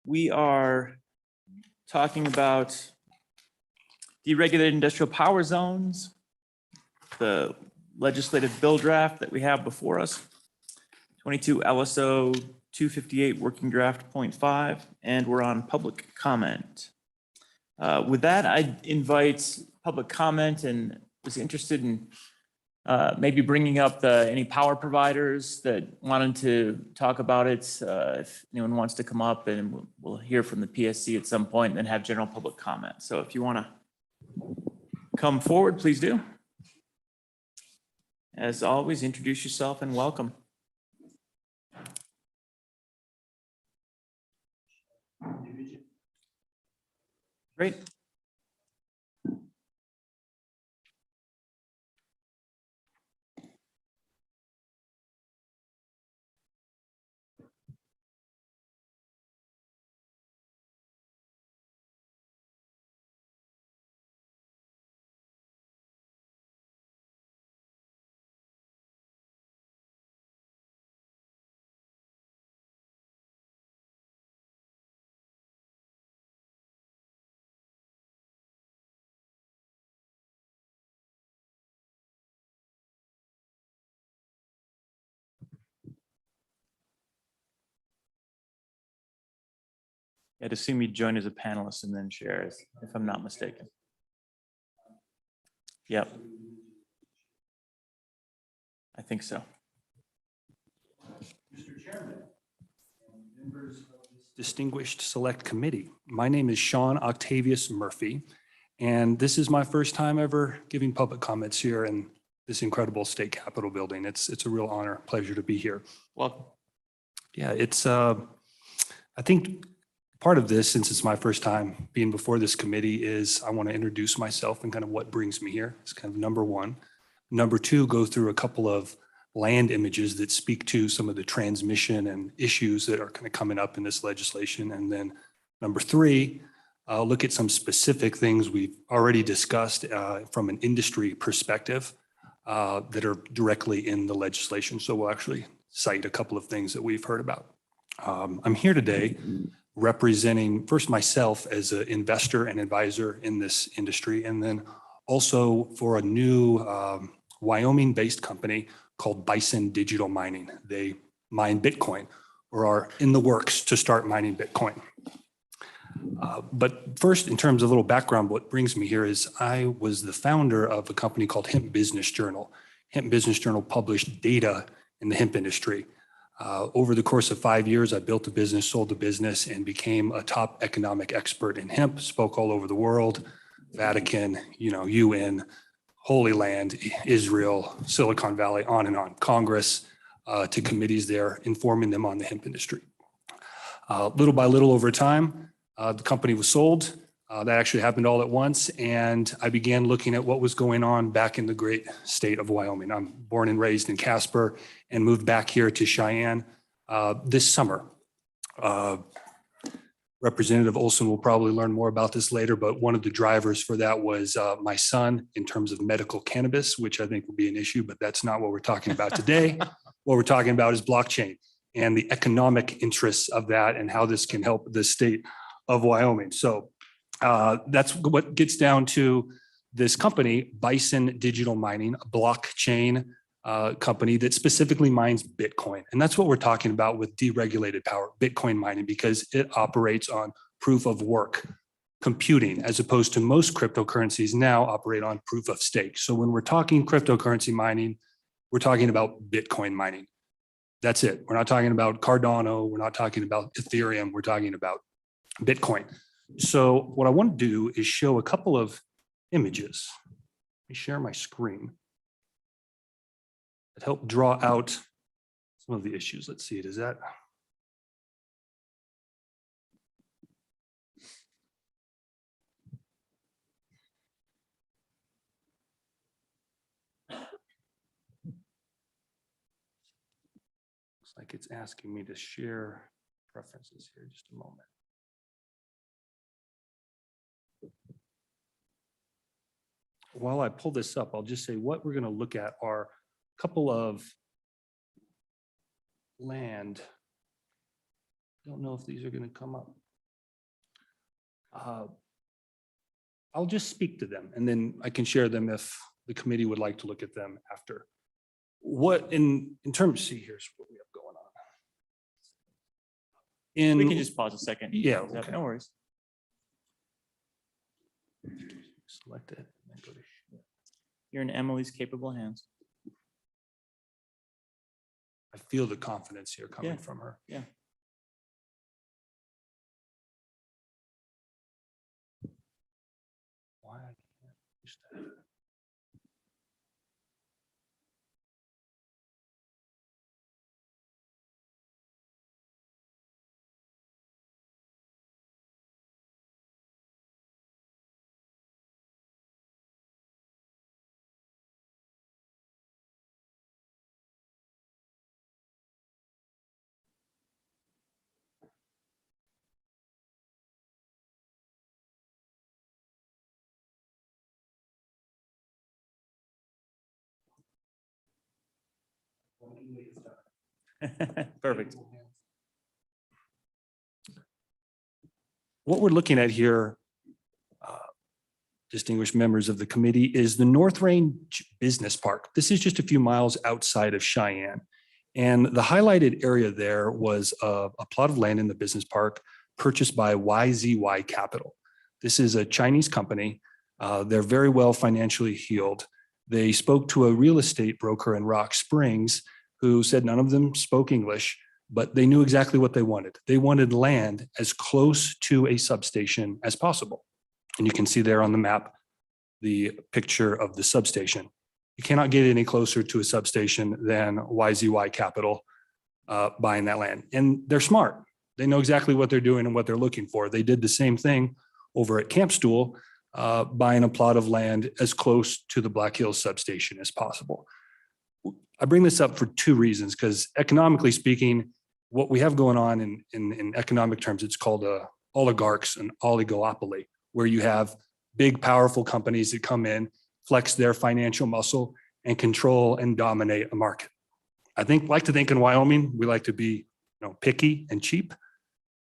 We are talking about deregulated industrial power zones, the legislative bill draft that we have before us, 22 LSO 258 working draft 0.5, and we're on public comment. With that, I invite public comment and was interested in maybe bringing up any power providers that wanted to talk about it. If anyone wants to come up, and we'll hear from the PSC at some point and then have general public comment. So if you want to come forward, please do. As always, introduce yourself and welcome. Great. I'd assume you'd join as a panelist and then share, if I'm not mistaken. Yep. I think so. Mr. Chairman, members of this distinguished select committee, my name is Sean Octavius Murphy, and this is my first time ever giving public comments here in this incredible state capitol building. It's a real honor, pleasure to be here. Welcome. Yeah, it's I think part of this, since it's my first time being before this committee, is I want to introduce myself and kind of what brings me here. It's kind of number one. Number two, go through a couple of land images that speak to some of the transmission and issues that are kind of coming up in this legislation. And then number three, I'll look at some specific things we've already discussed from an industry perspective that are directly in the legislation. So we'll actually cite a couple of things that we've heard about. I'm here today representing first myself as an investor and advisor in this industry, and then also for a new Wyoming-based company called Bison Digital Mining. They mine Bitcoin, or are in the works to start mining Bitcoin. But first, in terms of a little background, what brings me here is I was the founder of a company called Hemp Business Journal. Hemp Business Journal published data in the hemp industry. Over the course of 5 years, I built a business, sold the business, and became a top economic expert in hemp, spoke all over the world, Vatican, UN, Holy Land, Israel, Silicon Valley, on and on, Congress, to committees there, informing them on the hemp industry. Little by little over time, the company was sold. That actually happened all at once, and I began looking at what was going on back in the great state of Wyoming. I'm born and raised in Casper and moved back here to Cheyenne this summer. Representative Olson will probably learn more about this later, but one of the drivers for that was my son in terms of medical cannabis, which I think will be an issue, but that's not what we're talking about today. What we're talking about is blockchain and the economic interests of that and how this can help the state of Wyoming. So that's what gets down to this company, Bison Digital Mining, a blockchain company that specifically mines Bitcoin. And that's what we're talking about with deregulated power, Bitcoin mining, because it operates on proof of work computing, as opposed to most cryptocurrencies now operate on proof of stake. So when we're talking cryptocurrency mining, we're talking about Bitcoin mining. That's it. We're not talking about Cardano. We're not talking about Ethereum. We're talking about Bitcoin. So what I want to do is show a couple of images. Let me share my screen that help draw out some of the issues. Let's see, does that? Looks like it's asking me to share preferences here. Just a moment. While I pull this up, I'll just say what we're going to look at are a couple of land. Don't know if these are going to come up. I'll just speak to them and then I can share them if the committee would like to look at them after. What in terms, see, here's what we have going on. We can just pause a second. Yeah, Is that- okay. No worries. Select it. and then go to share. You're in Emily's capable hands. I feel the confidence here coming Yeah. from her. Yeah. Why I can't push that. Perfect. What we're looking at here, distinguished members of the committee, is the North Range Business Park. This is just a few miles outside of Cheyenne. And the highlighted area there was a plot of land in the business park purchased by YZY Capital. This is a Chinese company. They're very well financially heeled. They spoke to a real estate broker in Rock Springs who said none of them spoke English, but they knew exactly what they wanted. They wanted land as close to a substation as possible. And you can see there on the map, the picture of the substation. You cannot get any closer to a substation than YZY Capital buying that land. And they're smart. They know exactly what they're doing and what they're looking for. They did the same thing over at Campstool, buying a plot of land as close to the Black Hills substation as possible. I bring this up for two reasons, because economically speaking, what we have going on in economic terms, it's called oligarchs and oligopoly, where you have big, powerful companies that come in, flex their financial muscle, and control and dominate a market. I like to think in Wyoming, we like to be, picky and cheap,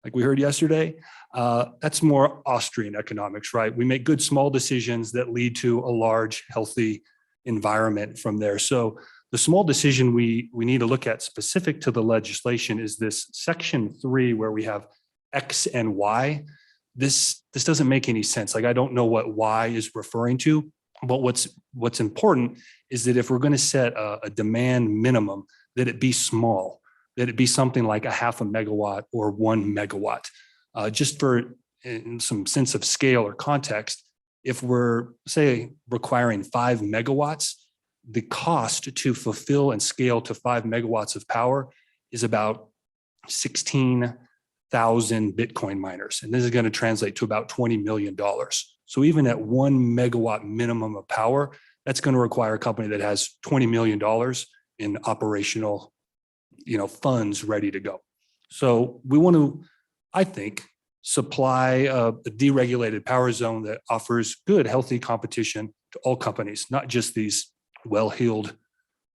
like we heard yesterday. That's more Austrian economics, right? We make good small decisions that lead to a large, healthy environment from there. So the small decision we need to look at specific to the legislation is this section 3, where we have X and Y. This doesn't make any sense. Like, I don't know what Y is referring to, but what's important is that if we're going to set a demand minimum, that it be small, that it be something like a 0.5 megawatt or 1 megawatt. Just for in some sense of scale or context, if we're, say, requiring 5 megawatts, the cost to fulfill and scale to 5 megawatts of power is about 16,000 Bitcoin miners. And this is going to translate to about $20 million. So even at 1 megawatt minimum of power, that's going to require a company that has $20 million in operational, funds ready to go. So we want to, I think, supply a deregulated power zone that offers good, healthy competition to all companies, not just these well-heeled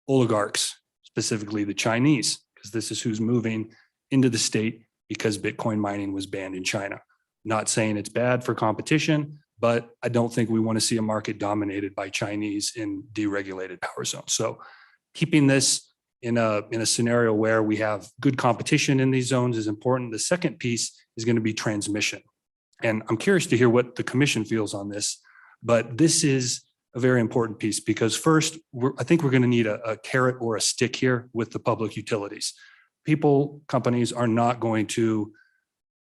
oligarchs, specifically the Chinese, because this is who's moving into the state because Bitcoin mining was banned in China. Not saying it's bad for competition, but I don't think we want to see a market dominated by Chinese in deregulated power zones. So keeping this in a scenario where we have good competition in these zones is important. The second piece is going to be transmission. And I'm curious to hear what the commission feels on this, but this is a very important piece because first, I think we're going to need a carrot or a stick here with the public utilities. Companies are not going to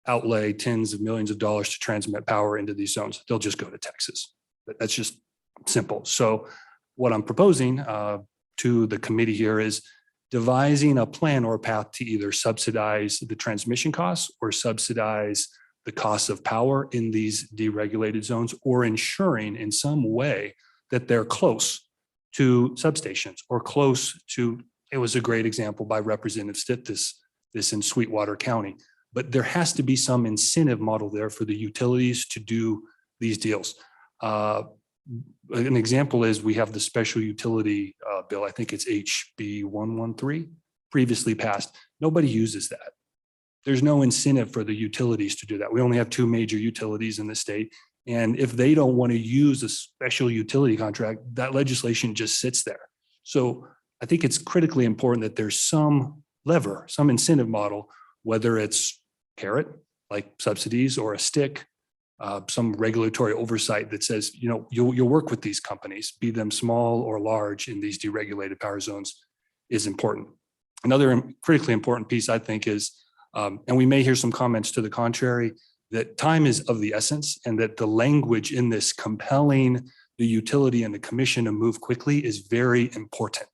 outlay tens of millions of dollars to transmit power into these zones. They'll just go to Texas. That's just simple. So what I'm proposing to the committee here is devising a plan or path to either subsidize the transmission costs or subsidize the costs of power in these deregulated zones, or ensuring in some way that they're close to substations or close to, it was a great example by Representative Stitt, this in Sweetwater County. But there has to be some incentive model there for the utilities to do these deals. An example is we have the special utility bill. I think it's HB 113. previously passed. Nobody uses that. There's no incentive for the utilities to do that. We only have two major utilities in the state. And if they don't want to use a special utility contract, that legislation just sits there. So I think it's critically important that there's some lever, some incentive model, whether it's carrot, like subsidies, or a stick, some regulatory oversight that says, you know, you'll work with these companies, be them small or large in these deregulated power zones, is important. Another critically important piece, I think, is, and we may hear some comments to the contrary, that time is of the essence, and that the language in this compelling the utility and the commission to move quickly is very important.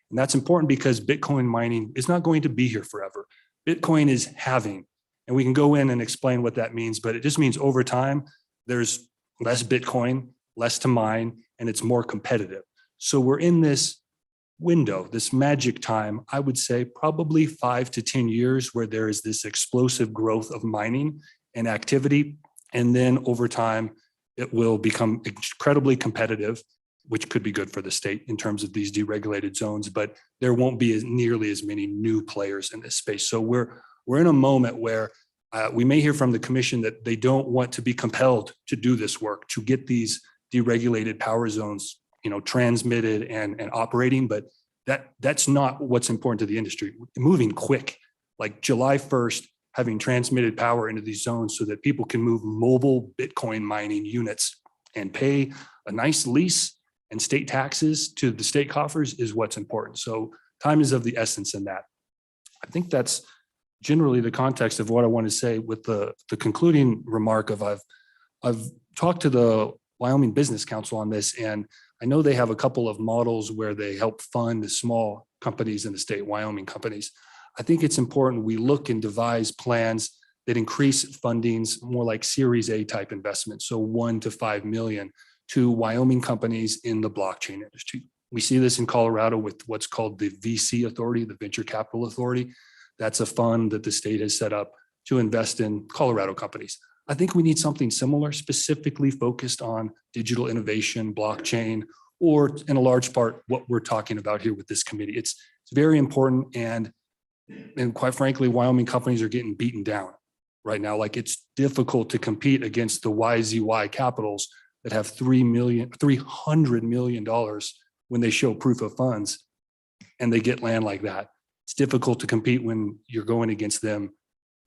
And that's important because Bitcoin mining is not going to be here forever. Bitcoin is halving, and we can go in and explain what that means, but it just means over time, there's less Bitcoin, less to mine, and it's more competitive. So we're in this window, this magic time, I would say probably 5 to 10 years, where there is this explosive growth of mining and activity. And then over time, it will become incredibly competitive, which could be good for the state in terms of these deregulated zones, but there won't be nearly as many new players in this space. So we're in a moment where we may hear from the commission that they don't want to be compelled to do this work, to get these deregulated power zones, you know, transmitted and operating, but that's not what's important to the industry. Moving quick, like July 1st, having transmitted power into these zones so that people can move mobile Bitcoin mining units and pay a nice lease and state taxes to the state coffers is what's important. So time is of the essence in that. I think that's generally the context of what I want to say, with the concluding remark of I've talked to the Wyoming Business Council on this, and I know they have a couple of models where they help fund the small companies in the state, Wyoming companies. I think it's important we look and devise plans that increase fundings more like Series A type investments, so 1 to 5 million to Wyoming companies in the blockchain industry. We see this in Colorado with what's called the VC Authority, the Venture Capital Authority. That's a fund that the state has set up to invest in Colorado companies. I think we need something similar, specifically focused on digital innovation, blockchain, or in a large part, what we're talking about here with this committee. It's very important, and quite frankly, Wyoming companies are getting beaten down right now. Like, it's difficult to compete against the YZY capitals that have $300 million when they show proof of funds and they get land like that. It's difficult to compete when you're going against them,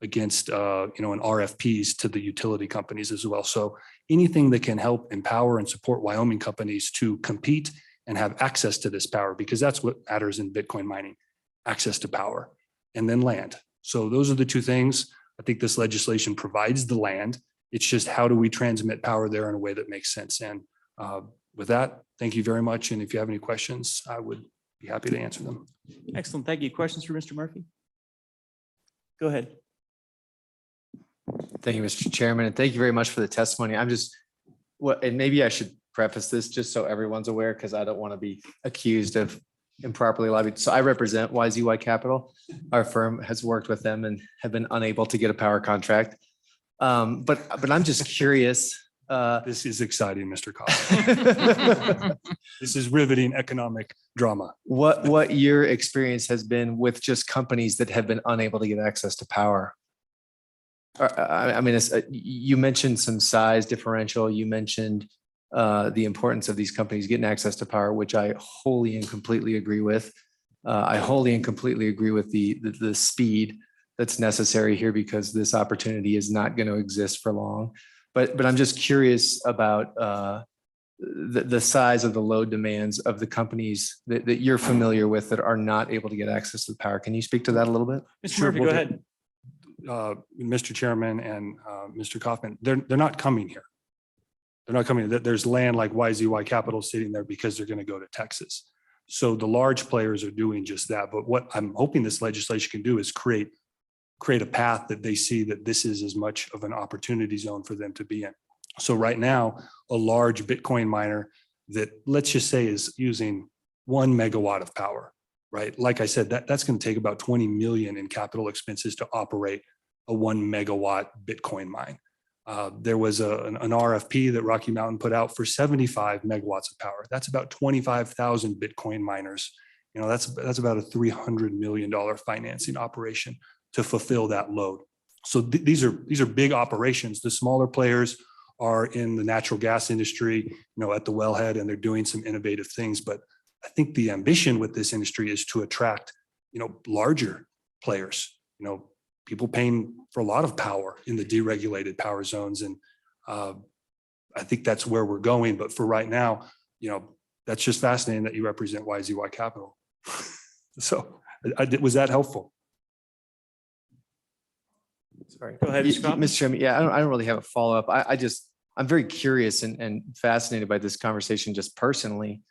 against in RFPs to the utility companies as well. So anything that can help empower and support Wyoming companies to compete and have access to this power, because that's what matters in Bitcoin mining, access to power and then land. So those are the two things. I think this legislation provides the land. It's just, how do we transmit power there in a way that makes sense? And with that, thank you very much. And if you have any questions, I would be happy to answer them. Excellent. Thank you. Questions for Mr. Murphy? Go ahead. Thank you, Mr. Chairman, and thank you very much for the testimony. And maybe I should preface this just so everyone's aware, because I don't want to be accused of improperly lobbied. So I represent YZY Capital. Our firm has worked with them and have been unable to get a power contract. But I'm just curious. This is exciting, Mr. Cobb. This is riveting economic drama. What your experience has been with just companies that have been unable to get access to power? I mean, you mentioned some size differential. You mentioned the importance of these companies getting access to power, which I wholly and completely agree with. I wholly and completely agree with the speed that's necessary here, because this opportunity is not going to exist for long. But I'm just curious about the size of the load demands of the companies that you're familiar with that are not able to get access to the power. Can you speak to that a little bit? Mr. Murphy, go ahead. Mr. Chairman and Mr. Kaufman, they're not coming here. They're not coming. There's land like YZY Capital sitting there because they're going to go to Texas. So the large players are doing just that. But what I'm hoping this legislation can do is create a path that they see that this is as much of an opportunity zone for them to be in. So right now, a large Bitcoin miner that, let's just say, is using 1 megawatt of power, right? Like I said, that's going to take about 20 million in capital expenses to operate a 1 megawatt Bitcoin mine. There was an RFP that Rocky Mountain put out for 75 megawatts of power. That's about 25,000 Bitcoin miners That's about a $300 million financing operation to fulfill that load. So these are big operations. The smaller players are in the natural gas industry, at the wellhead, and they're doing some innovative things. But I think the ambition with this industry is to attract, larger players, people paying for a lot of power in the deregulated power zones. And I think that's where we're going. But for right now, that's just fascinating that you represent YZY Capital. So was that helpful? Sorry. Go ahead, Mr. Kaufman. Mr. Chairman. Yeah, I don't really have a follow-up. I'm very curious and fascinated by this conversation just personally.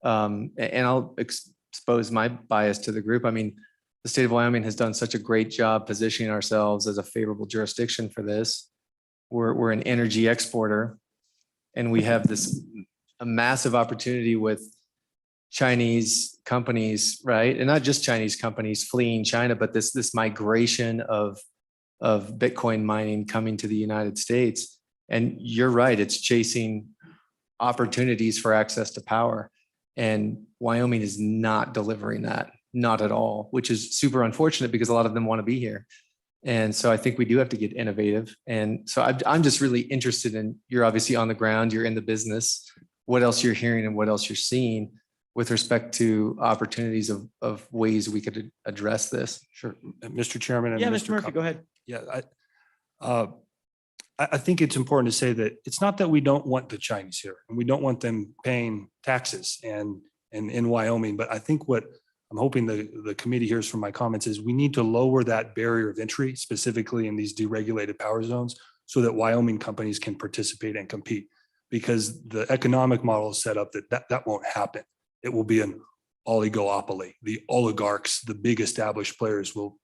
And I'll expose my bias to the group. I mean, the state of Wyoming has done such a great job positioning ourselves as a favorable jurisdiction for this. We're an energy exporter, and we have a massive opportunity with Chinese companies, right? And not just Chinese companies fleeing China, but this migration of Bitcoin mining coming to the United States. And you're right, it's chasing opportunities for access to power. And Wyoming is not delivering that, not at all, which is super unfortunate because a lot of them want to be here. And so I think we do have to get innovative. And so I'm just really interested in, you're obviously on the ground, you're in the business, what else you're hearing and what else you're seeing with respect to opportunities of ways we could address this. Sure. Mr. Chairman. And Yeah, Mr. Murphy, go ahead. Yeah, I think it's important to say that it's not that we don't want the Chinese here and we don't want them paying taxes and in Wyoming, but I think what I'm hoping the committee hears from my comments is we need to lower that barrier of entry, specifically in these deregulated power zones, so that Wyoming companies can participate and compete, because the economic model is set up that won't happen. It will be an oligopoly. The oligarchs, the big established players will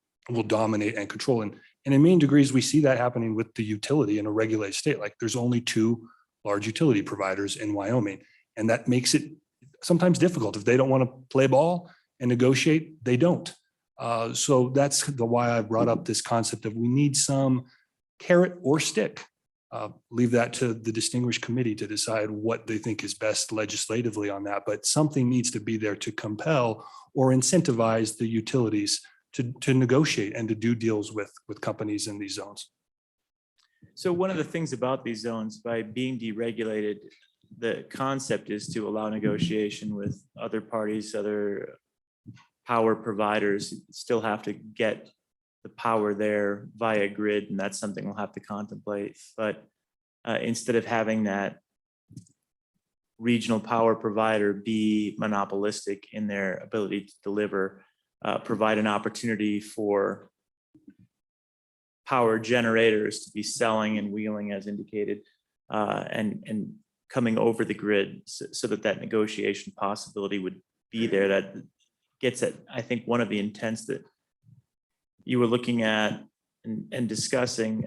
dominate and control. And in main degrees, we see that happening with the utility in a regulated state. Like there's only 2 large utility providers in Wyoming. And that makes it sometimes difficult. If they don't want to play ball and negotiate, they don't. So that's why I brought up this concept of we need some carrot or stick. Leave that to the distinguished committee to decide what they think is best legislatively on that. But something needs to be there to compel or incentivize the utilities to negotiate and to do deals with companies in these zones. So one of the things about these zones, by being deregulated, the concept is to allow negotiation with other parties, other power providers. Still have to get the power there via grid, and that's something we'll have to contemplate. But instead of having that regional power provider be monopolistic in their ability to deliver, provide an opportunity for power generators to be selling and wheeling as indicated, and coming over the grid so that negotiation possibility would be there. That gets at, I think, one of the intents that you were looking at and discussing.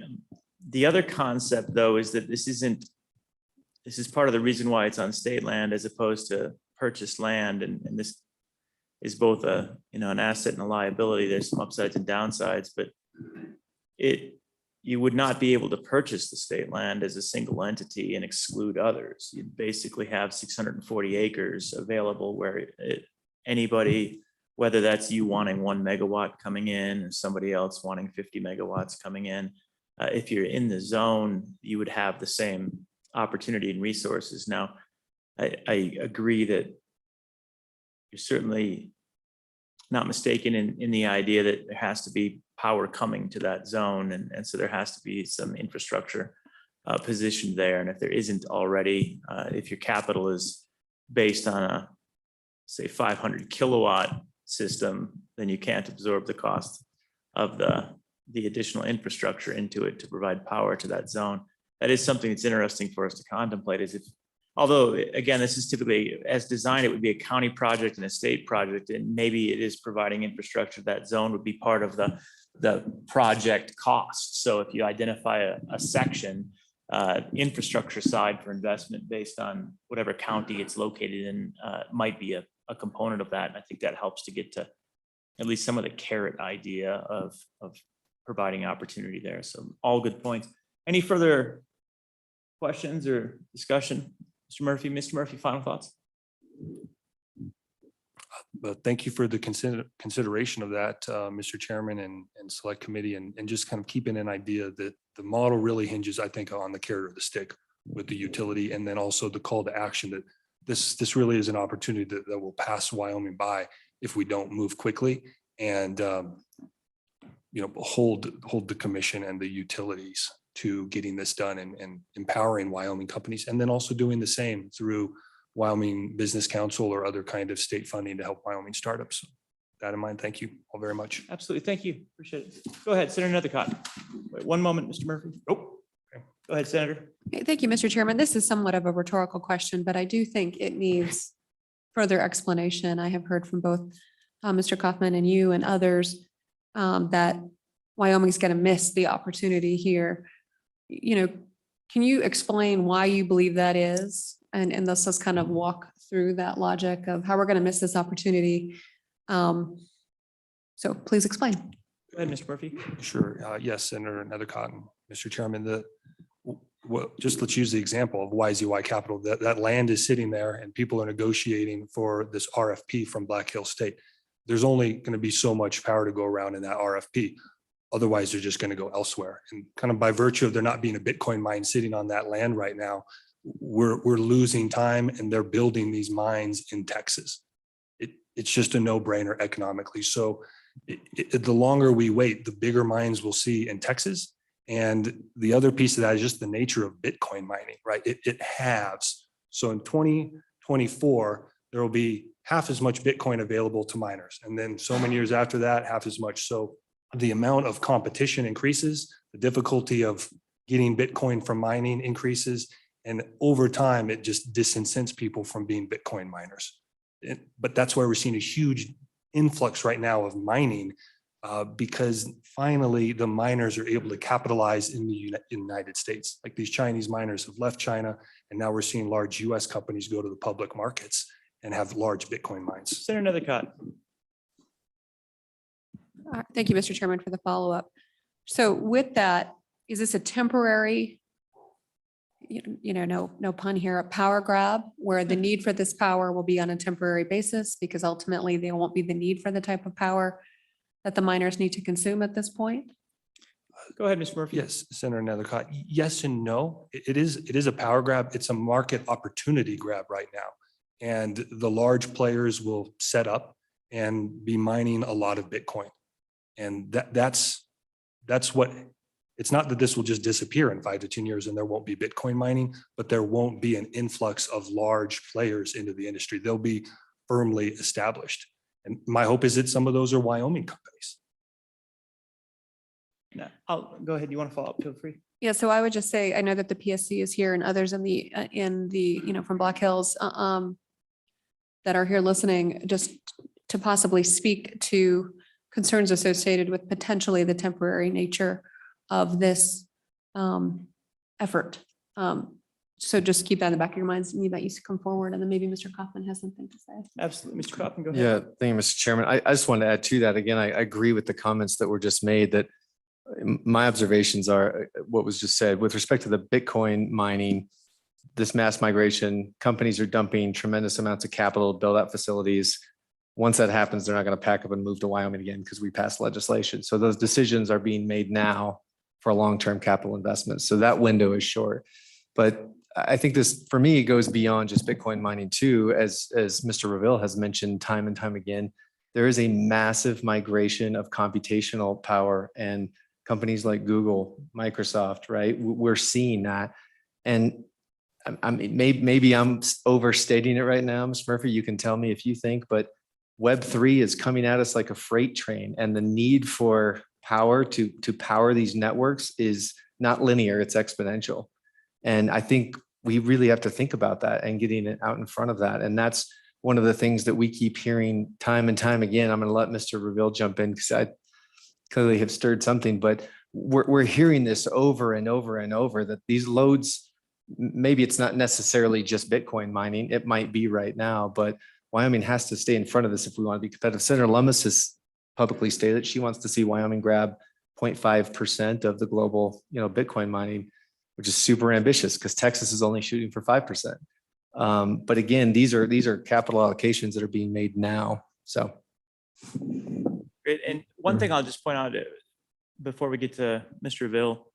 The other concept, though, is that this is part of the reason why it's on state land as opposed to purchased land. And this is both an asset and a liability. There's some upsides and downsides, but you would not be able to purchase the state land as a single entity and exclude others. You'd basically have 640 acres available where anybody, whether that's you wanting 1 megawatt coming in or somebody else wanting 50 megawatts coming in, if you're in the zone, you would have the same opportunity and resources. Now, I agree that you're certainly not mistaken in the idea that there has to be power coming to that zone. And so there has to be some infrastructure positioned there. And if there isn't already, if your capital is based on a, say, 500 kilowatt system, then you can't absorb the cost of the additional infrastructure into it to provide power to that zone. That is something that's interesting for us to contemplate, is if, although again, this is typically as designed, it would be a county project and a state project, and maybe it is providing infrastructure. That zone would be part of the project cost. So if you identify a section, infrastructure side for investment based on whatever county it's located in, might be a component of that. And I think that helps to get to at least some of the carrot idea of providing opportunity there. So all good points. Any further questions or discussion? Mr. Murphy, final thoughts? But thank you for the consideration of that, Mr. Chairman and Select Committee, and just kind of keeping an idea that the model really hinges, I think, on the carrot or the stick with the utility, and then also the call to action that this really is an opportunity that will pass Wyoming by if we don't move quickly and hold the commission and the utilities to getting this done and empowering Wyoming companies, and then also doing the same through Wyoming Business Council or other kind of state funding to help Wyoming startups. With that in mind, thank you all very much. Absolutely. Thank you. Appreciate it. Go ahead, Senator Nethercott. Wait one moment, Mr. Murphy. Oh, Go ahead, Senator. Thank you, Mr. Chairman. This is somewhat of a rhetorical question, but I do think it needs further explanation. I have heard from both Mr. Kaufman and you and others that Wyoming's going to miss the opportunity here. Can you explain why you believe that is? And let's just kind of walk through that logic of how we're going to miss this opportunity. So please explain. Go ahead, Mr. Murphy. Sure. Yes, Senator Nethercott, Mr. Chairman, just let's use the example of YZY Capital. That land is sitting there and people are negotiating for this RFP from Black Hills State. There's only going to be so much power to go around in that RFP. Otherwise, they're just going to go elsewhere. And kind of by virtue of there not being a Bitcoin mine sitting on that land right now, we're losing time, and they're building these mines in Texas. It's just a no-brainer economically. So the longer we wait, the bigger mines we'll see in Texas. And the other piece of that is just the nature of Bitcoin mining, right? It halves. So in 2024, there will be half as much Bitcoin available to miners. And then so many years after that, half as much. So the amount of competition increases, the difficulty of getting Bitcoin from mining increases. And over time, it just disincents people from being Bitcoin miners. But that's why we're seeing a huge influx right now of mining because finally the miners are able to capitalize in the United States. Like these Chinese miners have left China, and now we're seeing large US companies go to the public markets and have large Bitcoin mines. Senator Nethercott. Thank you, Mr. Chairman, for the follow-up. So with that, is this a temporary, no pun here, a power grab where the need for this power will be on a temporary basis because ultimately there won't be the need for the type of power that the miners need to consume at this point? Go ahead, Mr. Murphy. Yes, Senator Nethercott. Yes and no. It is a power grab. It's a market opportunity grab right now. And the large players will set up and be mining a lot of Bitcoin. And that's what, it's not that this will just disappear in 5 to 10 years and there won't be Bitcoin mining, but there won't be an influx of large players into the industry. They'll be firmly established. And my hope is that some of those are Wyoming companies. No, I'll go ahead. You want to follow up? Feel free. Yeah, so I would just say, I know that the PSC is here and others in the, from Black Hills that are here listening, just to possibly speak to concerns associated with potentially the temporary nature of this effort. So just keep that in the back of your minds, and that you come forward, and then maybe Mr. Kaufman has something to say. Absolutely. Mr. Kaufman, go ahead. Yeah, thank you, Mr. Chairman. I just wanted to add to that. Again, I agree with the comments that were just made, that my observations are what was just said with respect to the Bitcoin mining, this mass migration, companies are dumping tremendous amounts of capital to build out facilities. Once that happens, they're not going to pack up and move to Wyoming again because we passed legislation. So those decisions are being made now for long-term capital investments. So that window is short. But I think this, for me, goes beyond just Bitcoin mining too. As Mr. Reveal has mentioned time and time again, there is a massive migration of computational power, and companies like Google, Microsoft, right? We're seeing that. And I mean, maybe I'm overstating it right now, Mr. Murphy, you can tell me if you think, but Web3 is coming at us like a freight train, and the need for power to power these networks is not linear, it's exponential. And I think we really have to think about that and getting it out in front of that. And that's one of the things that we keep hearing time and time again. I'm going to let Mr. Reveal jump in because I clearly have stirred something, but we're hearing this over and over and over, that these loads, maybe it's not necessarily just Bitcoin mining, it might be right now, but Wyoming has to stay in front of this if we want to be competitive. Senator Lummis has publicly stated she wants to see Wyoming grab 0.5% of the global, Bitcoin mining, which is super ambitious because Texas is only shooting for 5%. But again, these are capital allocations that are being made now So. Great. And one thing I'll just point out before we get to Mr. Ville,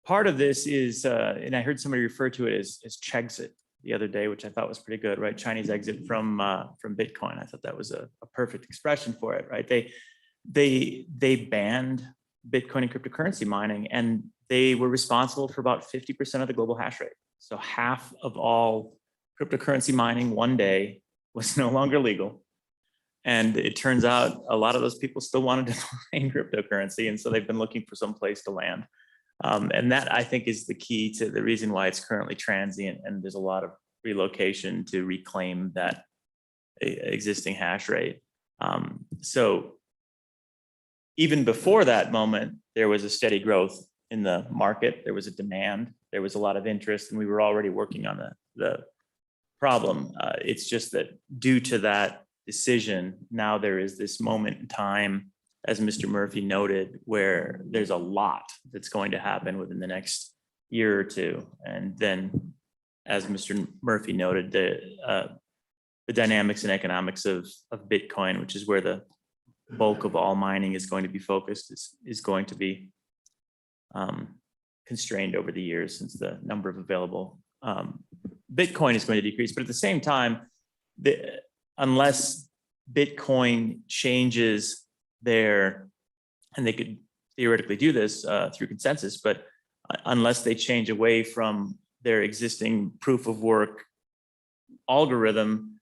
part of this is, and I heard somebody refer to it as Chexit the other day, which I thought was pretty good, right? Chinese exit from Bitcoin. I thought that was a perfect expression for it, right? They banned Bitcoin and cryptocurrency mining, and they were responsible for about 50% of the global hash rate. So half of all cryptocurrency mining one day was no longer legal. And it turns out a lot of those people still wanted to mine cryptocurrency. And so they've been looking for some place to land. And that, I think, is the key to the reason why it's currently transient. And there's a lot of relocation to reclaim that existing hash rate. So even before that moment, there was a steady growth in the market. There was a demand. There was a lot of interest, and we were already working on the problem. It's just that due to that decision, now there is this moment in time, as Mr. Murphy noted, where there's a lot that's going to happen within the next year or two. And then, as Mr. Murphy noted, the dynamics and economics of Bitcoin, which is where the bulk of all mining is going to be focused, is going to be constrained over the years, since the number of available Bitcoin is going to decrease. But at the same time, unless Bitcoin changes their, and they could theoretically do this through consensus, but unless they change away from their existing proof of work algorithm,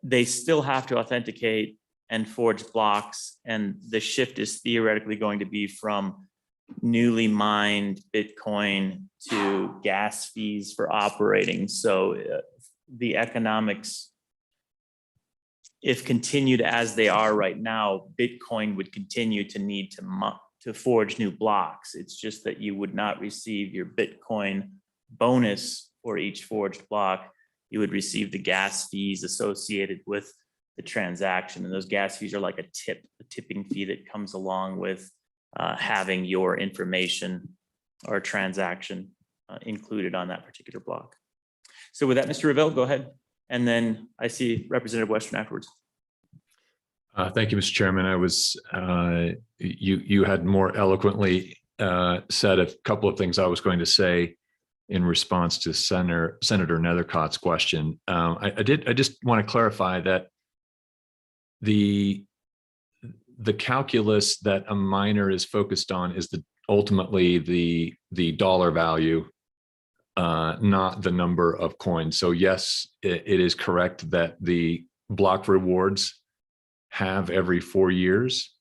they still have to authenticate and forge blocks. And the shift is theoretically going to be from newly mined Bitcoin to gas fees for operating. So the economics, if continued as they are right now, Bitcoin would continue to need to forge new blocks. It's just that you would not receive your Bitcoin bonus for each forged block. You would receive the gas fees associated with the transaction. And those gas fees are like a tipping fee that comes along with having your information or transaction included on that particular block. So with that, Mr. Revelle, go ahead. And then I see Representative Western afterwards. Thank you, Mr. Chairman. I was, you had more eloquently said a couple of things I was going to say in response to Senator Nethercott's question. I just want to clarify that the calculus that a miner is focused on is ultimately the dollar value, not the number of coins. So yes, it is correct that the block rewards have every 4 years,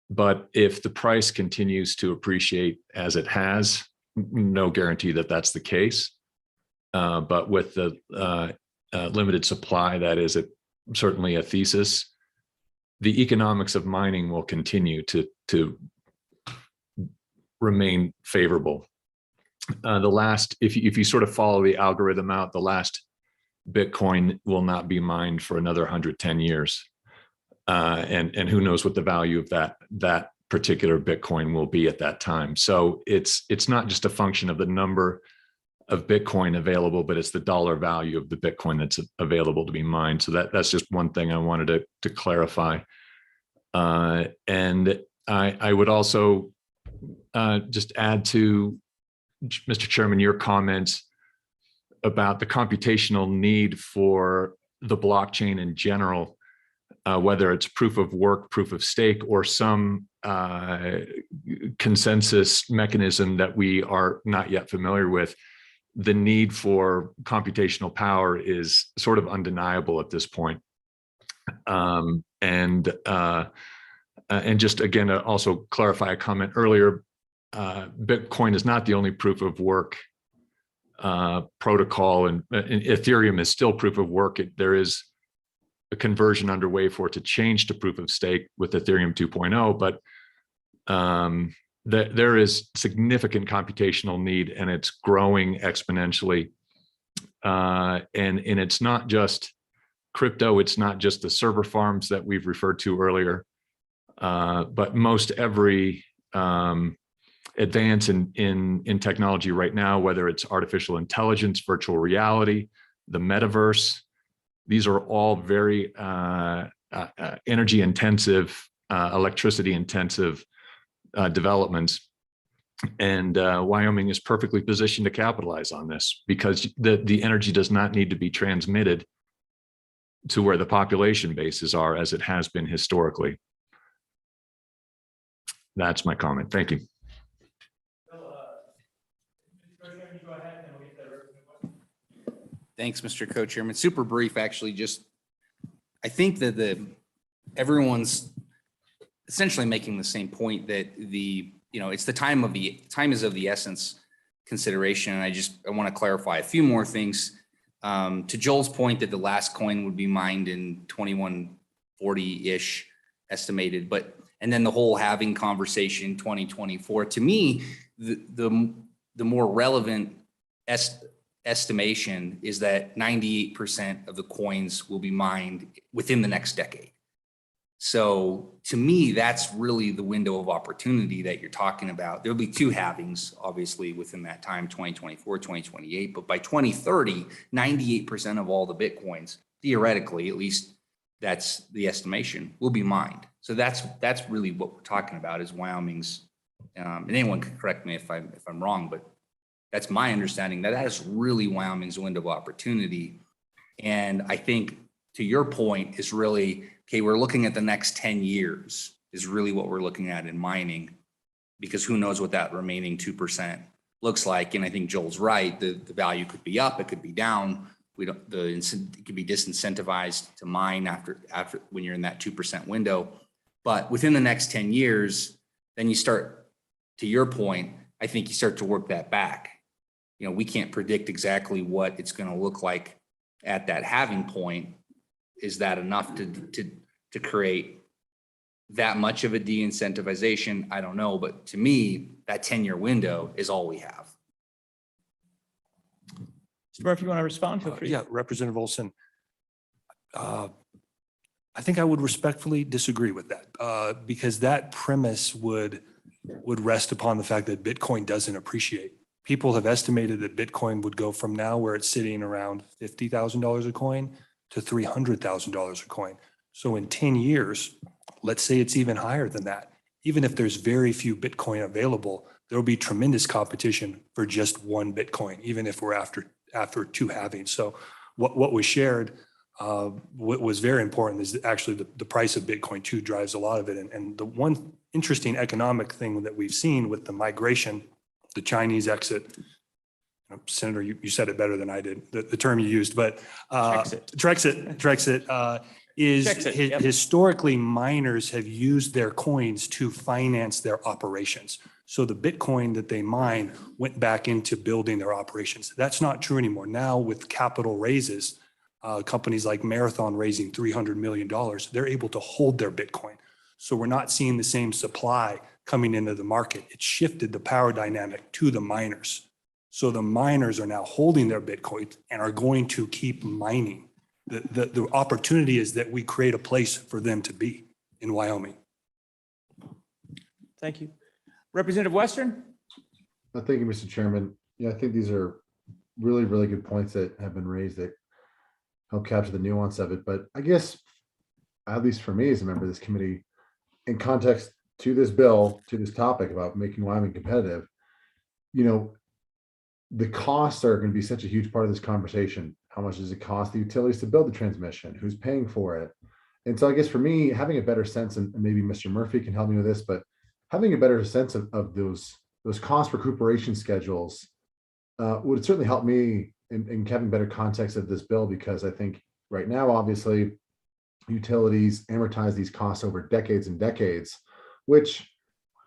but if the price continues to appreciate as it has, no guarantee that that's the case. But with the limited supply, that is certainly a thesis. The economics of mining will continue to remain favorable. If you sort of follow the algorithm out, the last Bitcoin will not be mined for another 110 years. And who knows what the value of that particular Bitcoin will be at that time. So it's not just a function of the number of Bitcoin available, but it's the dollar value of the Bitcoin that's available to be mined. So that's just one thing I wanted to clarify. And I would also just add to, Mr. Chairman, your comments about the computational need for the blockchain in general, whether it's proof of work, proof of stake, or some consensus mechanism that we are not yet familiar with. The need for computational power is sort of undeniable at this point. And just again, also clarify a comment earlier, Bitcoin is not the only proof of work protocol, and Ethereum is still proof of work. There is a conversion underway for it to change to proof of stake with Ethereum 2.0, but there is significant computational need, and it's growing exponentially. And it's not just crypto, it's not just the server farms that we've referred to earlier, but most every advance in technology right now, whether it's artificial intelligence, virtual reality, the metaverse, These are all very energy intensive, electricity intensive developments. And Wyoming is perfectly positioned to capitalize on this because the energy does not need to be transmitted to where the population bases are as it has been historically. That's my comment. Thank you. Thanks, Mr. Co-Chairman. Super brief, actually. Just, I think that everyone's essentially making the same point that it's the time is of the essence consideration. And I want to clarify a few more things. To Joel's point that the last coin would be mined in 2140-ish estimated, and then the whole halving conversation 2024. To me, the more relevant estimation is that 98% of the coins will be mined within the next decade. So to me, that's really the window of opportunity that you're talking about. There'll be two halvings, obviously, within that time, 2024, 2028. But by 2030, 98% of all the Bitcoins, theoretically, at least that's the estimation, will be mined. So that's really what we're talking about is Wyoming's, and anyone can correct me if I'm wrong, but that's my understanding that is really Wyoming's window of opportunity. And I think to your point is really, okay, we're looking at the next 10 years is really what we're looking at in mining, because who knows what that remaining 2% looks like. And I think Joel's right. The value could be up, it could be down. It could be disincentivized to mine after when you're in that 2% window. But within the next 10 years, then you start, to your point, I think you start to work that back. We can't predict exactly what it's going to look like at that halving point. Is that enough to create that much of a de-incentivization? I don't know. But to me, that 10-year window is all we have. Mr. Murphy, you want to respond? Feel free. Yeah, Representative Olson. I think I would respectfully disagree with that because that premise would rest upon the fact that Bitcoin doesn't appreciate. People have estimated that Bitcoin would go from now where it's sitting around $50,000 a coin to $300,000 a coin. So in 10 years, let's say it's even higher than that. Even if there's very few Bitcoin available, there'll be tremendous competition for just one Bitcoin, even if we're after two halvings. So what was shared, what was very important is actually the price of Bitcoin too drives a lot of it. And the one interesting economic thing that we've seen with the migration, the Chinese exit, Senator, you said it better than I did, the term you used, but Trexit is historically miners have used their coins to finance their operations. So the Bitcoin that they mine went back into building their operations. That's not true anymore. Now with capital raises, companies like Marathon raising $300 million, they're able to hold their Bitcoin. So we're not seeing the same supply coming into the market. It shifted the power dynamic to the miners. So the miners are now holding their Bitcoin and are going to keep mining. The opportunity is that we create a place for them to be in Wyoming. Thank you. Representative Western? Thank you, Mr. Chairman. Yeah, I think these are really, really good points that have been raised that help capture the nuance of it. But I guess, at least for me as a member of this committee, in context to this bill, to this topic about making Wyoming competitive, the costs are going to be such a huge part of this conversation. How much does it cost the utilities to build the transmission? Who's paying for it? And so I guess for me, having a better sense, and maybe Mr. Murphy can help me with this, but having a better sense of those cost recuperation schedules would certainly help me in having better context of this bill, because I think right now, obviously, utilities amortize these costs over decades and decades, which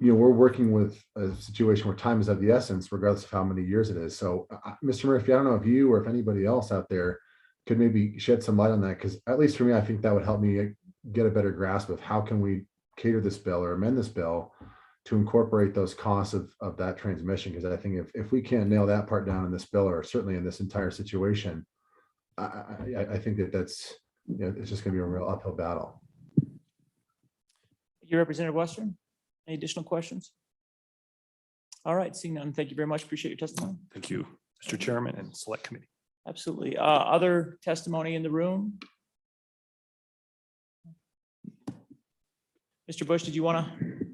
we're working with a situation where time is of the essence, regardless of how many years it is. So, Mr. Murphy, I don't know if you or if anybody else out there could maybe shed some light on that, because at least for me, I think that would help me get a better grasp of how can we cater this bill or amend this bill to incorporate those costs of that transmission. Because I think if we can't nail that part down in this bill, or certainly in this entire situation, I think that's it's just going to be a real uphill battle. Thank you, Representative Western. Any additional questions? All right, seeing none, thank you very much. Appreciate your testimony. Thank you, Mr. Chairman and Select Committee. Absolutely. Other testimony in the room? Mr. Bush, did you want to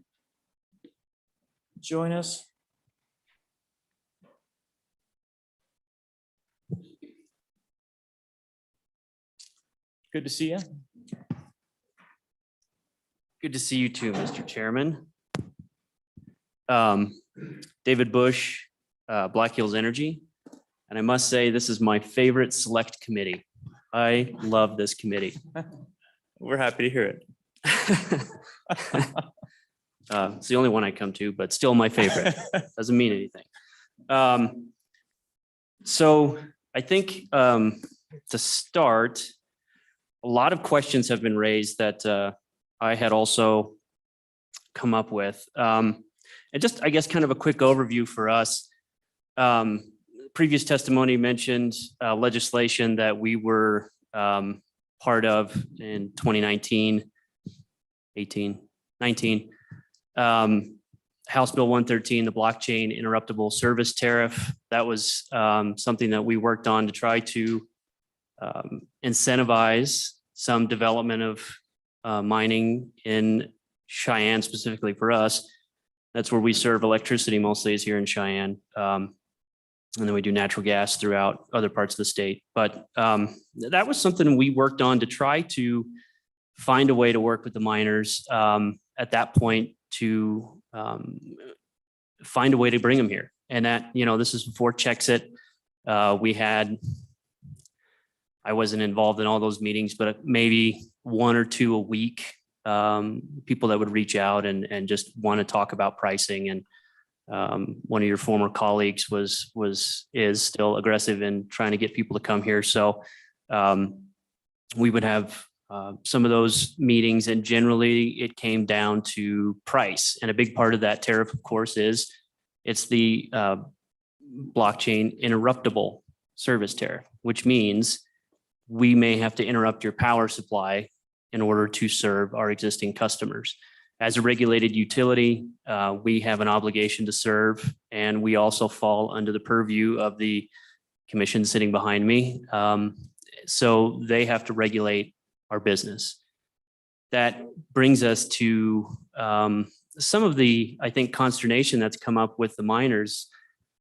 join us? Good to see you. Good to see you too, Mr. Chairman. David Bush, Black Hills Energy. And I must say, this is my favorite select committee. I love this committee. We're happy to hear it. It's the only one I come to, but still my favorite. Doesn't mean anything. So I think to start, a lot of questions have been raised that I had also come up with. And just, I guess, kind of a quick overview for us. Previous testimony mentioned legislation that we were part of in 2019, 18, 19. House Bill 113, the blockchain interruptible service tariff. That was something that we worked on to try to incentivize some development of mining in Cheyenne, specifically for us. That's where we serve electricity mostly, is here in Cheyenne. And then we do natural gas throughout other parts of the state. But that was something we worked on to try to find a way to work with the miners at that point to find a way to bring them here. And that, this is before Chexit. I wasn't involved in all those meetings, but maybe one or two a week, people that would reach out and just want to talk about pricing. And one of your former colleagues is still aggressive in trying to get people to come here. So we would have some of those meetings, and generally it came down to price. And a big part of that tariff, of course, it's the blockchain interruptible service tariff, which means we may have to interrupt your power supply in order to serve our existing customers. As a regulated utility, we have an obligation to serve, and we also fall under the purview of the commission sitting behind me. So they have to regulate our business. That brings us to some of the, I think, consternation that's come up with the miners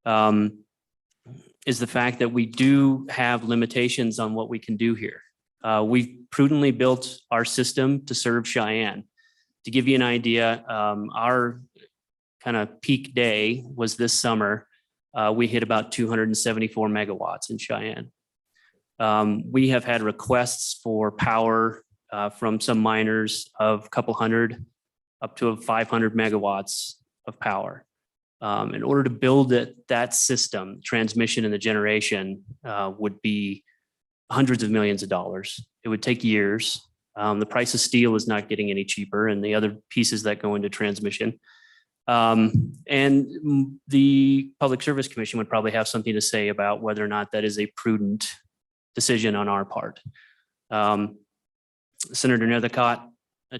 is the fact that we do have limitations on what we can do here. We've prudently built our system to serve Cheyenne. To give you an idea, our kind of peak day was this summer. We hit about 274 megawatts in Cheyenne. We have had requests for power from some miners of a couple hundred up to 500 megawatts of power. In order to build that system, transmission and the generation would be hundreds of millions of dollars. It would take years. The price of steel is not getting any cheaper, and the other pieces that go into transmission. And the Public Service Commission would probably have something to say about whether or not that is a prudent decision on our part. Senator Nethercott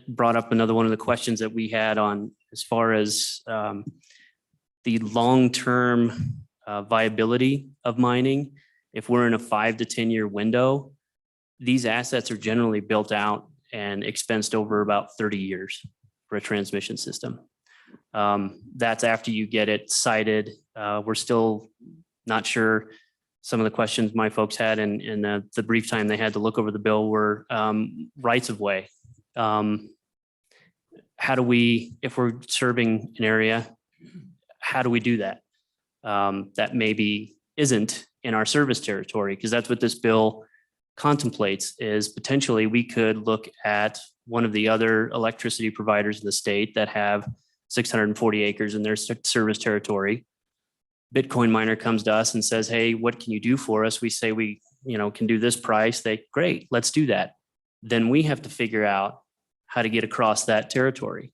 brought up another one of the questions that we had on as far as the long-term viability of mining. If we're in a 5 to 10 year window, these assets are generally built out and expensed over about 30 years for a transmission system. That's after you get it sited. We're still not sure. Some of the questions my folks had in the brief time they had to look over the bill were rights of way. How do we, if we're serving an area, how do we do that? That maybe isn't in our service territory, because that's what this bill contemplates, is potentially we could look at one of the other electricity providers in the state that have 640 acres in their service territory. Bitcoin miner comes to us and says, hey, what can you do for us? We say we can do this price. Great, let's do that. Then we have to figure out how to get across that territory.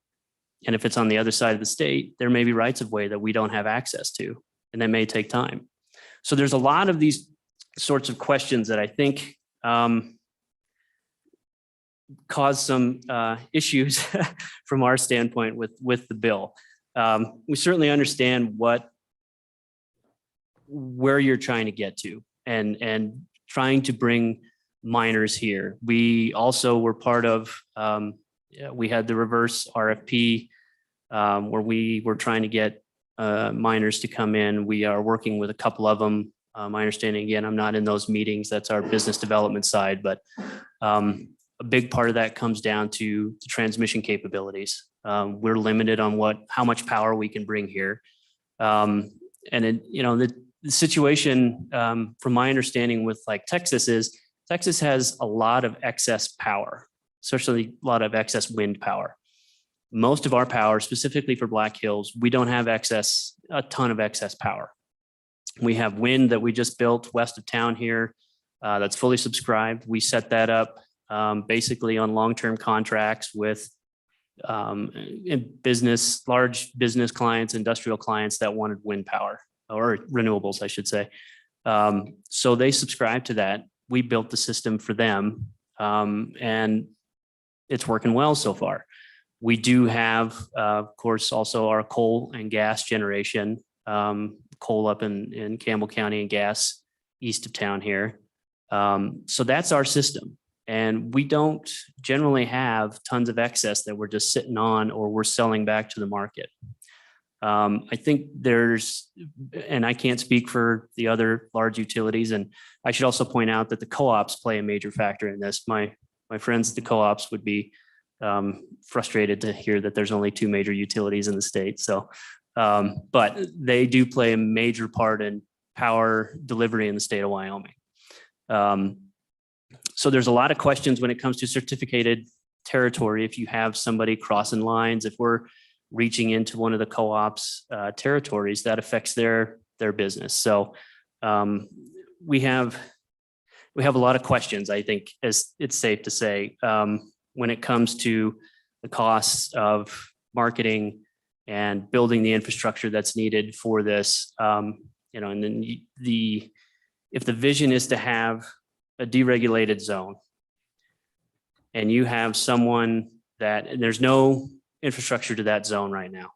And if it's on the other side of the state, there may be rights of way that we don't have access to, and that may take time. So there's a lot of these sorts of questions that I think cause some issues from our standpoint with the bill. We certainly understand where you're trying to get to, and trying to bring miners here. We also were part of, we had the reverse RFP where we were trying to get miners to come in. We are working with a couple of them. My understanding, again, I'm not in those meetings. That's our business development side, but a big part of that comes down to the transmission capabilities. We're limited on how much power we can bring here. And the situation, from my understanding with like Texas is, Texas has a lot of excess power, especially a lot of excess wind power. Most of our power, specifically for Black Hills, we don't have a ton of excess power. We have wind that we just built west of town here that's fully subscribed. We set that up basically on long-term contracts with large business clients, industrial clients that wanted wind power or renewables, I should say. So they subscribed to that. We built the system for them, and it's working well so far. We do have, of course, also our coal and gas generation, coal up in Campbell County and gas east of town here. So that's our system. And we don't generally have tons of excess that we're just sitting on or we're selling back to the market. I think and I can't speak for the other large utilities. And I should also point out that the co-ops play a major factor in this. My friends at the co-ops would be frustrated to hear that there's only 2 major utilities in the state. So, but they do play a major part in power delivery in the state of Wyoming. So there's a lot of questions when it comes to certificated territory. If you have somebody crossing lines, if we're reaching into one of the co-ops territories, that affects their business. So we have a lot of questions, I think, as it's safe to say, when it comes to the costs of marketing and building the infrastructure that's needed for this. And then if the vision is to have a deregulated zone and you have someone and there's no infrastructure to that zone right now,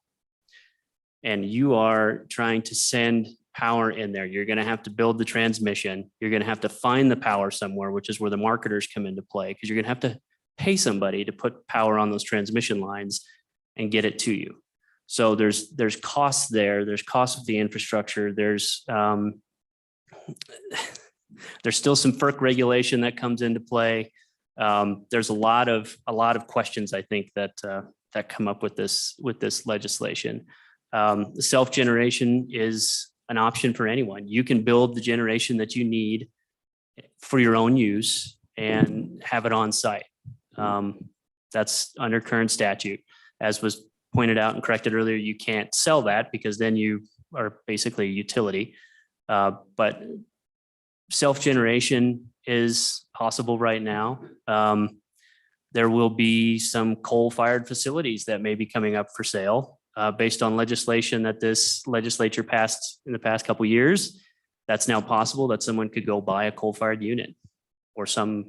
and you are trying to send power in there, you're going to have to build the transmission. You're going to have to find the power somewhere, which is where the marketers come into play, because you're going to have to pay somebody to put power on those transmission lines and get it to you. So there's costs there. There's costs with the infrastructure. There's still some FERC regulation that comes into play. There's a lot of questions, I think, that come up with this legislation. Self-generation is an option for anyone. You can build the generation that you need for your own use and have it on site. That's under current statute. As was pointed out and corrected earlier, you can't sell that because then you are basically a utility. But self-generation is possible right now. There will be some coal-fired facilities that may be coming up for sale based on legislation that this legislature passed in the past couple of years. That's now possible that someone could go buy a coal-fired unit, or some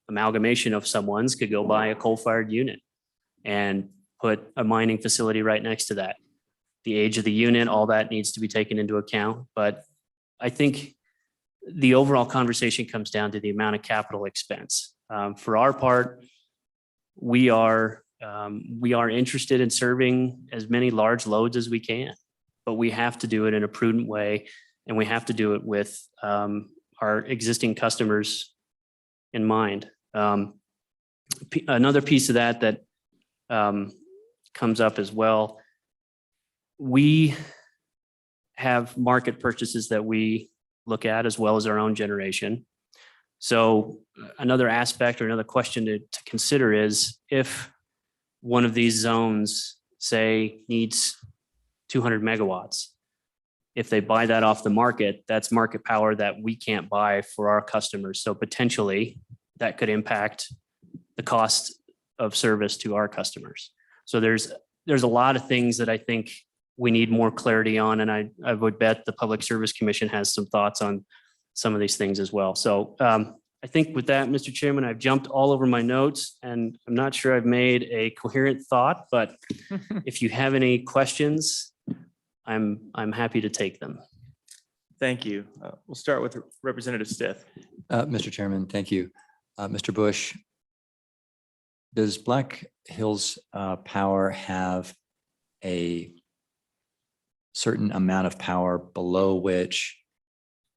amalgamation of someone's could go buy a coal-fired unit and put a mining facility right next to that. The age of the unit, all that needs to be taken into account. But I think the overall conversation comes down to the amount of capital expense. For our part, we are interested in serving as many large loads as we can, but we have to do it in a prudent way, and we have to do it with our existing customers in mind. Another piece of that comes up as well. We have market purchases that we look at as well as our own generation. So another aspect or another question to consider is, if one of these zones, say, needs 200 megawatts, if they buy that off the market, that's market power that we can't buy for our customers. So potentially that could impact the cost of service to our customers. So there's a lot of things that I think we need more clarity on. And I would bet the Public Service Commission has some thoughts on some of these things as well. So I think with that, Mr. Chairman, I've jumped all over my notes, and I'm not sure I've made a coherent thought, but if you have any questions, I'm happy to take them. Thank you. We'll start with Representative Stith. Mr. Chairman, thank you. Mr. Bush, does Black Hills Power have a certain amount of power below which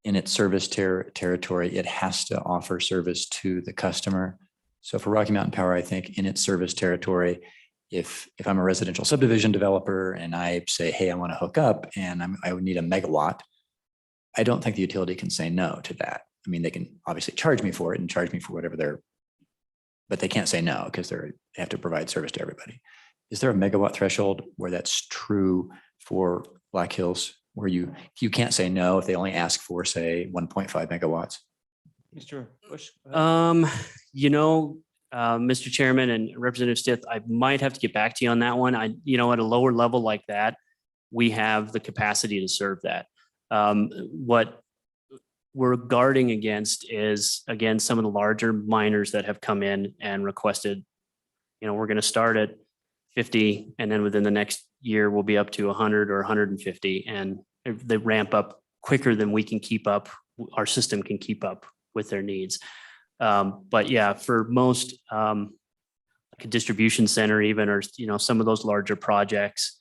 in its service territory, it has to offer service to the customer? So for Rocky Mountain Power, I think in its service territory, if I'm a residential subdivision developer and I say, hey, I want to hook up and I would need a megawatt, I don't think the utility can say no to that. I mean, they can obviously charge me for it and charge me for whatever but they can't say no because they have to provide service to everybody. Is there a megawatt threshold where that's true for Black Hills, where you can't say no if they only ask for, say, 1.5 megawatts? Mr. Bush. Go ahead. Mr. Chairman and Representative Stith, I might have to get back to you on that one. At a lower level like that, we have the capacity to serve that. What we're guarding against is, again, some of the larger miners that have come in and requested, we're going to start at 50 and then within the next year we'll be up to 100 or 150, and they ramp up quicker than we can keep up. Our system can keep up with their needs. But yeah, for most, like a distribution center even, or, some of those larger projects,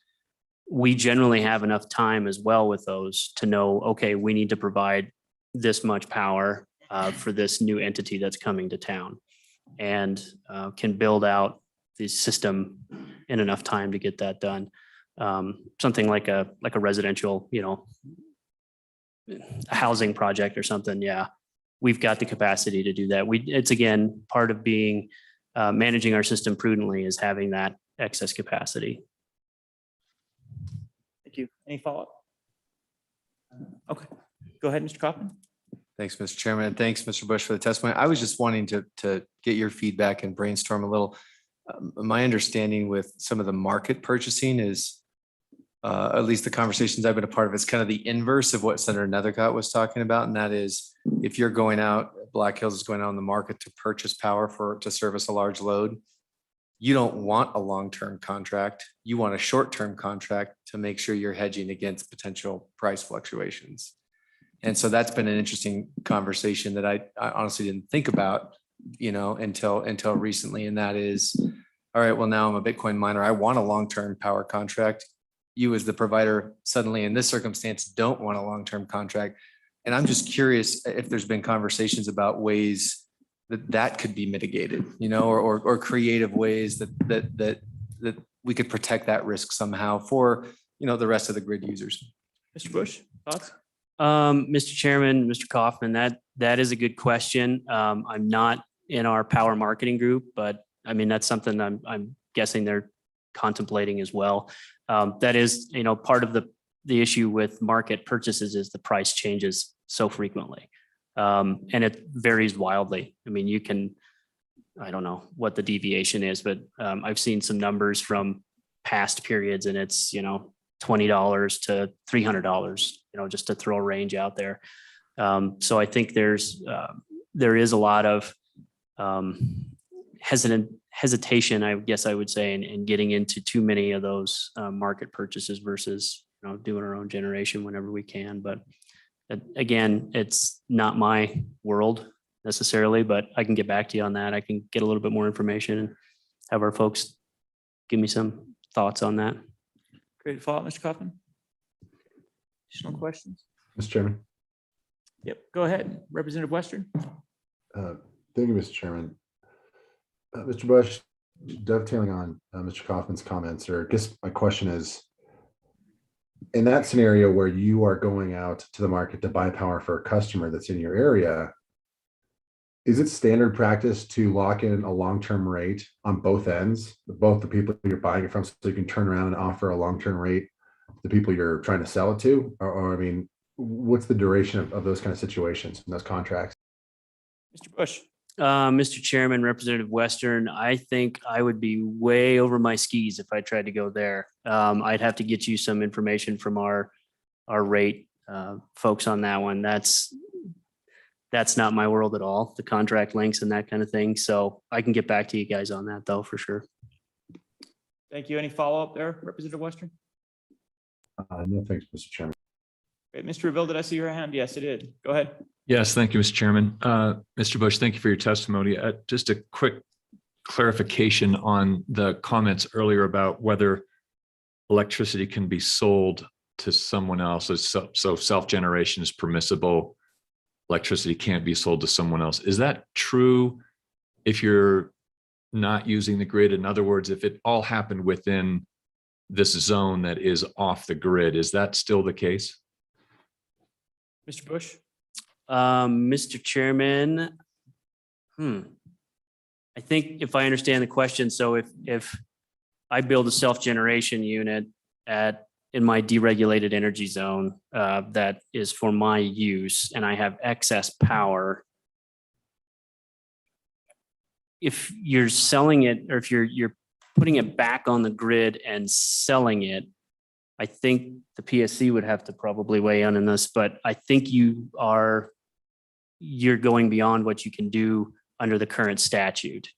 we generally have enough time as well with those to know, okay, we need to provide this much power for this new entity that's coming to town, and can build out the system in enough time to get that done. Something like a residential, a housing project or something. Yeah, we've got the capacity to do that. It's again, part of being managing our system prudently is having that excess capacity. Thank you. Any follow-up? Okay, go ahead, Mr. Kaufman. Thanks, Mr. Chairman, and thanks, Mr. Bush, for the testimony. I was just wanting to get your feedback and brainstorm a little. My understanding with some of the market purchasing is, at least the conversations I've been a part of, it's kind of the inverse of what Senator Nethercott was talking about. And that is, if you're going out, Black Hills is going out on the market to purchase power to service a large load, you don't want a long-term contract. You want a short-term contract to make sure you're hedging against potential price fluctuations. And so that's been an interesting conversation that I honestly didn't think about, until recently. And that is, all right, well, now I'm a Bitcoin miner. I want a long-term power contract. You as the provider suddenly in this circumstance don't want a long-term contract. And I'm just curious if there's been conversations about ways that could be mitigated, or creative ways that we could protect that risk somehow for, the rest of the grid users. Mr. Bush, thoughts? Mr. Chairman, Mr. Kaufman, that is a good question. I'm not in our power marketing group, but I mean, that's something I'm guessing they're contemplating as well. That is, part of the issue with market purchases is the price changes so frequently. And it varies wildly. I mean, I don't know what the deviation is, but I've seen some numbers from past periods and it's, $20 to $300, just to throw a range out there. So I think there is a lot of hesitation, I guess I would say, in getting into too many of those market purchases versus, doing our own generation whenever we can. But again, it's not my world necessarily, but I can get back to you on that. I can get a little bit more information and have our folks give me some thoughts on that. Great follow-up, Mr. Kaufman. Additional questions? Mr. Chairman. Yep, go ahead. Representative Western. Thank you, Mr. Chairman. Mr. Bush, dovetailing on Mr. Kaufman's comments, or I guess my question is, in that scenario where you are going out to the market to buy power for a customer that's in your area, is it standard practice to lock in a long-term rate on both ends, both the people you're buying it from, so you can turn around and offer a long-term rate to the people you're trying to sell it to? Or I mean, what's the duration of those kind of situations in those contracts? Mr. Bush. Mr. Chairman, Representative Western, I think I would be way over my skis if I tried to go there. I'd have to get you some information from our rate folks on that one. That's not my world at all, the contract links and that kind of thing. So I can get back to you guys on that though, for sure. Thank you. Any follow-up there, Representative Western? No, thanks, Mr. Chairman. Great. Mr. Reville, did I see your hand? Yes, I did. Go ahead. Yes, thank you, Mr. Chairman. Mr. Bush, thank you for your testimony. Just a quick clarification on the comments earlier about whether electricity can be sold to someone else. So self-generation is permissible. Electricity can't be sold to someone else. Is that true if you're not using the grid? In other words, if it all happened within this zone that is off the grid, is that still the case? Mr. Bush? Mr. Chairman, I think if I understand the question, so if I build a self-generation unit in my deregulated energy zone that is for my use, and I have excess power, if you're selling it, or if you're putting it back on the grid and selling it, I think the PSC would have to probably weigh in on this, but I think you're going beyond what you can do under the current statute.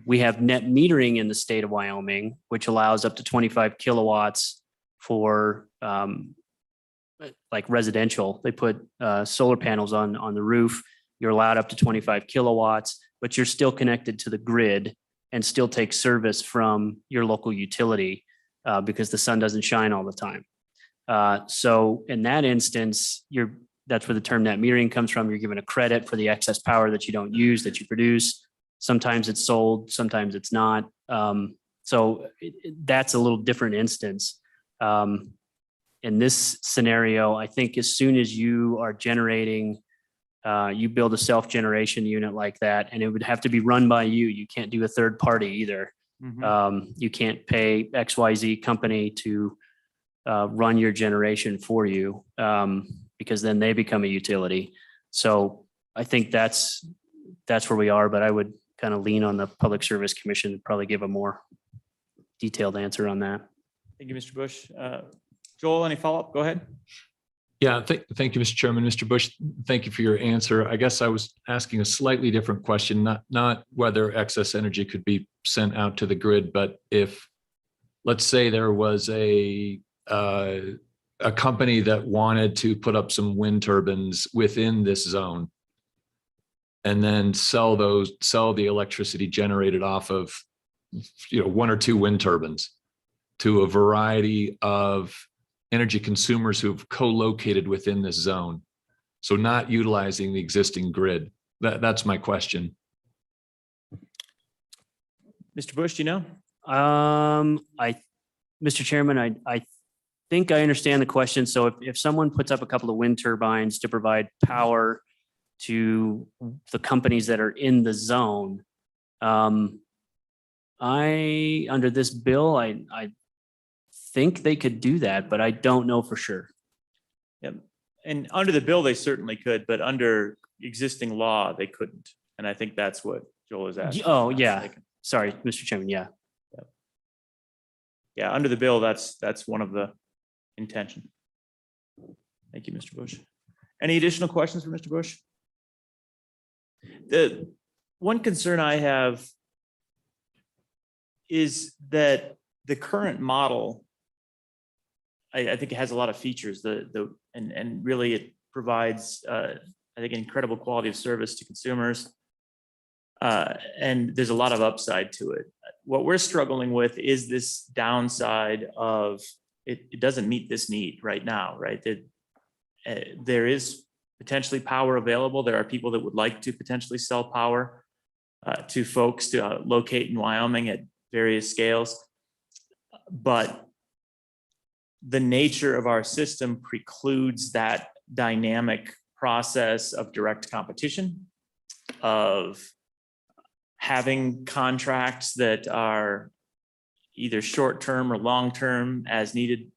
We have net metering in the state of Wyoming, which allows up to 25 kilowatts for like residential. They put solar panels on the roof. You're allowed up to 25 kilowatts, but you're still connected to the grid and still take service from your local utility because the sun doesn't shine all the time. So in that instance, that's where the term net metering comes from. You're given a credit for the excess power that you don't use, that you produce. Sometimes it's sold, sometimes it's not. So that's a little different instance. In this scenario, I think as soon as you are generating, you build a self-generation unit like that, and it would have to be run by you. You can't do a third party either. You can't pay XYZ company to run your generation for you because then they become a utility. So I think that's where we are, but I would kind of lean on the Public Service Commission to probably give a more detailed answer on that. Thank you, Mr. Bush. Joel, any follow-up? Go ahead. Yeah, thank you, Mr. Chairman. Mr. Bush, thank you for your answer. I guess I was asking a slightly different question, not whether excess energy could be sent out to the grid, but if, let's say there was a company that wanted to put up some wind turbines within this zone and then sell the electricity generated off of, one or two wind turbines to a variety of energy consumers who've co-located within this zone. So not utilizing the existing grid. That's my question. Mr. Bush, do you know? Mr. Chairman, I think I understand the question. So if someone puts up a couple of wind turbines to provide power to the companies that are in the zone, under this bill, I think they could do that, but I don't know for sure. Yep. And under the bill, they certainly could, but under existing law, they couldn't. And I think that's what Joel is asking. Oh, yeah. Sorry, Mr. Chairman. Yeah. Yeah, under the bill, that's one of the intention. Thank you, Mr. Bush. Any additional questions for Mr. Bush? The one concern I have is that the current model, I think it has a lot of features, and really it provides, I think, incredible quality of service to consumers. And there's a lot of upside to it. What we're struggling with is this downside of it doesn't meet this need right now, right? There is potentially power available. There are people that would like to potentially sell power to folks to locate in Wyoming at various scales. But the nature of our system precludes that dynamic process of direct competition, of having contracts that are either short-term or long-term as needed,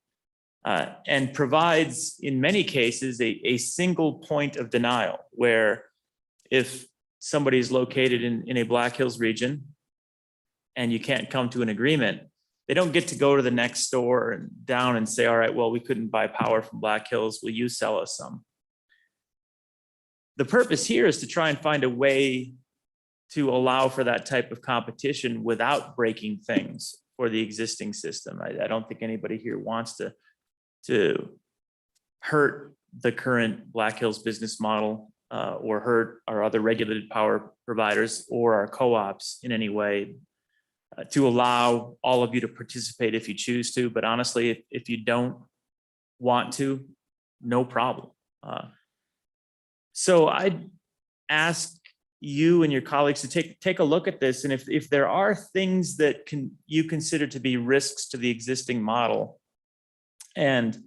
and provides, in many cases, a single point of denial, where if somebody is located in a Black Hills region and you can't come to an agreement, they don't get to go to the next store and down and say, all right, well, we couldn't buy power from Black Hills. Will you sell us some? The purpose here is to try and find a way to allow for that type of competition without breaking things for the existing system. I don't think anybody here wants to hurt the current Black Hills business model or hurt our other regulated power providers or our co-ops in any way, to allow all of you to participate if you choose to. But honestly, if you don't want to, no problem. So I'd ask you and your colleagues to take a look at this. And if there are things that you consider to be risks to the existing model, and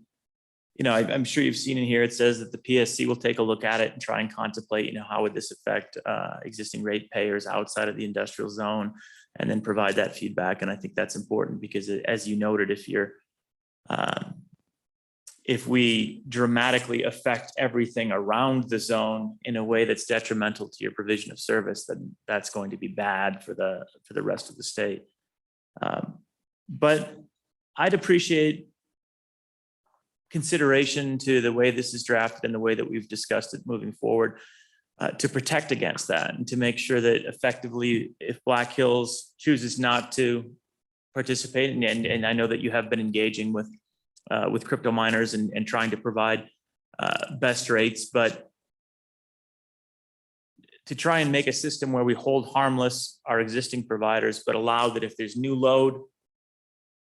I'm sure you've seen in here, it says that the PSC will take a look at it and try and contemplate, how would this affect existing ratepayers outside of the industrial zone, and then provide that feedback. And I think that's important because, as you noted, if we dramatically affect everything around the zone in a way that's detrimental to your provision of service, then that's going to be bad for the rest of the state. But I'd appreciate consideration to the way this is drafted and the way that we've discussed it moving forward, to protect against that and to make sure that effectively, if Black Hills chooses not to participate, and I know that you have been engaging with crypto miners and trying to provide best rates, but to try and make a system where we hold harmless our existing providers, but allow that if there's new load,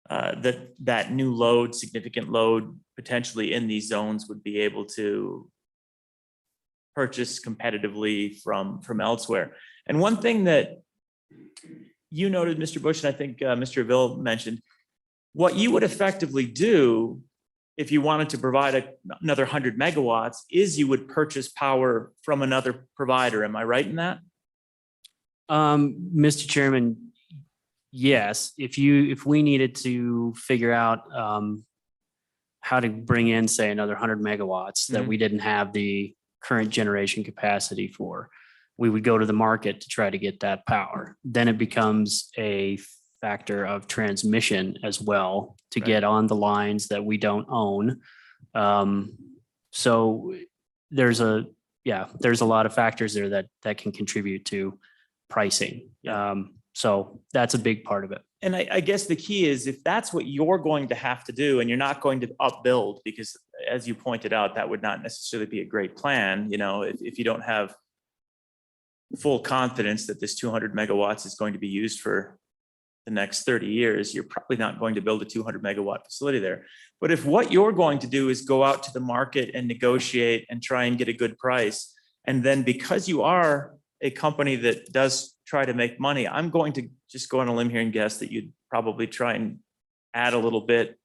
that new load, significant load potentially in these zones, would be able to purchase competitively from elsewhere. And one thing that you noted, Mr. Bush, and I think Mr. Avil mentioned, what you would effectively do if you wanted to provide another 100 megawatts is you would purchase power from another provider. Am I right in that? Mr. Chairman, yes. If we needed to figure out how to bring in, say, another 100 megawatts that we didn't have the current generation capacity for, we would go to the market to try to get that power. Then it becomes a factor of transmission as well to get on the lines that we don't own. So there's a lot of factors there that can contribute to pricing. So that's a big part of it. And I guess the key is, if that's what you're going to have to do, and you're not going to upbuild, because as you pointed out, that would not necessarily be a great plan. If you don't have full confidence that this 200 megawatts is going to be used for the next 30 years, you're probably not going to build a 200 megawatt facility there. But if what you're going to do is go out to the market and negotiate and try and get a good price, and then because you are a company that does try to make money, I'm going to just go on a limb here and guess that you'd probably try and add a little bit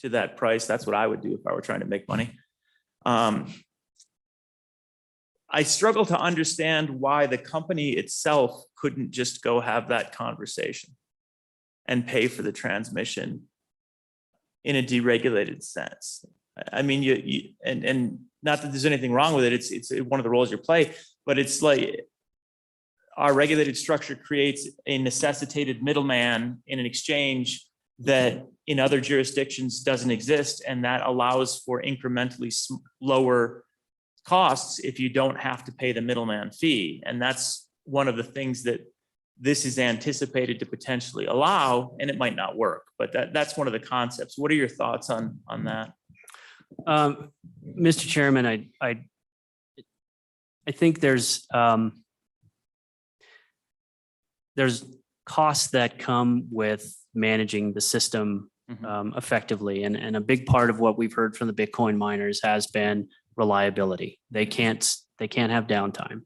to that price. That's what I would do if I were trying to make money. I struggle to understand why the company itself couldn't just go have that conversation and pay for the transmission in a deregulated sense. I mean, and not that there's anything wrong with it. It's one of the roles you play, but it's like our regulated structure creates a necessitated middleman in an exchange that in other jurisdictions doesn't exist. And that allows for incrementally lower costs if you don't have to pay the middleman fee. And that's one of the things that this is anticipated to potentially allow, and it might not work, but that's one of the concepts. What are your thoughts on that? Mr. Chairman, I think there's costs that come with managing the system effectively. And a big part of what we've heard from the Bitcoin miners has been reliability. They can't have downtime.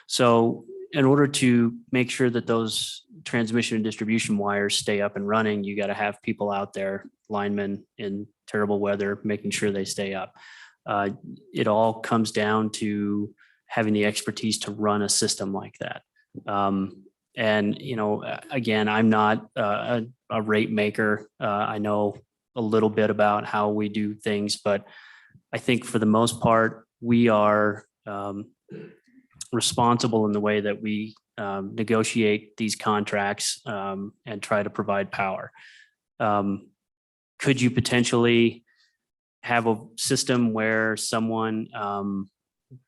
So in order to make sure that those transmission and distribution wires stay up and running, you got to have people out there, linemen in terrible weather, making sure they stay up. It all comes down to having the expertise to run a system like that. And, again, I'm not a rate maker. I know a little bit about how we do things, but I think for the most part, we are responsible in the way that we negotiate these contracts and try to provide power. Could you potentially have a system where someone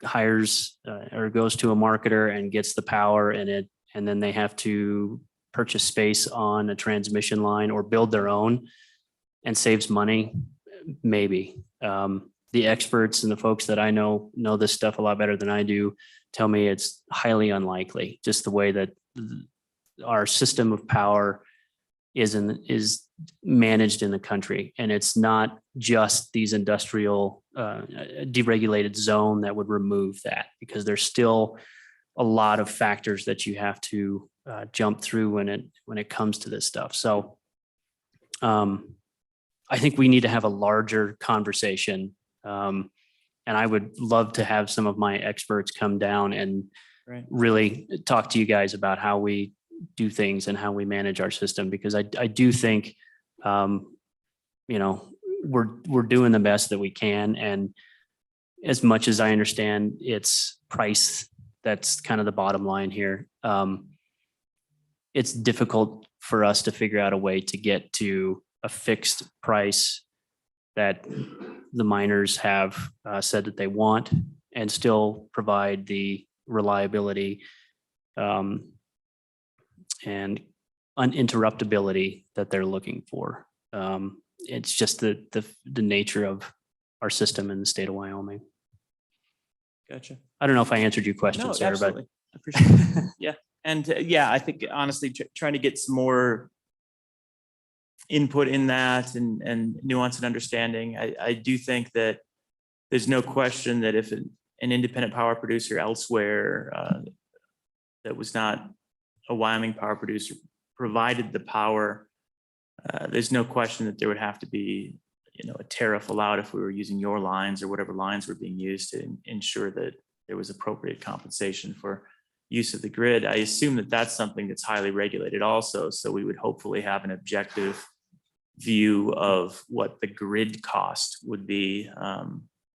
hires or goes to a marketer and gets the power and then they have to purchase space on a transmission line or build their own and saves money? Maybe. the experts and the folks that I know this stuff a lot better than I do tell me it's highly unlikely, just the way that our system of power is managed in the country. And it's not just these industrial deregulated zone that would remove that, because there's still a lot of factors that you have to jump through when it comes to this stuff. So I think we need to have a larger conversation. And I would love to have some of my experts come down and really talk to you guys about how we do things and how we manage our system, because I do think, we're doing the best that we can. And as much as I understand it's price, that's kind of the bottom line here. It's difficult for us to figure out a way to get to a fixed price that the miners have said that they want, and still provide the reliability and uninterruptibility that they're looking for. It's just the nature of our system in the state of Wyoming. Gotcha. I don't know if I answered your question, No, sir, but absolutely. I appreciate it. Yeah. And yeah, I think honestly, trying to get some more input in that and nuance and understanding. I do think that there's no question that if an independent power producer elsewhere that was not a Wyoming power producer provided the power, there's no question that there would have to be, a tariff allowed if we were using your lines or whatever lines were being used to ensure that there was appropriate compensation for use of the grid. I assume that that's something that's highly regulated also. So we would hopefully have an objective view of what the grid cost would be,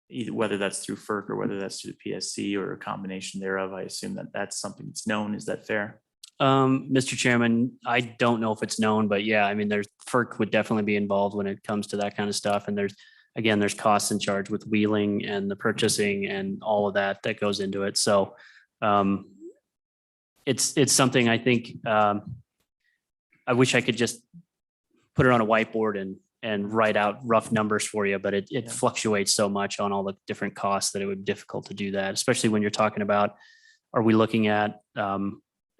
either whether that's through FERC or whether that's through the PSC or a combination thereof. I assume that that's something that's known. Is that fair? Mr. Chairman, I don't know if it's known, but yeah, I mean, FERC would definitely be involved when it comes to that kind of stuff. And there's costs in charge with wheeling and the purchasing and all of that goes into it. So it's something I think I wish I could just put it on a whiteboard and write out rough numbers for you, but it fluctuates so much on all the different costs that it would be difficult to do that, especially when you're talking about, are we looking at,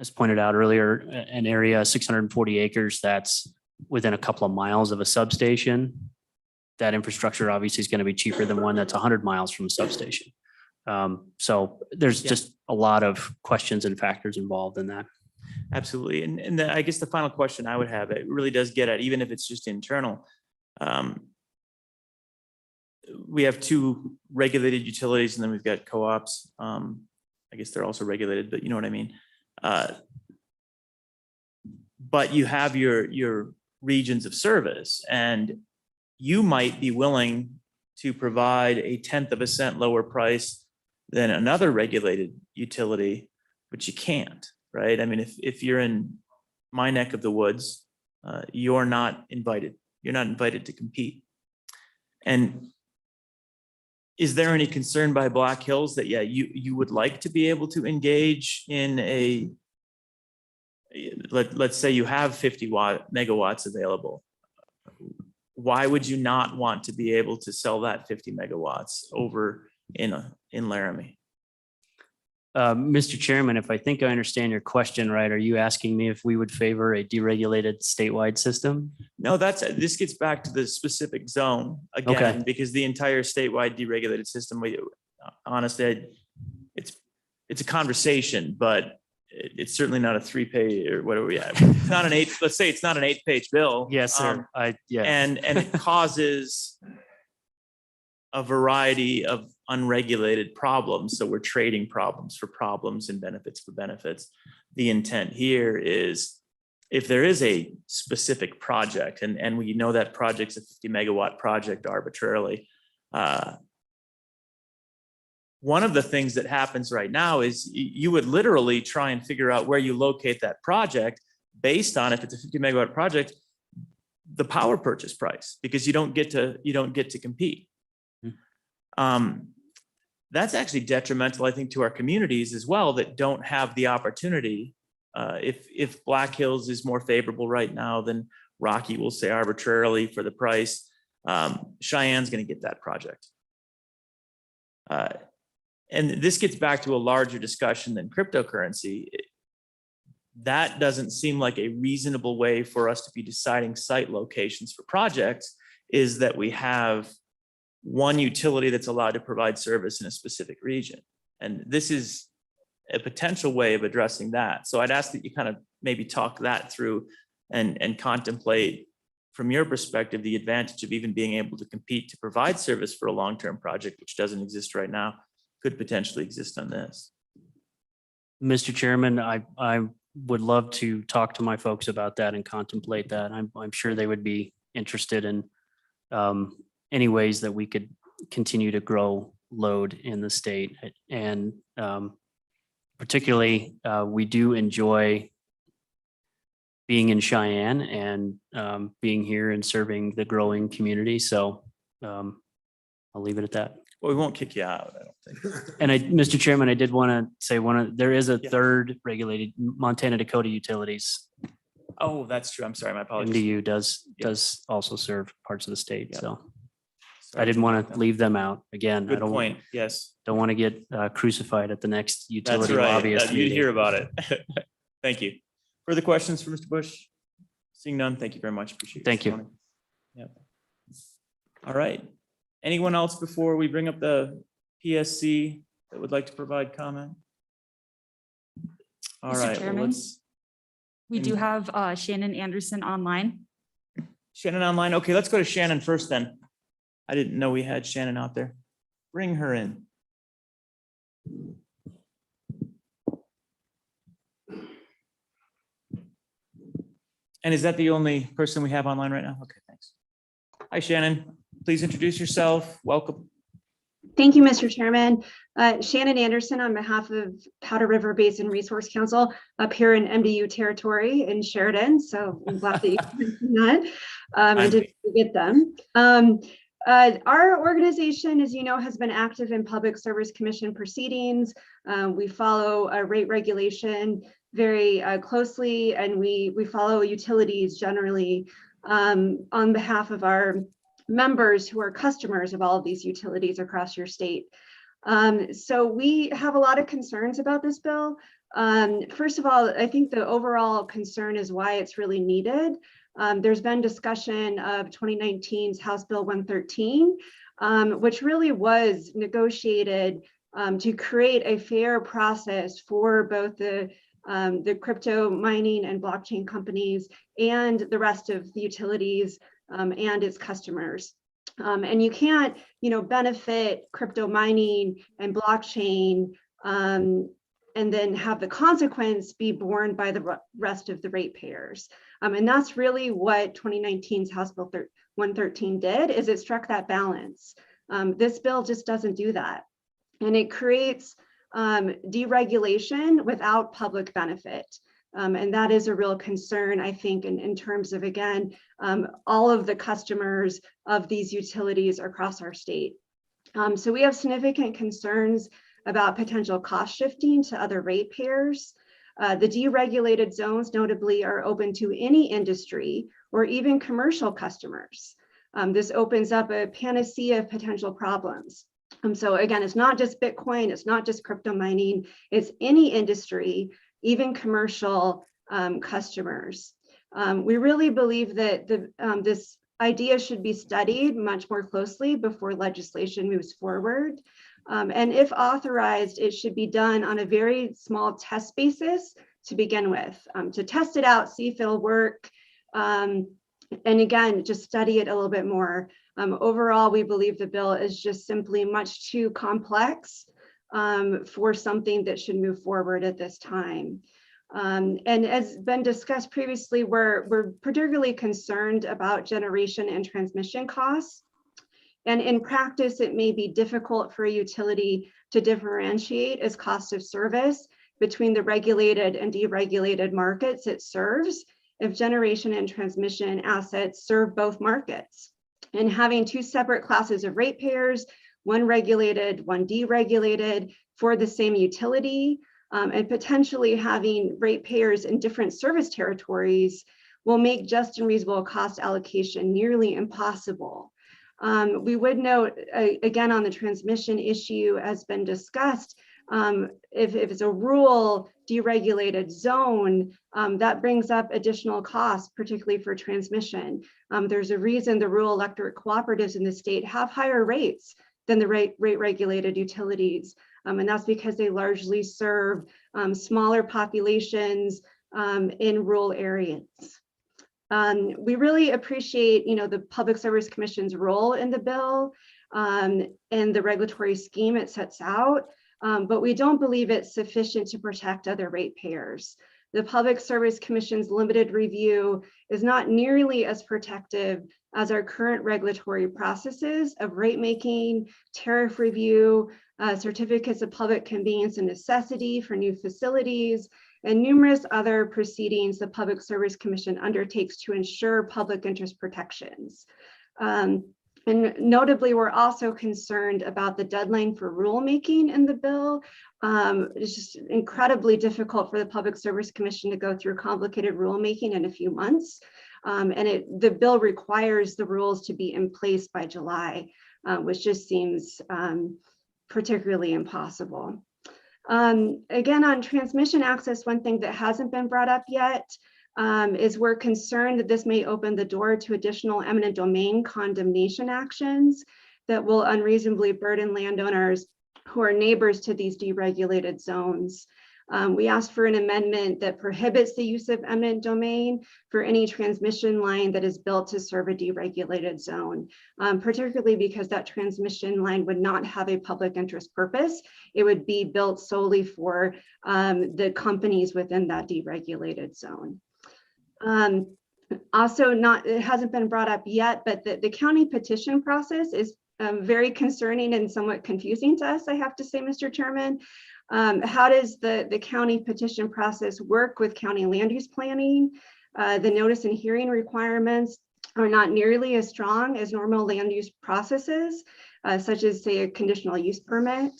as pointed out earlier, an area 640 acres that's within a couple of miles of a substation. That infrastructure obviously is going to be cheaper than one that's 100 miles from a substation. So there's just a lot of questions and factors involved in that. Absolutely. And I guess the final question I would have, it really does get at, even if it's just internal. We have two regulated utilities and then we've got co-ops. I guess they're also regulated, but you know what I mean? But you have your regions of service, and you might be willing to provide 1/10 of a cent lower price than another regulated utility, but you can't, right? I mean, if you're in my neck of the woods, you're not invited. You're not invited to compete. And is there any concern by Black Hills that, you would like to be able to engage in let's say you have 50 megawatts available. Why would you not want to be able to sell that 50 megawatts over in Laramie? Mr. Chairman, if I think I understand your question right, are you asking me if we would favor a deregulated statewide system? No, this gets back to the specific zone again, because the entire statewide deregulated system, honestly, it's a conversation, but it's certainly not a 3-page or whatever we have. It's not an 8. Let's say it's not an 8-page bill. Yes, sir. And it causes a variety of unregulated problems. So we're trading problems for problems and benefits for benefits. The intent here is, if there is a specific project, and we know that project's a 50 megawatt project arbitrarily, one of the things that happens right now is you would literally try and figure out where you locate that project based on, if it's a 50 megawatt project, the power purchase price, because you don't get to compete. That's actually detrimental, I think, to our communities as well, that don't have the opportunity. If Black Hills is more favorable right now than Rocky, will say arbitrarily for the price, Cheyenne's going to get that project. And this gets back to a larger discussion than cryptocurrency. That doesn't seem like a reasonable way for us to be deciding site locations for projects, is that we have one utility that's allowed to provide service in a specific region. And this is a potential way of addressing that. So I'd ask that you kind of maybe talk that through and contemplate from your perspective, the advantage of even being able to compete to provide service for a long-term project, which doesn't exist right now, could potentially exist on this. Mr. Chairman, I would love to talk to my folks about that and contemplate that. I'm sure they would be interested in any ways that we could continue to grow load in the state. And particularly, we do enjoy being in Cheyenne and being here and serving the growing community. So I'll leave it at that. Well, we won't kick you out, I don't think. And Mr. Chairman, I did want to say there is a third regulated Montana Dakota Utilities. Oh, that's true. I'm sorry, my apologies. MDU does also serve parts of the state. Yeah. So Sorry I didn't want to leave them out. Again, Good I don't point, yes. don't want to get crucified at the next That's utility right. lobbyist You'd meeting. hear about it. Thank you. Further questions for Mr. Bush? Seeing none, thank you very much. Appreciate it. Thank you. Yep. All right. Anyone else before we bring up the PSC that would like to provide comment? All Mr. right. well, Chairman? let's- We do have Shannon Anderson online. Shannon online. Okay, let's go to Shannon first then. I didn't know we had Shannon out there. Bring her in. And is that the only person we have online right now? Okay, thanks. Hi, Shannon. Please introduce yourself. Welcome. Thank you, Mr. Chairman. Shannon Anderson on behalf of Powder River Basin Resource Council up here in MDU territory in Sheridan. So I'm glad that you mentioned that. I did get them. Our organization, as you know, has been active in Public Service Commission proceedings. We follow rate regulation very closely, and we follow utilities generally on behalf of our members who are customers of all of these utilities across your state. So we have a lot of concerns about this bill. First of all, I think the overall concern is why it's really needed. There's been discussion of 2019's House Bill 113, which really was negotiated to create a fair process for both the crypto mining and blockchain companies and the rest of the utilities and its customers. And you can't, benefit crypto mining and blockchain and then have the consequence be borne by the rest of the ratepayers. And that's really what 2019's House Bill 113 did, is it struck that balance. This bill just doesn't do that. And it creates deregulation without public benefit. And that is a real concern, I think, in terms of, again, all of the customers of these utilities across our state. So we have significant concerns about potential cost shifting to other ratepayers. The deregulated zones notably are open to any industry or even commercial customers. This opens up a panacea of potential problems. So again, it's not just Bitcoin, it's not just crypto mining, it's any industry, even commercial customers. We really believe that this idea should be studied much more closely before legislation moves forward. And if authorized, it should be done on a very small test basis to begin with, to test it out, see if it'll work. And again, just study it a little bit more. Overall, we believe the bill is just simply much too complex for something that should move forward at this time. And as been discussed previously, we're particularly concerned about generation and transmission costs. And in practice, it may be difficult for a utility to differentiate its cost of service between the regulated and deregulated markets it serves if generation and transmission assets serve both markets. And having two separate classes of ratepayers, one regulated, one deregulated for the same utility, and potentially having ratepayers in different service territories will make just and reasonable cost allocation nearly impossible. We would note, again, on the transmission issue has been discussed, if it's a rural deregulated zone, that brings up additional costs, particularly for transmission. There's a reason the rural electric cooperatives in the state have higher rates than the rate regulated utilities. And that's because they largely serve smaller populations in rural areas. We really appreciate, the Public Service Commission's role in the bill and the regulatory scheme it sets out, but we don't believe it's sufficient to protect other ratepayers. The Public Service Commission's limited review is not nearly as protective as our current regulatory processes of rate making, tariff review, certificates of public convenience and necessity for new facilities, and numerous other proceedings the Public Service Commission undertakes to ensure public interest protections. And notably, we're also concerned about the deadline for rulemaking in the bill. It's just incredibly difficult for the Public Service Commission to go through complicated rulemaking in a few months. And the bill requires the rules to be in place by July, which just seems particularly impossible. Again, on transmission access, one thing that hasn't been brought up yet is we're concerned that this may open the door to additional eminent domain condemnation actions that will unreasonably burden landowners who are neighbors to these deregulated zones. We asked for an amendment that prohibits the use of eminent domain for any transmission line that is built to serve a deregulated zone, particularly because that transmission line would not have a public interest purpose. It would be built solely for the companies within that deregulated zone. Also, it hasn't been brought up yet, but the county petition process is very concerning and somewhat confusing to us, I have to say, Mr. Chairman. How does the county petition process work with county land use planning? The notice and hearing requirements are not nearly as strong as normal land use processes, such as, say, a conditional use permit.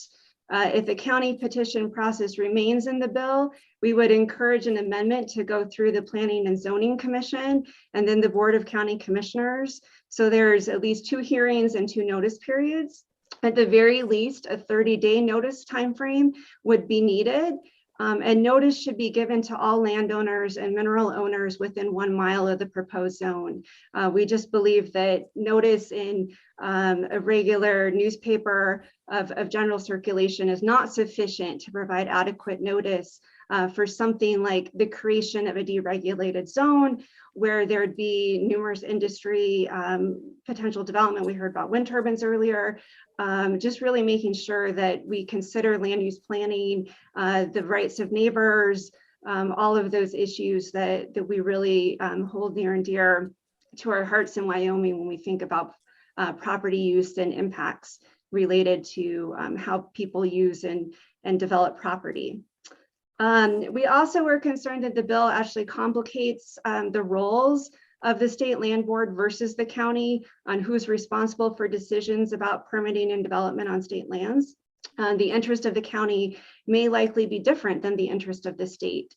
If the county petition process remains in the bill, we would encourage an amendment to go through the Planning and Zoning Commission and then the Board of County Commissioners. So there's at least 2 hearings and 2 notice periods. At the very least, a 30-day notice timeframe would be needed. And notice should be given to all landowners and mineral owners within 1 mile of the proposed zone. We just believe that notice in a regular newspaper of general circulation is not sufficient to provide adequate notice for something like the creation of a deregulated zone where there'd be numerous industry potential development. We heard about wind turbines earlier. Just really making sure that we consider land use planning, the rights of neighbors, all of those issues that we really hold near and dear to our hearts in Wyoming when we think about property use and impacts related to how people use and develop property. We also were concerned that the bill actually complicates the roles of the state land board versus the county on who's responsible for decisions about permitting and development on state lands. The interest of the county may likely be different than the interest of the state.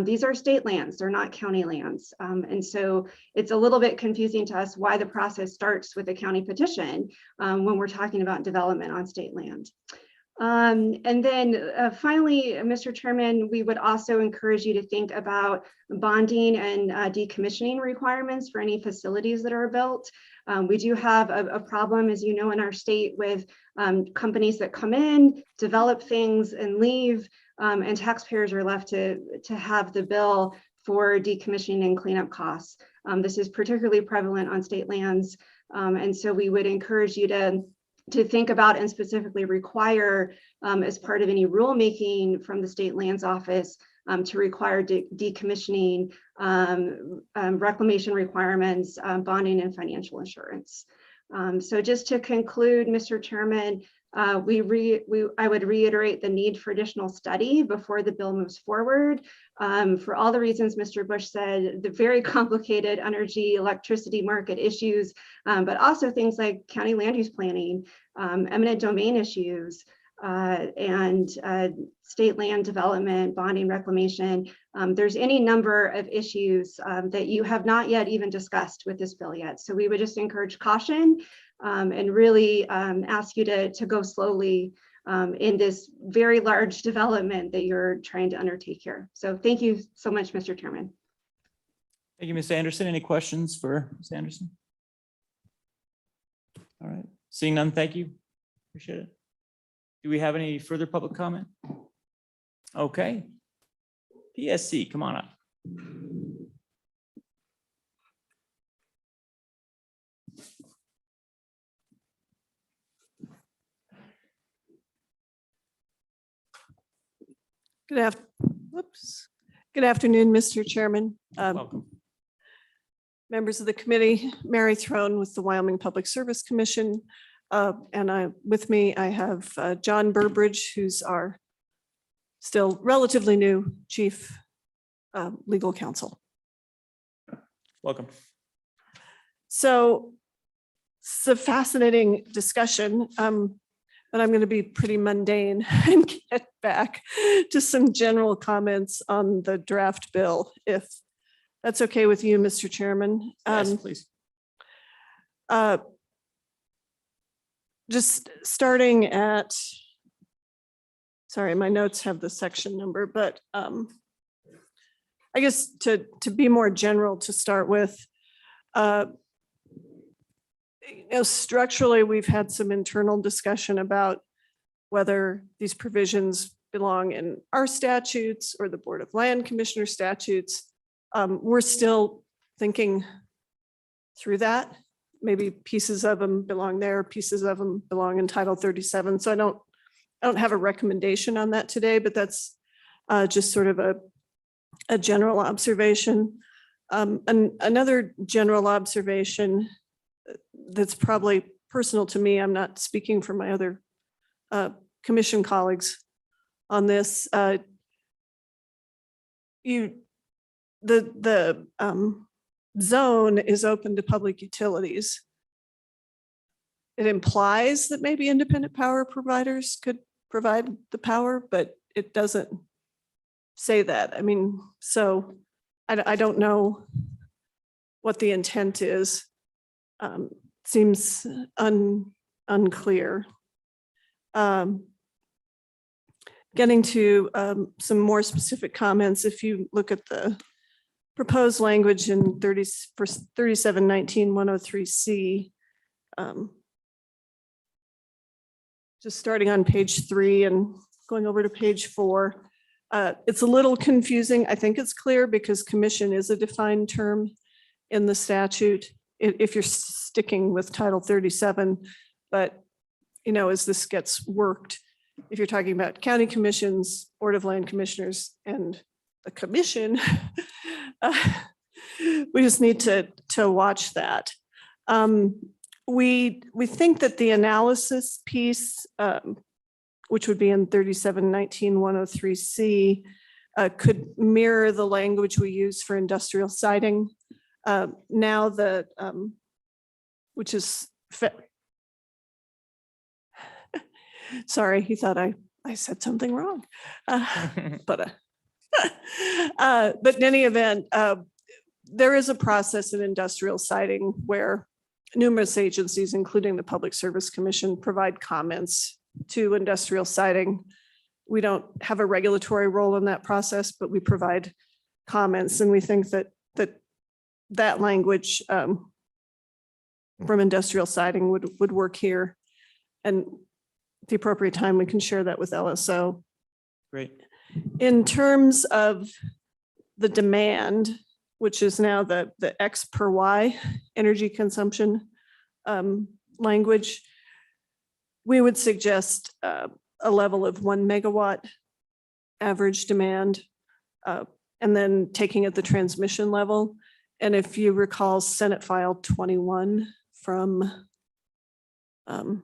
These are state lands, they're not county lands. And so it's a little bit confusing to us why the process starts with a county petition when we're talking about development on state land. And then finally, Mr. Chairman, we would also encourage you to think about bonding and decommissioning requirements for any facilities that are built. We do have a problem, as you know, in our state with companies that come in, develop things and leave, and taxpayers are left to have the bill for decommissioning and cleanup costs. This is particularly prevalent on state lands. And so we would encourage you to think about and specifically require as part of any rulemaking from the state lands office to require decommissioning, reclamation requirements, bonding and financial insurance. So just to conclude, Mr. Chairman, I would reiterate the need for additional study before the bill moves forward. For all the reasons Mr. Bush said, the very complicated energy, electricity market issues, but also things like county land use planning, eminent domain issues, and state land development, bonding, reclamation. There's any number of issues that you have not yet even discussed with this bill yet. So we would just encourage caution and really ask you to go slowly in this very large development that you're trying to undertake here. So thank you so much, Mr. Chairman. Thank you, Ms. Anderson. Any questions for Ms. Anderson? All right, seeing none, thank you. Appreciate it. Do we have any further public comment? Okay. PSC, come on up. Good afternoon, Mr. Chairman. Welcome. Members of the committee, Mary Throne with the Wyoming Public Service Commission. And with me, I have John Burbridge, who's our still relatively new chief legal counsel. Welcome. So it's a fascinating discussion, but I'm going to be pretty mundane and get back to some general comments on the draft bill, if that's okay with you, Mr. Chairman. Yes, please. Just starting at, sorry, my notes have the section number, but I guess to be more general to start with, structurally, we've had some internal discussion about whether these provisions belong in our statutes or the Board of Land Commissioner statutes. We're still thinking through that. Maybe pieces of them belong there, pieces of them belong in Title 37. So I don't have a recommendation on that today, but that's just sort of a general observation. And another general observation that's probably personal to me, I'm not speaking for my other commission colleagues on this. The zone is open to public utilities. It implies that maybe independent power providers could provide the power, but it doesn't say that. I mean, so I don't know what the intent is. Seems unclear. Getting to some more specific comments, if you look at the proposed language in 3719-103C, just starting on page 3 and going over to page 4, it's a little confusing. I think it's clear because commission is a defined term in the statute if you're sticking with Title 37, but as this gets worked, if you're talking about county commissions, Board of Land Commissioners, and the commission, we just need to watch that. We think that the analysis piece, which would be in 3719-103C, could mirror the language we use for industrial siting. Now that, which is, sorry, he thought I said something wrong. But in any event, there is a process in industrial siting where numerous agencies, including the Public Service Commission, provide comments to industrial siting. We don't have a regulatory role in that process, but we provide comments, and we think that that language from industrial siting would work here. And at the appropriate time, we can share that with LSO. Great. In terms of the demand, which is now the X per Y energy consumption language, we would suggest a level of 1 megawatt average demand, and then taking at the transmission level. And if you recall Senate File 21 from,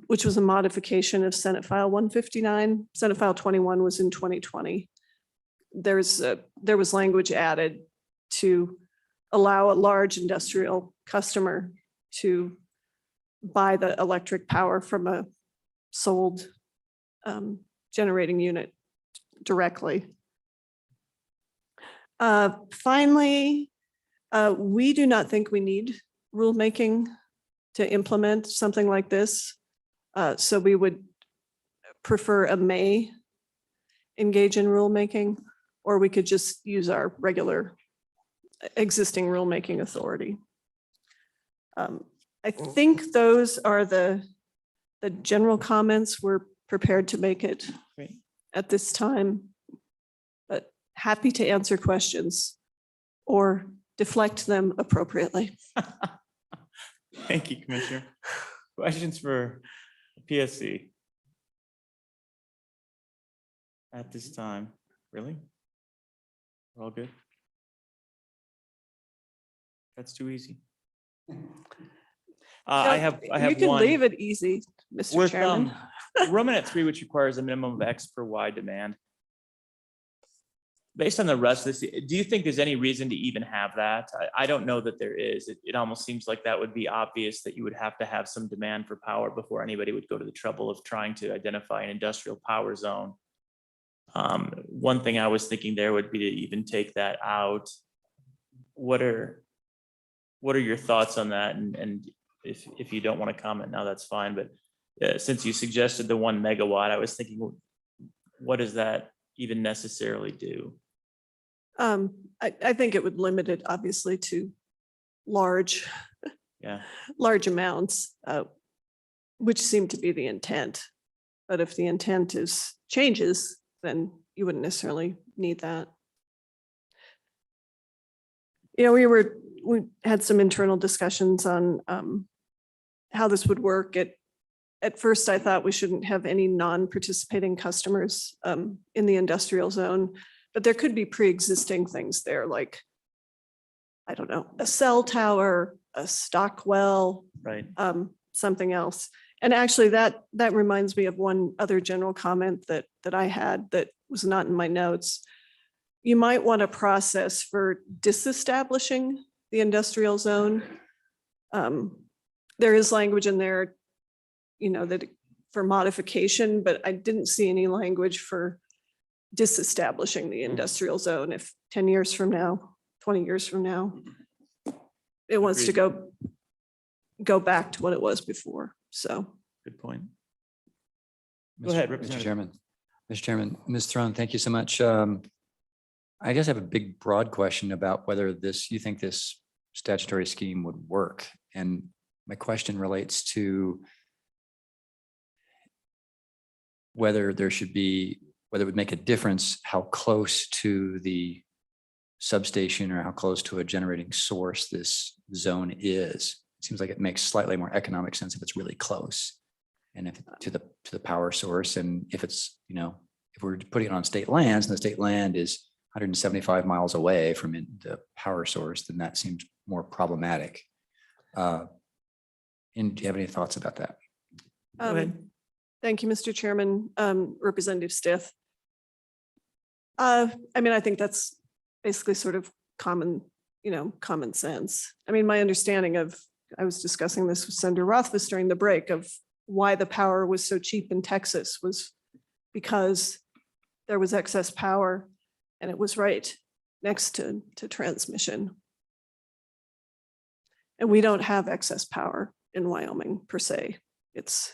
which was a modification of Senate File 159, Senate File 21 was in 2020. There was language added to allow a large industrial customer to buy the electric power from a sold generating unit directly. Finally, we do not think we need rulemaking to implement something like this. So we would prefer a may engage in rulemaking, or we could just use our regular existing rulemaking authority. I think those are the general comments. We're prepared to make it Great. at this time, but happy to answer questions or deflect them appropriately. Thank you, Commissioner. Questions for PSC? At this time, really? We're all good? That's too easy. I have You can one. leave it easy, Mr. With Chairman. Romanet 3, which requires a minimum of X per Y demand. Based on the rest of this, do you think there's any reason to even have that? I don't know that there is. It almost seems like that would be obvious that you would have to have some demand for power before anybody would go to the trouble of trying to identify an industrial power zone. One thing I was thinking there would be to even take that out. What are your thoughts on that? And if you don't want to comment now, that's fine. But since you suggested the 1 megawatt, I was thinking, what does that even necessarily do? I think it would limit it obviously to large amounts, which seem to be the intent. But if the intent changes, then you wouldn't necessarily need that. You know, we had some internal discussions on how this would work. At first, I thought we shouldn't have any non-participating customers in the industrial zone, but there could be pre-existing things there, like, I don't know, a cell tower, a stock well, right? Something else. And actually, that reminds me of one other general comment that I had that was not in my notes. You might want a process for disestablishing the industrial zone. There is language in there, you know, that for modification, but I didn't see any language for disestablishing the industrial zone if 10 years from now, 20 years from now, it wants to go back to what it was before. So. Good point. Go ahead, Mr. Chairman. Mr. Chairman, Ms. Throne, thank you so much. I guess I have a big broad question about whether you think this statutory scheme would work. And my question relates to whether it would make a difference how close to the substation or how close to a generating source this zone is. It seems like it makes slightly more economic sense if it's really close and if to the power source. And if it's, you know, if we're putting it on state lands and the state land is 175 miles away from the power source, then that seems more problematic. And do you have any thoughts about that? Go ahead. Thank you, Mr. Chairman. Representative Stith. I mean, I think that's basically sort of common sense. I mean, my understanding I was discussing this with Senator Rothfuss during the break of why the power was so cheap in Texas was because there was excess power and it was right next to transmission. And we don't have excess power in Wyoming per se. It's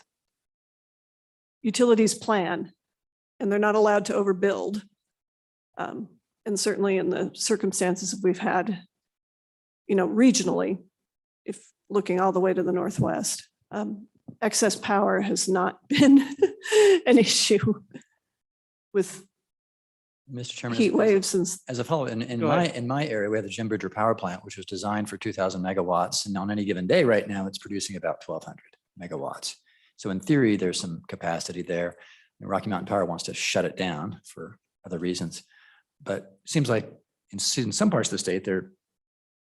utilities plan, and they're not allowed to overbuild. And certainly in the circumstances we've had, you know, regionally, if looking all the way to the Northwest, excess power has not been an issue with Mr. Chairman, heat waves. And as a follow, in my area, we have the Jim Bridger Power Plant, which was designed for 2,000 megawatts. And on any given day right now, it's producing about 1,200 megawatts. So in theory, there's some capacity there. And Rocky Mountain Power wants to shut it down for other reasons. But it seems like in some parts of the state, there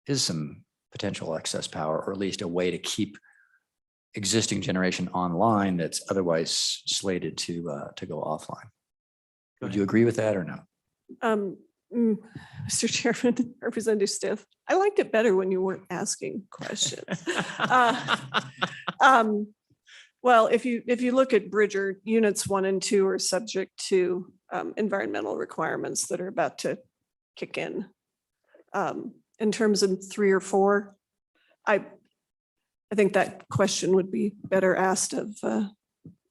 is some potential excess power, or at least a way to keep existing generation online that's otherwise slated to go offline. Would you agree with that or no? Mr. Chairman, Representative Stith, I liked it better when you weren't asking questions. Well, if you look at Bridger, units 1 and 2 are subject to environmental requirements that are about to kick in. In terms of 3 or 4, I think that question would be better asked of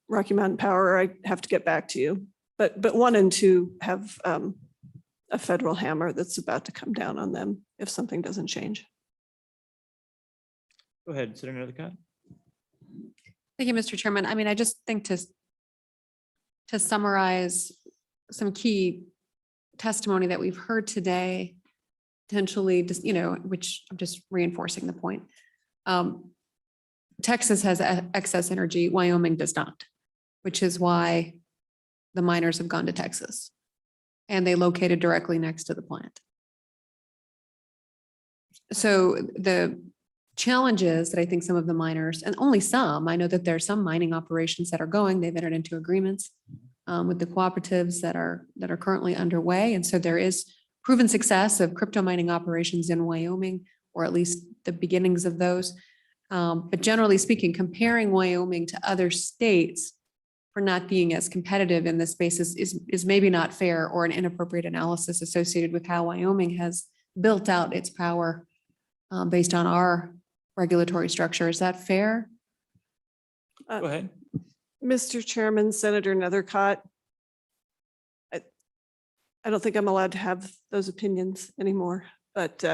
Rocky Mountain Power. I have to get back to you. But 1 and 2 have a federal hammer that's about to come down on them if something doesn't change. Go ahead, Senator Nethercott. Thank you, Mr. Chairman. I mean, I just think to summarize some key testimony that we've heard today, potentially just, which I'm just reinforcing the point. Texas has excess energy, Wyoming does not, which is why the miners have gone to Texas. And they located directly next to the plant. So the challenges that I think some of the miners, and only some, I know that there are some mining operations that are going, they've entered into agreements with the cooperatives that are currently underway. And so there is proven success of crypto mining operations in Wyoming, or at least the beginnings of those. But generally speaking, comparing Wyoming to other states for not being as competitive in this space is maybe not fair, or an inappropriate analysis associated with how Wyoming has built out its power based on our regulatory structure. Is that fair? Go ahead. Mr. Chairman, Senator Nethercott, I don't think I'm allowed to have those opinions anymore, but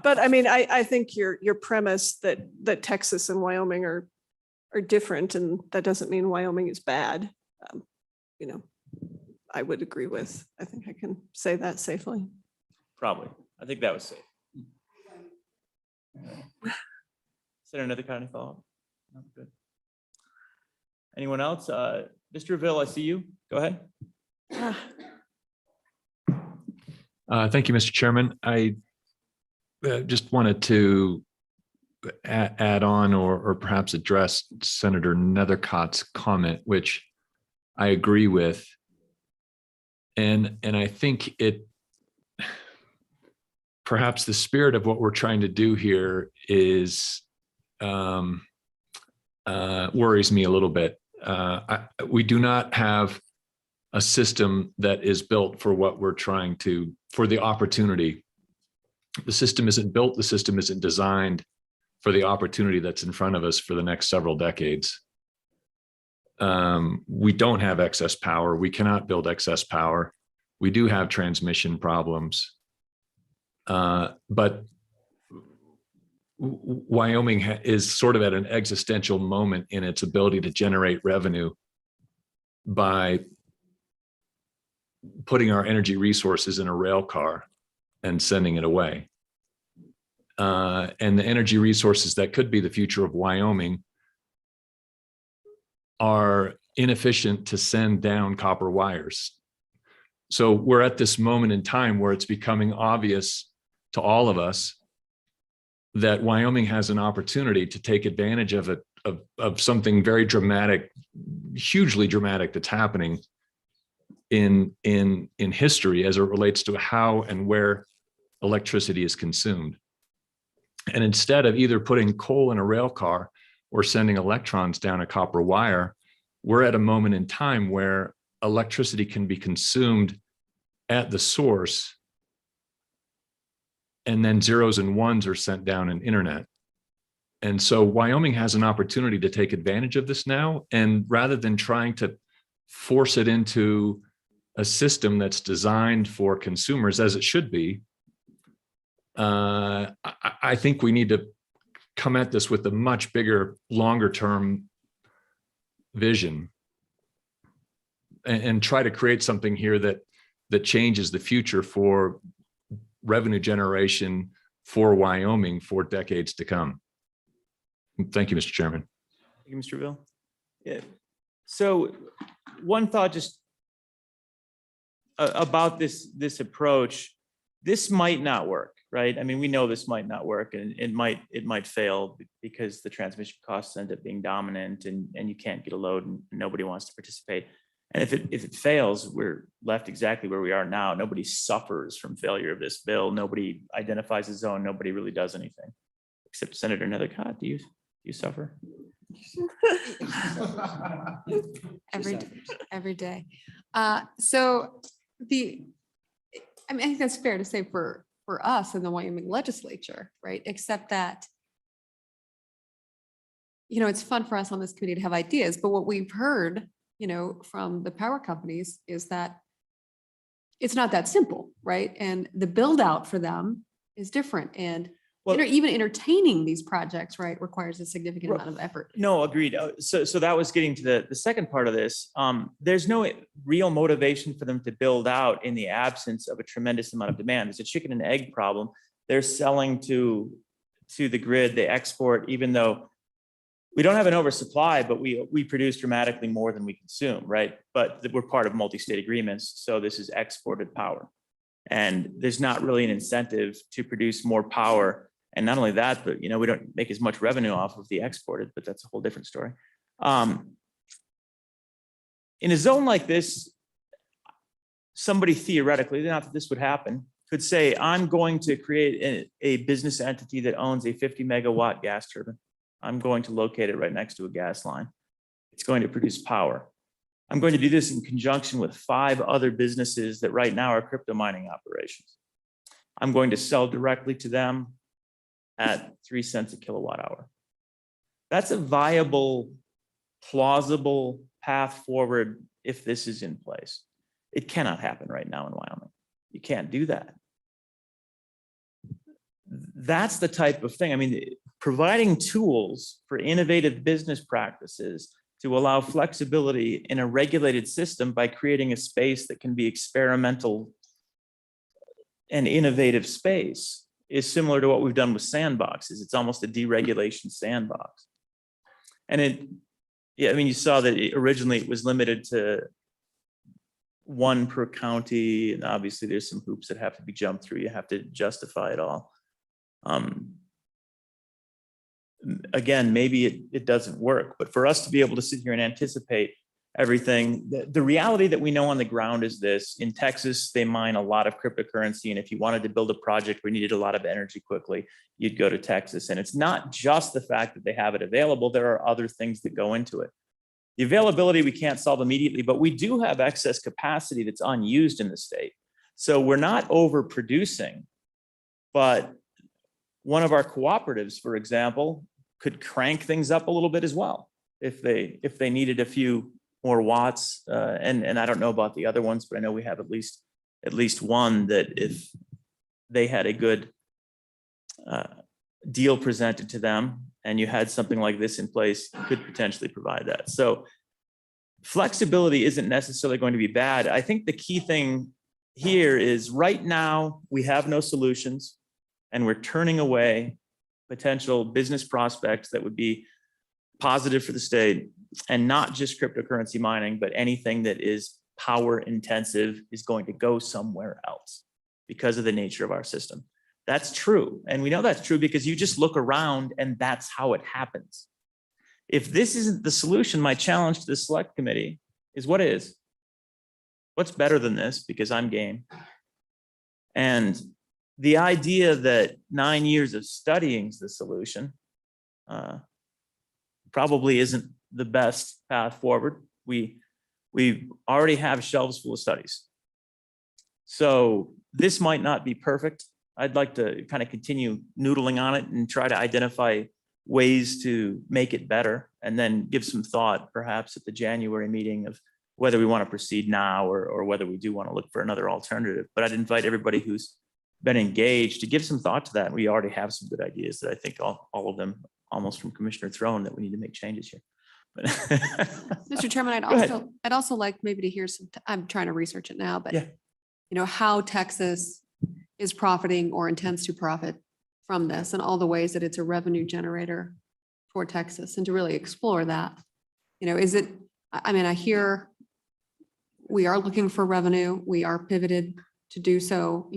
but I mean, I think your premise that Texas and Wyoming are different, and that doesn't mean Wyoming is bad. I would agree with. I think I can say that safely. Probably. I think that was safe. Senator Nethercott, any follow-up? No, good. Anyone else? Mr. Reveal, I see you. Go ahead. Thank you, Mr. Chairman. I just wanted to add on or perhaps address Senator Nethercott's comment, which I agree with. And I think it perhaps the spirit of what we're trying to do here is worries me a little bit. We do not have a system that is built for what we're trying to, for the opportunity. The system isn't built, the system isn't designed for the opportunity that's in front of us for the next several decades. We don't have excess power. We cannot build excess power. We do have transmission problems. But Wyoming is sort of at an existential moment in its ability to generate revenue by putting our energy resources in a rail car and sending it away. And the energy resources that could be the future of Wyoming are inefficient to send down copper wires. So we're at this moment in time where it's becoming obvious to all of us that Wyoming has an opportunity to take advantage of it, of something very dramatic, hugely dramatic that's happening in history as it relates to how and where electricity is consumed. And instead of either putting coal in a rail car or sending electrons down a copper wire, we're at a moment in time where electricity can be consumed at the source, and then zeros and ones are sent down an internet. And so Wyoming has an opportunity to take advantage of this now. And rather than trying to force it into a system that's designed for consumers, as it should be, I think we need to come at this with a much bigger, longer term vision and try to create something here that changes the future for revenue generation for Wyoming for decades to come. Thank you, Mr. Chairman. Thank you, Mr. Reveal. Yeah. So one thought just about this approach, this might not work, right? I mean, we know this might not work, and it might fail because the transmission costs end up being dominant, and you can't get a load, and nobody wants to participate. And if it fails, we're left exactly where we are now. Nobody suffers from failure of this bill. Nobody identifies a zone. Nobody really does anything, except Senator Nethercott. Do you suffer? Every day. I think that's fair to say for for us in the Wyoming legislature, right? Except that, it's fun for us on this committee to have ideas, but what we've heard, from the power companies is that it's not that simple, right? And the build out for them is different. And even entertaining these projects, right, requires a significant amount of effort. No, agreed. So that was getting to the second part of this. There's no real motivation for them to build out in the absence of a tremendous amount of demand. It's a chicken and egg problem. They're selling to the grid, they export, even though we don't have an oversupply, but we produce dramatically more than we consume, right? But we're part of multi-state agreements, so this is exported power. And there's not really an incentive to produce more power. And not only that, but we don't make as much revenue off of the exported, but that's a whole different story. In a zone like this, somebody theoretically, not that this would happen, could say, I'm going to create a business entity that owns a 50 megawatt gas turbine. I'm going to locate it right next to a gas line. It's going to produce power. I'm going to do this in conjunction with 5 other businesses that right now are crypto mining operations. I'm going to sell directly to them at 3 cents a kilowatt hour. That's a viable, plausible path forward if this is in place. It cannot happen right now in Wyoming. You can't do that. That's the type of thing. I mean, providing tools for innovative business practices to allow flexibility in a regulated system by creating a space that can be experimental and innovative space is similar to what we've done with sandboxes. It's almost a deregulation sandbox. And you saw that originally it was limited to 1 per county, and obviously there's some hoops that have to be jumped through. You have to justify it all. Again, maybe it doesn't work, but for us to be able to sit here and anticipate everything, the reality that we know on the ground is this: in Texas, they mine a lot of cryptocurrency, and if you wanted to build a project where you needed a lot of energy quickly, you'd go to Texas. And it's not just the fact that they have it available, there are other things that go into it. The availability we can't solve immediately, but we do have excess capacity that's unused in the state. So we're not overproducing, but one of our cooperatives, for example, could crank things up a little bit as well if they needed a few more watts. And I don't know about the other ones, but I know we have at least one that if they had a good deal presented to them and you had something like this in place, could potentially provide that. So flexibility isn't necessarily going to be bad. I think the key thing here is right now we have no solutions and we're turning away potential business prospects that would be positive for the state, and not just cryptocurrency mining, but anything that is power intensive is going to go somewhere else because of the nature of our system. That's true. And we know that's true because you just look around and that's how it happens. If this isn't the solution, my challenge to the select committee is what is? What's better than this? Because I'm game. And the idea that 9 years of studying is the solution probably isn't the best path forward. We already have shelves full of studies. So this might not be perfect. I'd like to kind of continue noodling on it and try to identify ways to make it better, and then give some thought perhaps at the January meeting of whether we want to proceed now or whether we do want to look for another alternative. But I'd invite everybody who's been engaged to give some thought to that. We already have some good ideas that I think all of them, almost from Commissioner Throne, that we need to make changes here. But Mr. Chairman, Go ahead. I'd also like maybe to hear some, I'm trying to research it now, but Yeah. How Texas is profiting or intends to profit from this, and all the ways that it's a revenue generator for Texas, and to really explore that. Is it, I hear we are looking for revenue, we are pivoted to do so,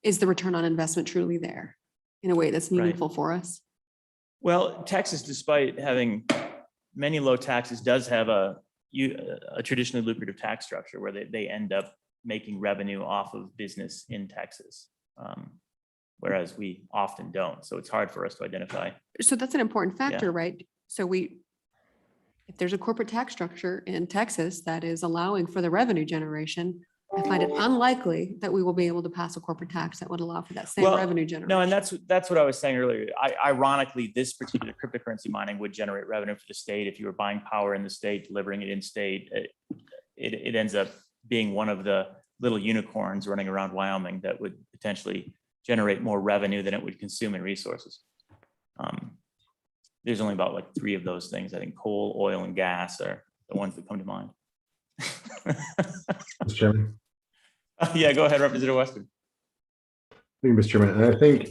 is the return on investment truly there in a way that's meaningful for us? Well, Texas, despite having many low taxes, does have a traditionally lucrative tax structure where they end up making revenue off of business in Texas, whereas we often don't. So it's hard for us to identify. So that's an important factor, right? So if there's a corporate tax structure in Texas that is allowing for the revenue generation, I find it unlikely that we will be able to pass a corporate tax that would allow for that same Well, revenue generation. No, and that's what I was saying earlier. Ironically, this particular cryptocurrency mining would generate revenue for the state. If you were buying power in the state, delivering it in state, it ends up being one of the little unicorns running around Wyoming that would potentially generate more revenue than it would consume in resources. There's only about like 3 of those things. I think coal, oil, and gas are the ones that come to mind. Mr. Chairman. Yeah, go ahead, Representative Weston. Thank you, Mr. Chairman. And I think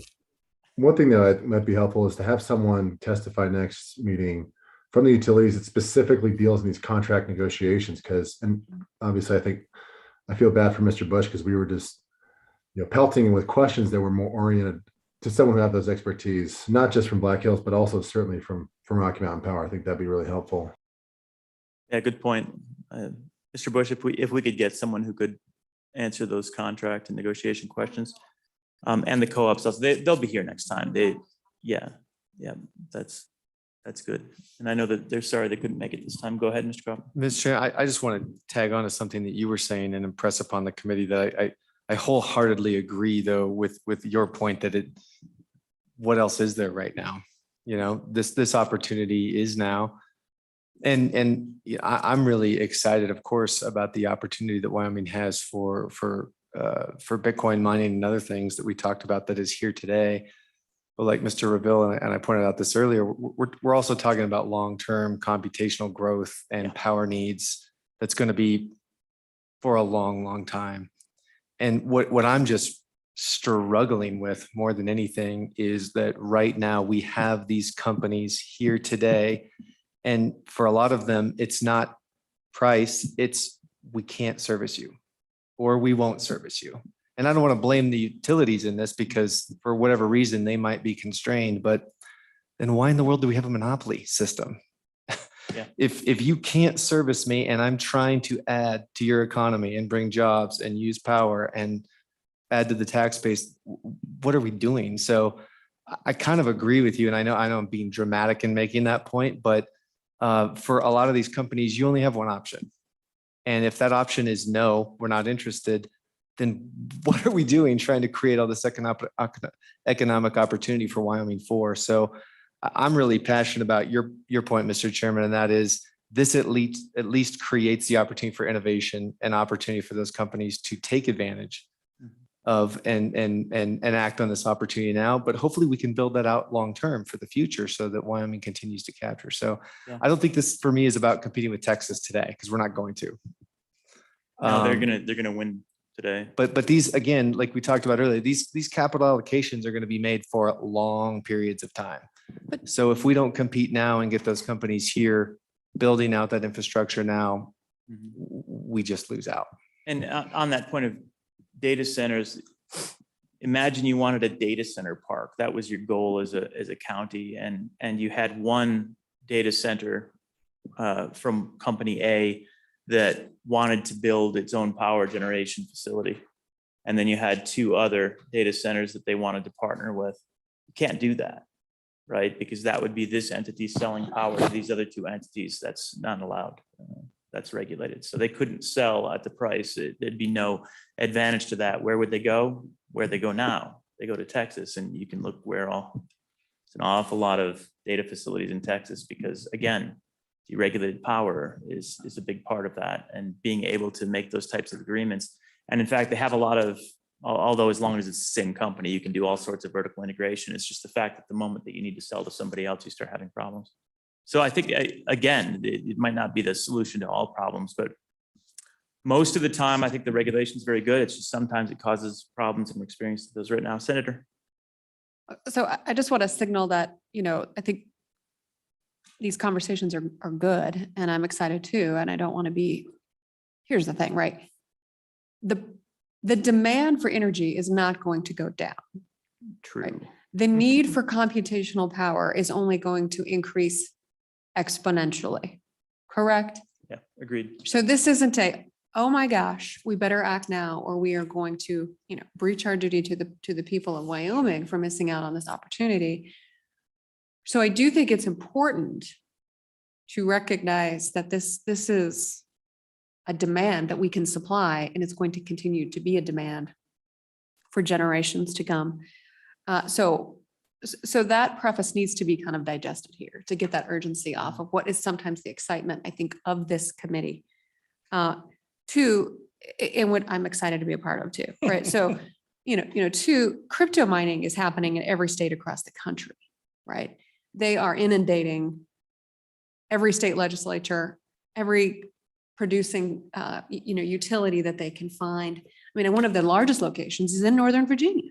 one thing that might be helpful is to have someone testify next meeting from the utilities that specifically deals in these contract negotiations. Because, and obviously, I feel bad for Mr. Bush because we were just, pelting him with questions that were more oriented to someone who had those expertise, not just from Black Hills, but also certainly from Rocky Mountain Power. I think that'd be really helpful. Yeah, good point. Mr. Bush, if we could get someone who could answer those contract and negotiation questions, and the co-ops, also, they'll be here next time. That's good. And I know that they're sorry they couldn't make it this time. Go ahead, Mr. Cobb. Mr. Chair, I just want to tag on to something that you were saying and impress upon the committee that I wholeheartedly agree, though, with your point that what else is there right now? This opportunity is now. And I'm really excited, of course, about the opportunity that Wyoming has for Bitcoin mining and other things that we talked about that is here today. But like Mr. Reville, and I pointed out this earlier, we're also talking about long-term computational growth and power needs that's going to be for a long, long time. And what I'm just struggling with more than anything is that right now we have these companies here today. And for a lot of them, it's not price, it's we can't service you or we won't service you. And I don't want to blame the utilities in this because for whatever reason, they might be constrained, but then why in the world do we have a monopoly system? Yeah. If you can't service me and I'm trying to add to your economy and bring jobs and use power and add to the tax base, what are we doing? So I kind of agree with you. And I know I'm being dramatic in making that point, but for a lot of these companies, you only have one option. And if that option is no, we're not interested, then what are we doing trying to create all this economic opportunity for Wyoming for? So I'm really passionate about your point, Mr. Chairman, and that is this at least creates the opportunity for innovation and opportunity for those companies to take advantage of and act on this opportunity now. But hopefully we can build that out long term for the future so that Wyoming continues to capture. So Yeah. I don't think this for me is about competing with Texas today because we're not going to. No, they're gonna win today. But these, again, like we talked about earlier, these capital allocations are going to be made for long periods of time. So if we don't compete now and get those companies here building out that infrastructure now, we just lose out. And on that point of data centers, imagine you wanted a data center park. That was your goal as a county, and you had one data center from company A that wanted to build its own power generation facility. And then you had 2 other data centers that they wanted to partner with. You can't do that, right? Because that would be this entity selling power to these other 2 entities. That's not allowed. That's regulated. So they couldn't sell at the price. There'd be no advantage to that. Where would they go? Where they go now? They go to Texas, and you can look it's an awful lot of data facilities in Texas because, again, deregulated power is a big part of that, and being able to make those types of agreements. And in fact, they have a lot of, although as long as it's the same company, you can do all sorts of vertical integration. It's just the fact that the moment that you need to sell to somebody else, you start having problems. So I think, again, it might not be the solution to all problems, but most of the time, I think the regulation is very good. It's just sometimes it causes problems, and we're experiencing those right now. Senator. So I just want to signal that, I think these conversations are good, and I'm excited too. And I don't want to be, here's the thing, right? The demand for energy is not going to go down. True. Right? The need for computational power is only going to increase exponentially, correct? Yeah, agreed. So this isn't oh my gosh, we better act now, or we are going to, breach our duty to the people of Wyoming for missing out on this opportunity. So I do think it's important to recognize that this is a demand that we can supply, and it's going to continue to be a demand for generations to come. So that preface needs to be kind of digested here to get that urgency off of what is sometimes the excitement, I think, of this committee. Two, and what I'm excited to be a part of too, right? So, two, crypto mining is happening in every state across the country, right? They are inundating every state legislature, every producing, utility that they can find. I mean, and one of the largest locations is in Northern Virginia,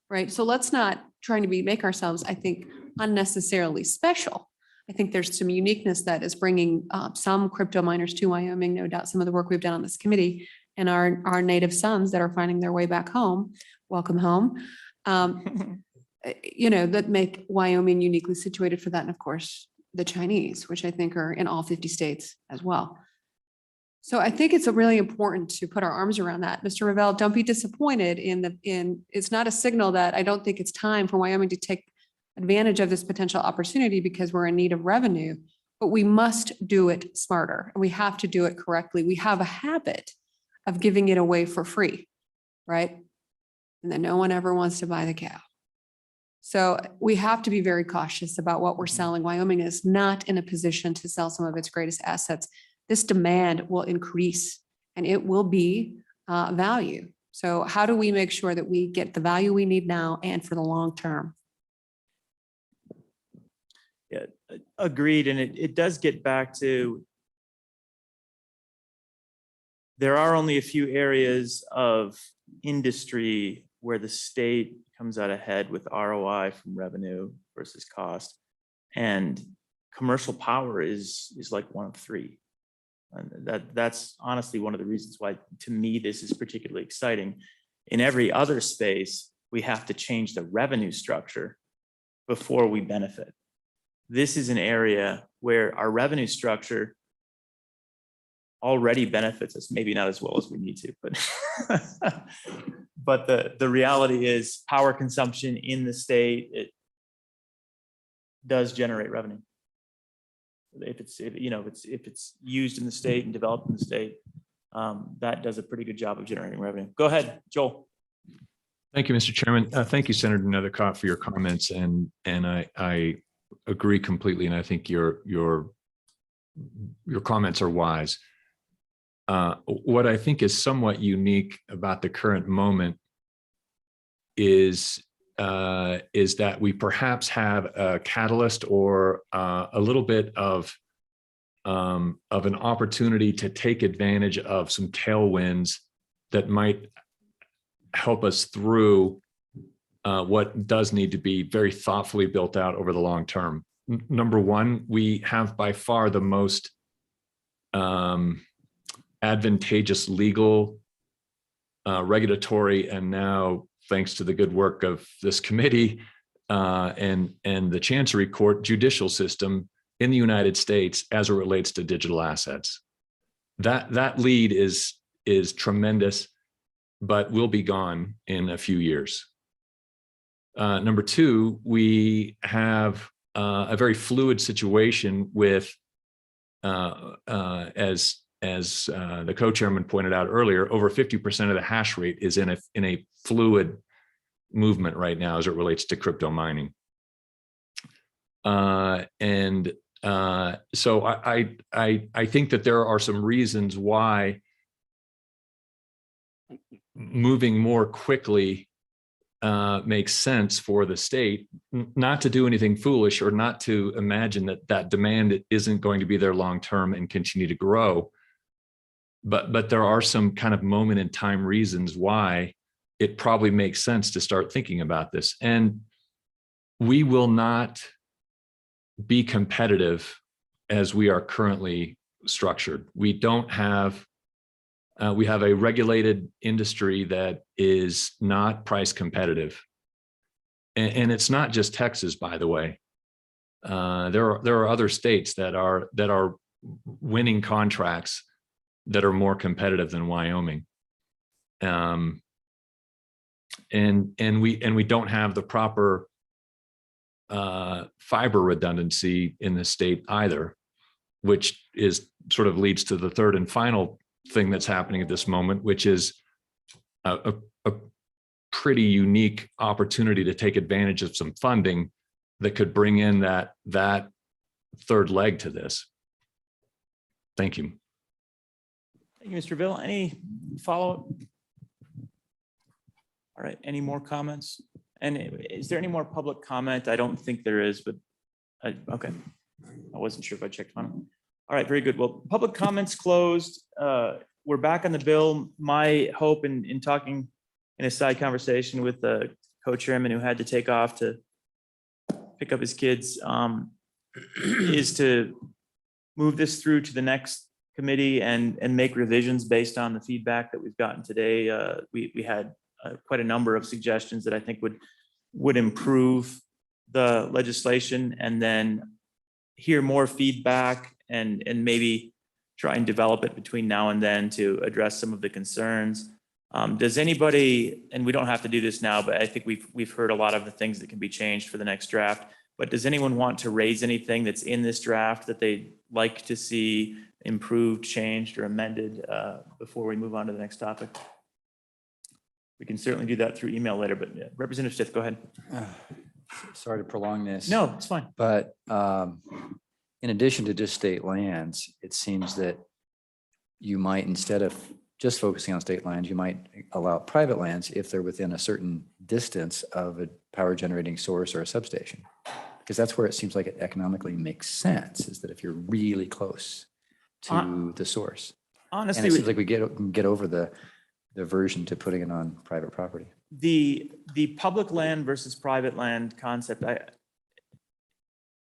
right? So let's not trying to make ourselves, I think, unnecessarily special. I think there's some uniqueness that is bringing some crypto miners to Wyoming, no doubt some of the work we've done on this committee and our native sons that are finding their way back home, welcome home, that make Wyoming uniquely situated for that. And of course, the Chinese, which I think are in all 50 states as well. So I think it's really important to put our arms around that. Mr. Revelle, don't be disappointed it's not a signal that I don't think it's time for Wyoming to take advantage of this potential opportunity because we're in need of revenue, but we must do it smarter and we have to do it correctly. We have a habit of giving it away for free, right? And then no one ever wants to buy the cow. So we have to be very cautious about what we're selling. Wyoming is not in a position to sell some of its greatest assets. This demand will increase and it will be value. So how do we make sure that we get the value we need now and for the long term? Yeah, agreed. And it does get back to, there are only a few areas of industry where the state comes out ahead with ROI from revenue versus cost. And commercial power is like one of three. And that's honestly one of the reasons why, to me, this is particularly exciting. In every other space, we have to change the revenue structure before we benefit. This is an area where our revenue structure already benefits us, maybe not as well as we need to, but the reality is power consumption in the state, it does generate revenue. If it's used in the state and developed in the state, that does a pretty good job of generating revenue. Go ahead, Joel. Thank you, Mr. Chairman. Thank you, Senator Nethercott, for your comments, and I agree completely, and I think your comments are wise. What I think is somewhat unique about the current moment is that we perhaps have a catalyst or a little bit of an opportunity to take advantage of some tailwinds that might help us through what does need to be very thoughtfully built out over the long term. Number one, we have by far the most advantageous legal, regulatory, and now, thanks to the good work of this committee and the Chancery Court judicial system in the United States as it relates to digital assets. That lead is tremendous, but will be gone in a few years. Number two, we have a very fluid situation with, as the co-chairman pointed out earlier, over 50% of the hash rate is in a fluid movement right now as it relates to crypto mining. So I think that there are some reasons why moving more quickly makes sense for the state, not to do anything foolish or not to imagine that demand isn't going to be there long-term and continue to grow. But there are some kind of moment in time reasons why it probably makes sense to start thinking about this. And we will not be competitive as we are currently structured. We don't have, we have a regulated industry that is not price competitive. And it's not just Texas, by the way. There are other states that are winning contracts that are more competitive than Wyoming. And we don't have the proper fiber redundancy in the state either, which is sort of leads to the third and final thing that's happening at this moment, which is a pretty unique opportunity to take advantage of some funding that could bring in that third leg to this. Thank you. Thank you, Mr. Bill. Any follow-up? All right, any more comments? And is there any more public comment? I don't think there is, but okay. I wasn't sure if I checked on it. All right, very good. Well, public comments closed. We're back on the bill. My hope in talking in a side conversation with the co-chairman who had to take off to pick up his kids is to move this through to the next committee and make revisions based on the feedback that we've gotten today. We had quite a number of suggestions that I think would improve the legislation, and then hear more feedback and maybe try and develop it between now and then to address some of the concerns. Does anybody, and we don't have to do this now, but I think we've heard a lot of the things that can be changed for the next draft, but does anyone want to raise anything that's in this draft that they'd like to see improved, changed, or amended before we move on to the next topic? We can certainly do that through email later, but Representative Stith, go ahead. Sorry to prolong this. No, it's fine. But in addition to just state lands, it seems that you might, instead of just focusing on state lands, you might allow private lands if they're within a certain distance of a power generating source or a substation. Because that's where it seems like it economically makes sense, is that if you're really close to the source. Honestly, and it seems like we can get over the aversion to putting it on private property. The public land versus private land concept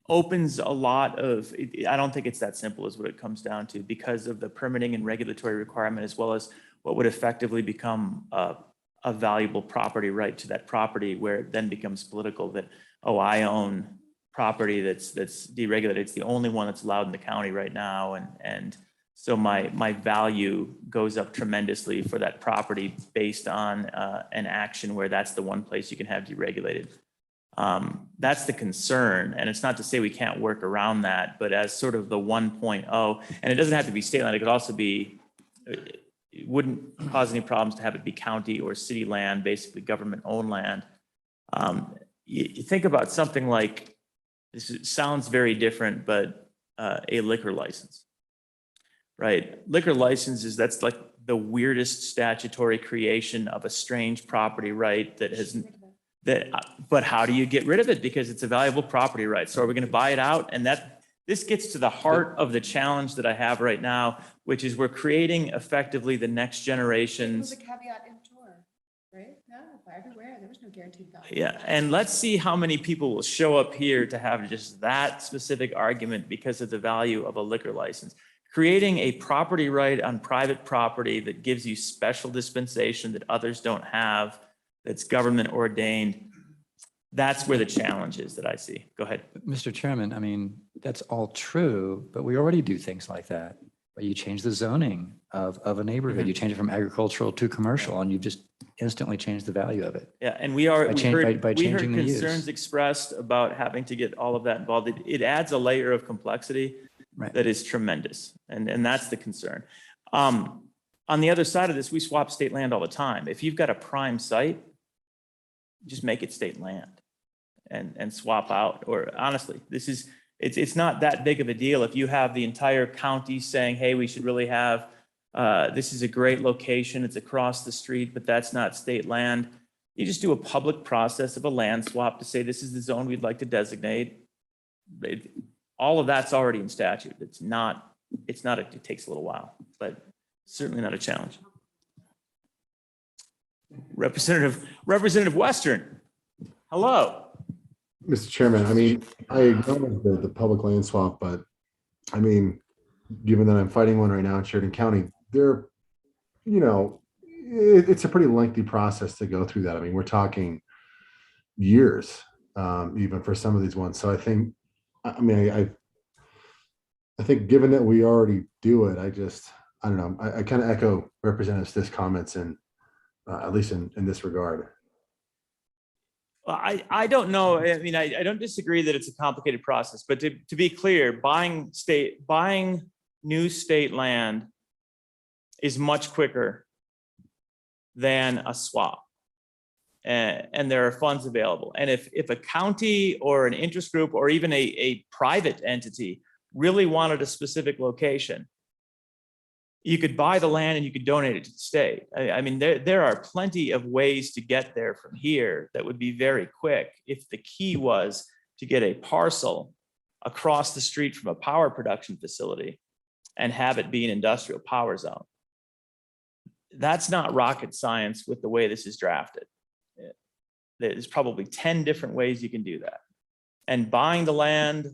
opens a lot of, I don't think it's that simple is what it comes down to, because of the permitting and regulatory requirement, as well as what would effectively become a valuable property right to that property, where it then becomes political that, oh, I own property that's deregulated. It's the only one that's allowed in the county right now. And so my value goes up tremendously for that property based on an action where that's the one place you can have deregulated. That's the concern. And it's not to say we can't work around that, but as sort of the 1.0, and it doesn't have to be state land, it could also be, it wouldn't cause any problems to have it be county or city land, basically government owned land. You think about something like, this sounds very different, but a liquor license. Right, liquor licenses, that's like the weirdest statutory creation of a strange property right but how do you get rid of it? Because it's a valuable property right. So are we going to buy it out? And this gets to the heart of the challenge that I have right now, which is we're creating effectively the next generation's. It was a caveat emptor, right? No, everywhere, there was no guaranteed value. Yeah, and let's see how many people will show up here to have just that specific argument because of the value of a liquor license. Creating a property right on private property that gives you special dispensation that others don't have, that's government ordained. That's where the challenge is that I see. Go ahead. Mr. Chairman, I mean, that's all true, but we already do things like that. But you change the zoning of a neighborhood, you change it from agricultural to commercial, and you just instantly change the value of it. Yeah, and we heard changing the use. concerns expressed about having to get all of that involved. It adds a layer of complexity that is tremendous, and that's the concern. On the other side of this, we swap state land all the time. If you've got a prime site, just make it state land and swap out. Or honestly, it's not that big of a deal if you have the entire county saying, hey, we should really have, this is a great location, it's across the street, but that's not state land. You just do a public process of a land swap to say this is the zone we'd like to designate. All of that's already in statute. It takes a little while, but certainly not a challenge. Representative Western, hello. Mr. Chairman, I mean, I acknowledge the public land swap, but I mean, given that I'm fighting one right now in Sheridan County, it's a pretty lengthy process to go through that. I mean, we're talking years, even for some of these ones. So I think, I think given that we already do it, I don't know. I kind of echo Representative Stith's comments and at least in this regard. Well, I don't know. I mean, I don't disagree that it's a complicated process, but to be clear, buying new state land is much quicker than a swap. And there are funds available. And if a county or an interest group or even a private entity really wanted a specific location, you could buy the land and you could donate it to the state. I mean, there are plenty of ways to get there from here that would be very quick if the key was to get a parcel across the street from a power production facility and have it be an industrial power zone. That's not rocket science with the way this is drafted. There's probably 10 different ways you can do that. And buying the land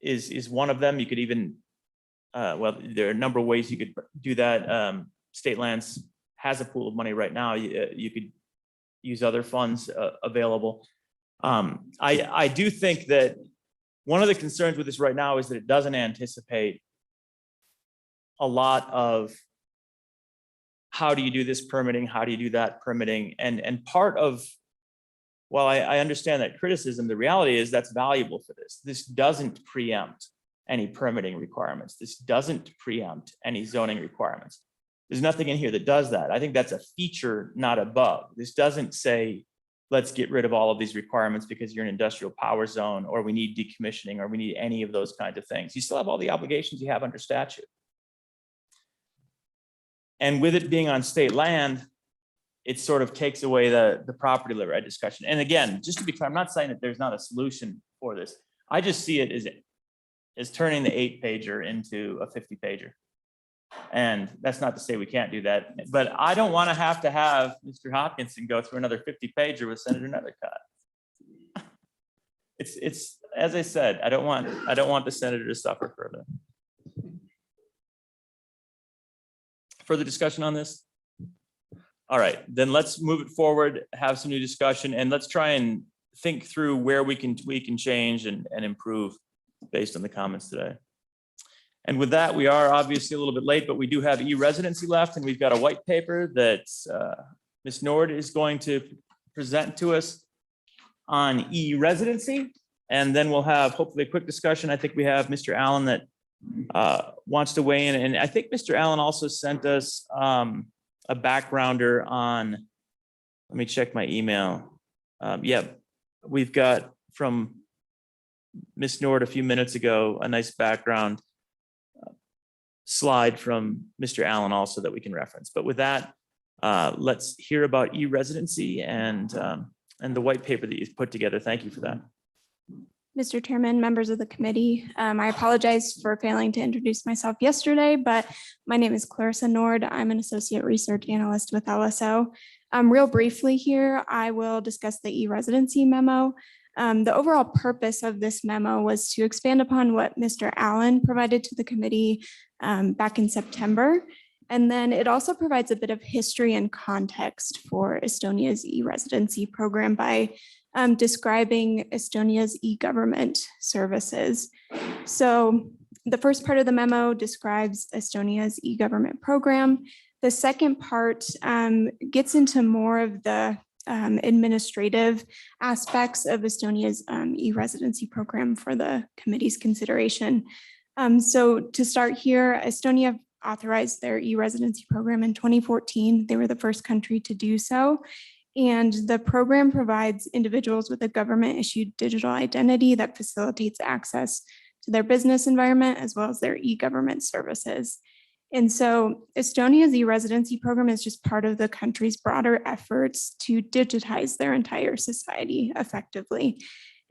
is one of them. You could even, well, there are a number of ways you could do that. State Lands has a pool of money right now. You could use other funds available. I do think that one of the concerns with this right now is that it doesn't anticipate a lot of how do you do this permitting? How do you do that permitting? And part of, while I understand that criticism, the reality is that's valuable for this. This doesn't preempt any permitting requirements. This doesn't preempt any zoning requirements. There's nothing in here that does that. I think that's a feature, not a bug. This doesn't say, let's get rid of all of these requirements because you're an industrial power zone, or we need decommissioning, or we need any of those kinds of things. You still have all the obligations you have under statute. And with it being on state land, it sort of takes away the property right discussion. And again, just to be clear, I'm not saying that there's not a solution for this. I just see it as turning the 8-pager into a 50-pager. And that's not to say we can't do that, but I don't want to have Mr. Hopkinson go through another 50-pager with Senator Nethercutt. It's as I said, I don't want the senator to suffer further. Further discussion on this? All right, then let's move it forward, have some new discussion, and let's try and think through where we can tweak and change and improve based on the comments today. And with that, we are obviously a little bit late, but we do have e-residency left, and we've got a white paper that Ms. Nord is going to present to us on e-residency. And then we'll have hopefully a quick discussion. I think we have Mr. Allen that wants to weigh in. And I think Mr. Allen also sent us a backgrounder on, let me check my email. Yeah, we've got from Ms. Nord a few minutes ago, a nice background slide from Mr. Allen also that we can reference. But with that, let's hear about e-residency and the white paper that you've put together. Thank you for that. Mr. Chairman, members of the committee, I apologize for failing to introduce myself yesterday, but my name is Clarissa Nord. I'm an associate research analyst with LSO. Real briefly here, I will discuss the e-residency memo. The overall purpose of this memo was to expand upon what Mr. Allen provided to the committee back in September. And then it also provides a bit of history and context for Estonia's e-residency program by describing Estonia's e-government services. So the first part of the memo describes Estonia's e-government program. The second part gets into more of the administrative aspects of Estonia's e-residency program for the committee's consideration. So to start here, Estonia authorized their e-residency program in 2014. They were the first country to do so. And the program provides individuals with a government-issued digital identity that facilitates access to their business environment as well as their e-government services. And so Estonia's e-residency program is just part of the country's broader efforts to digitize their entire society effectively.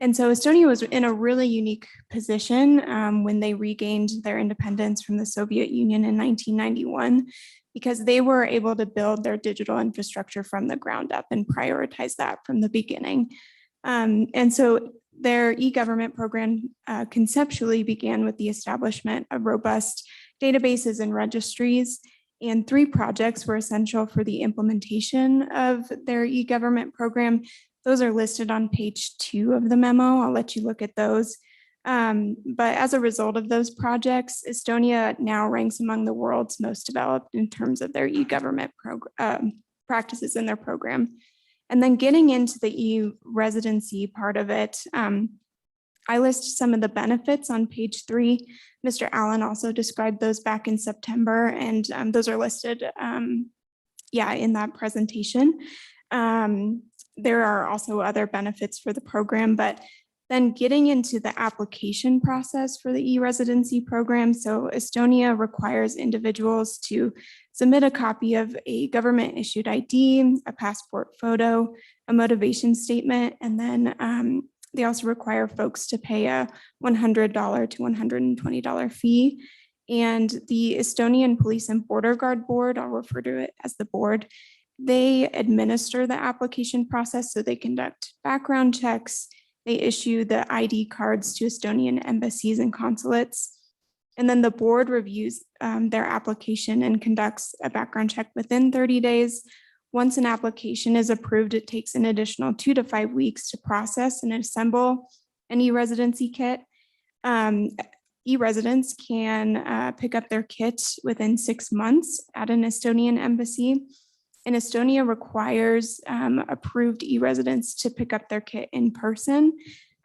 And so Estonia was in a really unique position when they regained their independence from the Soviet Union in 1991, because they were able to build their digital infrastructure from the ground up and prioritize that from the beginning. And so their e-government program conceptually began with the establishment of robust databases and registries, and 3 projects were essential for the implementation of their e-government program. Those are listed on page 2 of the memo. I'll let you look at those. But as a result of those projects, Estonia now ranks among the world's most developed in terms of their e-government practices in their program. And then getting into the e-residency part of it, I list some of the benefits on page 3. Mr. Allen also described those back in September, and those are listed in that presentation. There are also other benefits for the program, but then getting into the application process for the e-residency program. So Estonia requires individuals to submit a copy of a government issued ID, a passport photo, a motivation statement, and then they also require folks to pay a $100 to $120 fee. And the Estonian Police and Border Guard Board, I'll refer to it as the board, they administer the application process. So they conduct background checks, they issue the ID cards to Estonian embassies and consulates. And then the board reviews their application and conducts a background check within 30 days. Once an application is approved, it takes an additional 2 to 5 weeks to process and assemble an e-residency kit. E-residents can pick up their kit within 6 months at an Estonian embassy. And Estonia requires approved e-residents to pick up their kit in person,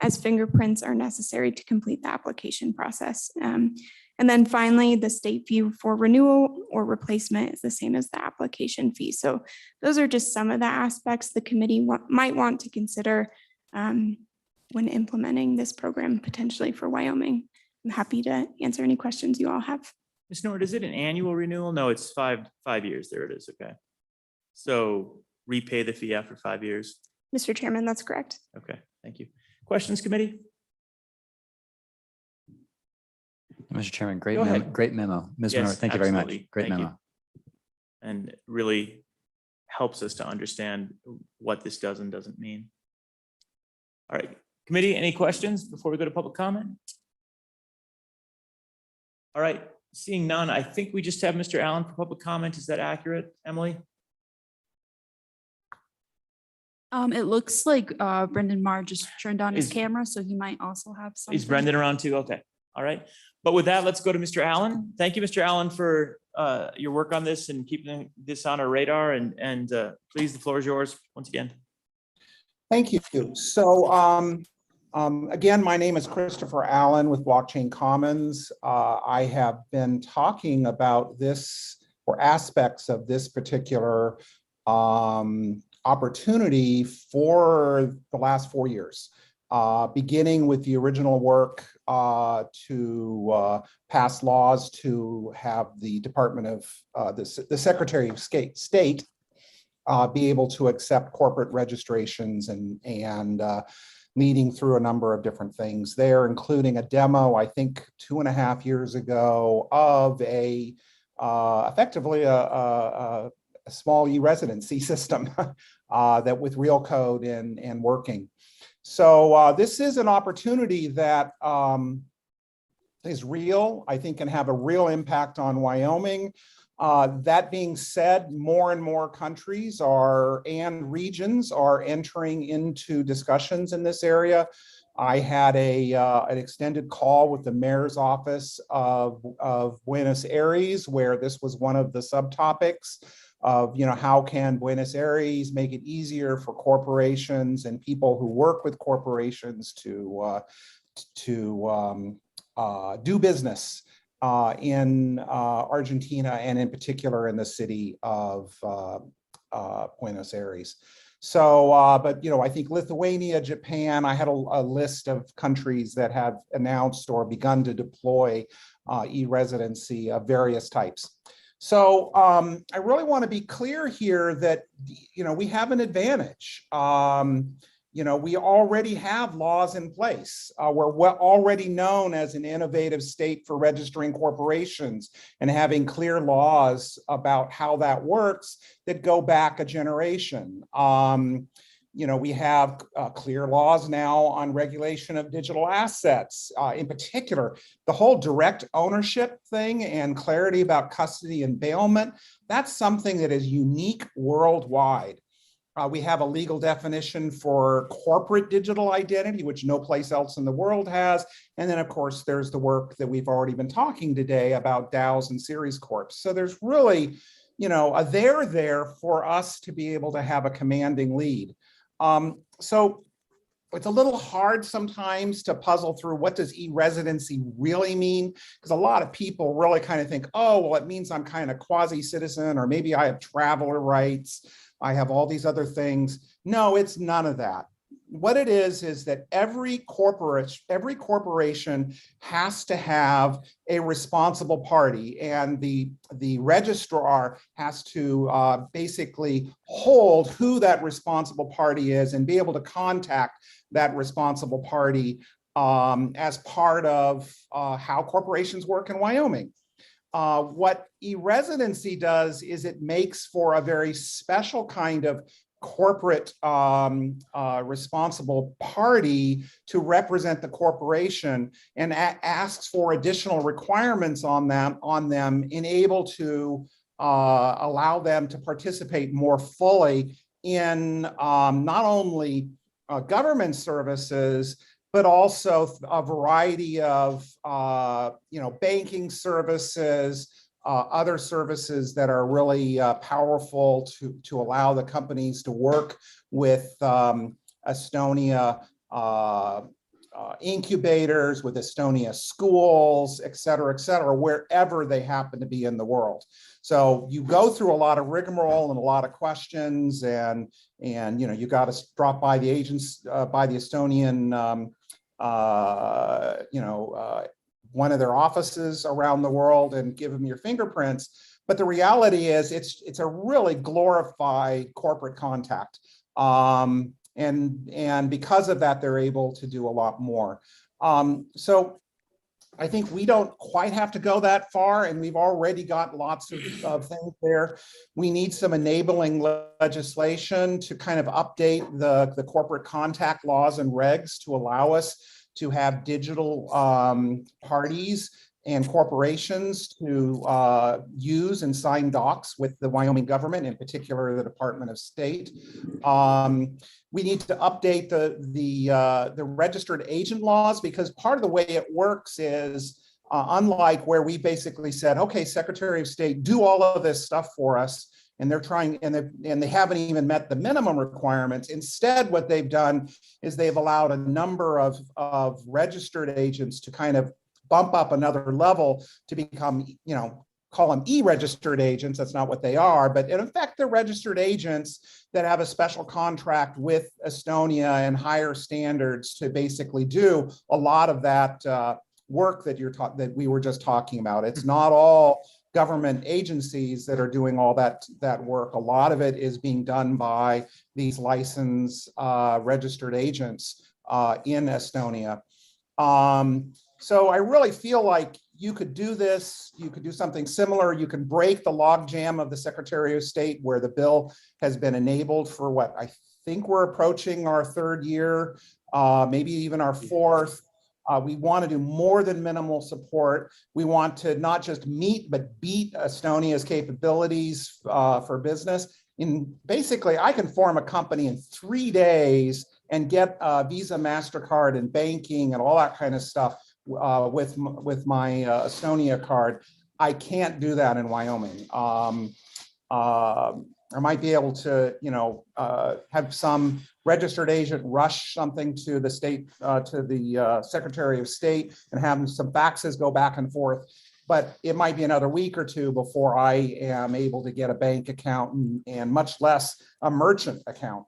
as fingerprints are necessary to complete the application process. And then finally, the state fee for renewal or replacement is the same as the application fee. So those are just some of the aspects the committee might want to consider when implementing this program potentially for Wyoming. I'm happy to answer any questions you all have. Ms. Nord, is it an annual renewal? No, it's five years. There it is. Okay. So repay the fee after 5 years. Mr. Chairman, that's correct. Okay, thank you. Questions, committee? Mr. Chairman, great Go memo, ahead. great memo. Ms. Yes, Menard, thank you very much. absolutely. Great Thank you. memo. And really helps us to understand what this does and doesn't mean. All right, committee, any questions before we go to public comment? All right, seeing none, I think we just have Mr. Allen for public comment. Is that accurate, Emily? It looks like Brendan Marr just turned on his Is- camera, so he might also have something. Is Brendan around too? Okay, all right. But with that, let's go to Mr. Allen. Thank you, Mr. Allen, for your work on this and keeping this on our radar. And please, the floor is yours once again. Thank you. So again, my name is Christopher Allen with Blockchain Commons. I have been talking about this or aspects of this particular opportunity for the last 4 years, beginning with the original work to pass laws to have the Department of the Secretary of State be able to accept corporate registrations and leading through a number of different things there, including a demo, I think 2.5 years ago, of effectively a small e-residency system that with real code and working. So this is an opportunity that is real, I think can have a real impact on Wyoming. That being said, more and more countries and regions are entering into discussions in this area. I had an extended call with the mayor's office of Buenos Aires, where this was one of the subtopics of, how can Buenos Aires make it easier for corporations and people who work with corporations to do business in Argentina, and in particular in the city of Buenos Aires. So, but I think Lithuania, Japan, I had a list of countries that have announced or begun to deploy e-residency of various types. So I really want to be clear here that, we have an advantage. We already have laws in place. We're already known as an innovative state for registering corporations and having clear laws about how that works that go back a generation. We have clear laws now on regulation of digital assets. In particular, the whole direct ownership thing and clarity about custody and bailment, that's something that is unique worldwide. We have a legal definition for corporate digital identity, which no place else in the world has. And then, of course, there's the work that we've already been talking today about DAOs and Series Corps. So there's really, a there for us to be able to have a commanding lead. So it's a little hard sometimes to puzzle through what does e-residency really mean? Because a lot of people really kind of think, oh, well, it means I'm kind of quasi-citizen, or maybe I have traveler rights. I have all these other things. No, it's none of that. What it is that every corporation has to have a responsible party, and the registrar has to basically hold who that responsible party is and be able to contact that responsible party as part of how corporations work in Wyoming. What e-residency does is it makes for a very special kind of corporate responsible party to represent the corporation, and asks for additional requirements on them in able to allow them to participate more fully in not only government services, but also a variety of banking services, other services that are really powerful to allow the companies to work with Estonia incubators, with Estonia schools, et cetera, wherever they happen to be in the world. So you go through a lot of rigmarole and a lot of questions, and you got to drop by the agents, by the Estonian one of their offices around the world and give them your fingerprints. But the reality is it's a really glorified corporate contact. And because of that, they're able to do a lot more. So I think we don't quite have to go that far, and we've already got lots of things there. We need some enabling legislation to kind of update the corporate contact laws and regs to allow us to have digital parties and corporations to use and sign docs with the Wyoming government, in particular the Department of State. We need to update the registered agent laws, because part of the way it works is unlike where we basically said, okay, Secretary of State, do all of this stuff for us, and they're trying, and they haven't even met the minimum requirements. Instead, what they've done is they've allowed a number of registered agents to kind of bump up another level to become, call them e-registered agents. That's not what they are, but in effect, they're registered agents that have a special contract with Estonia and higher standards to basically do a lot of that work that we were just talking about. It's not all government agencies that are doing all that work. A lot of it is being done by these licensed registered agents in Estonia. So I really feel like you could do this, you could do something similar. You can break the logjam of the Secretary of State, where the bill has been enabled for what I think we're approaching our third year, maybe even our fourth. We want to do more than minimal support. We want to not just meet, but beat Estonia's capabilities for business. Basically, I can form a company in 3 days and get Visa, MasterCard, and banking and all that kind of stuff with my Estonia card. I can't do that in Wyoming. I might be able to, have some registered agent rush something to the state, to the Secretary of State, and have some faxes go back and forth. But it might be another week or two before I am able to get a bank account, and much less a merchant account.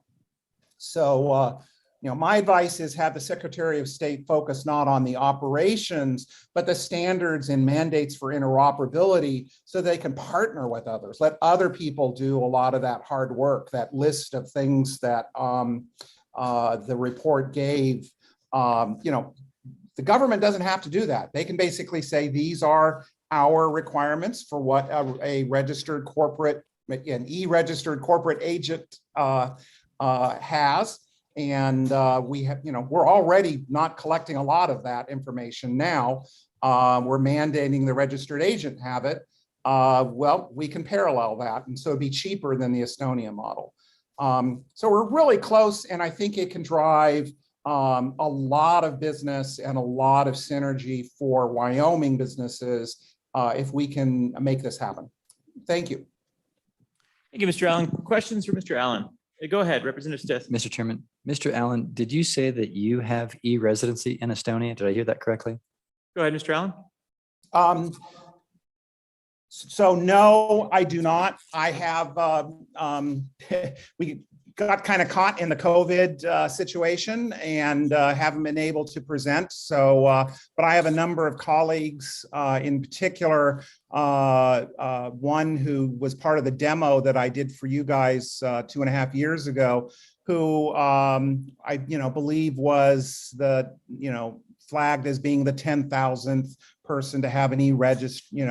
So, my advice is have the Secretary of State focus not on the operations, but the standards and mandates for interoperability, so they can partner with others. Let other people do a lot of that hard work, that list of things that the report gave. The government doesn't have to do that. They can basically say, these are our requirements for what a registered corporate, an e-registered corporate agent has. And we have, we're already not collecting a lot of that information now. We're mandating the registered agent have it. Well, we can parallel that, and so it'd be cheaper than the Estonia model. So we're really close, and I think it can drive a lot of business and a lot of synergy for Wyoming businesses if we can make this happen. Thank you. Thank you, Mr. Allen. Questions for Mr. Allen? Go ahead, Representative Stith. Mr. Chairman, Mr. Allen, did you say that you have e-residency in Estonia? Did I hear that correctly? Go ahead, Mr. Allen. So no, I do not. I have, we got kind of caught in the COVID situation and haven't been able to present. So, but I have a number of colleagues, in particular, one who was part of the demo that I did for you guys 2.5 years ago, who I believe was the flagged as being the 10,000th person to have an e-residency,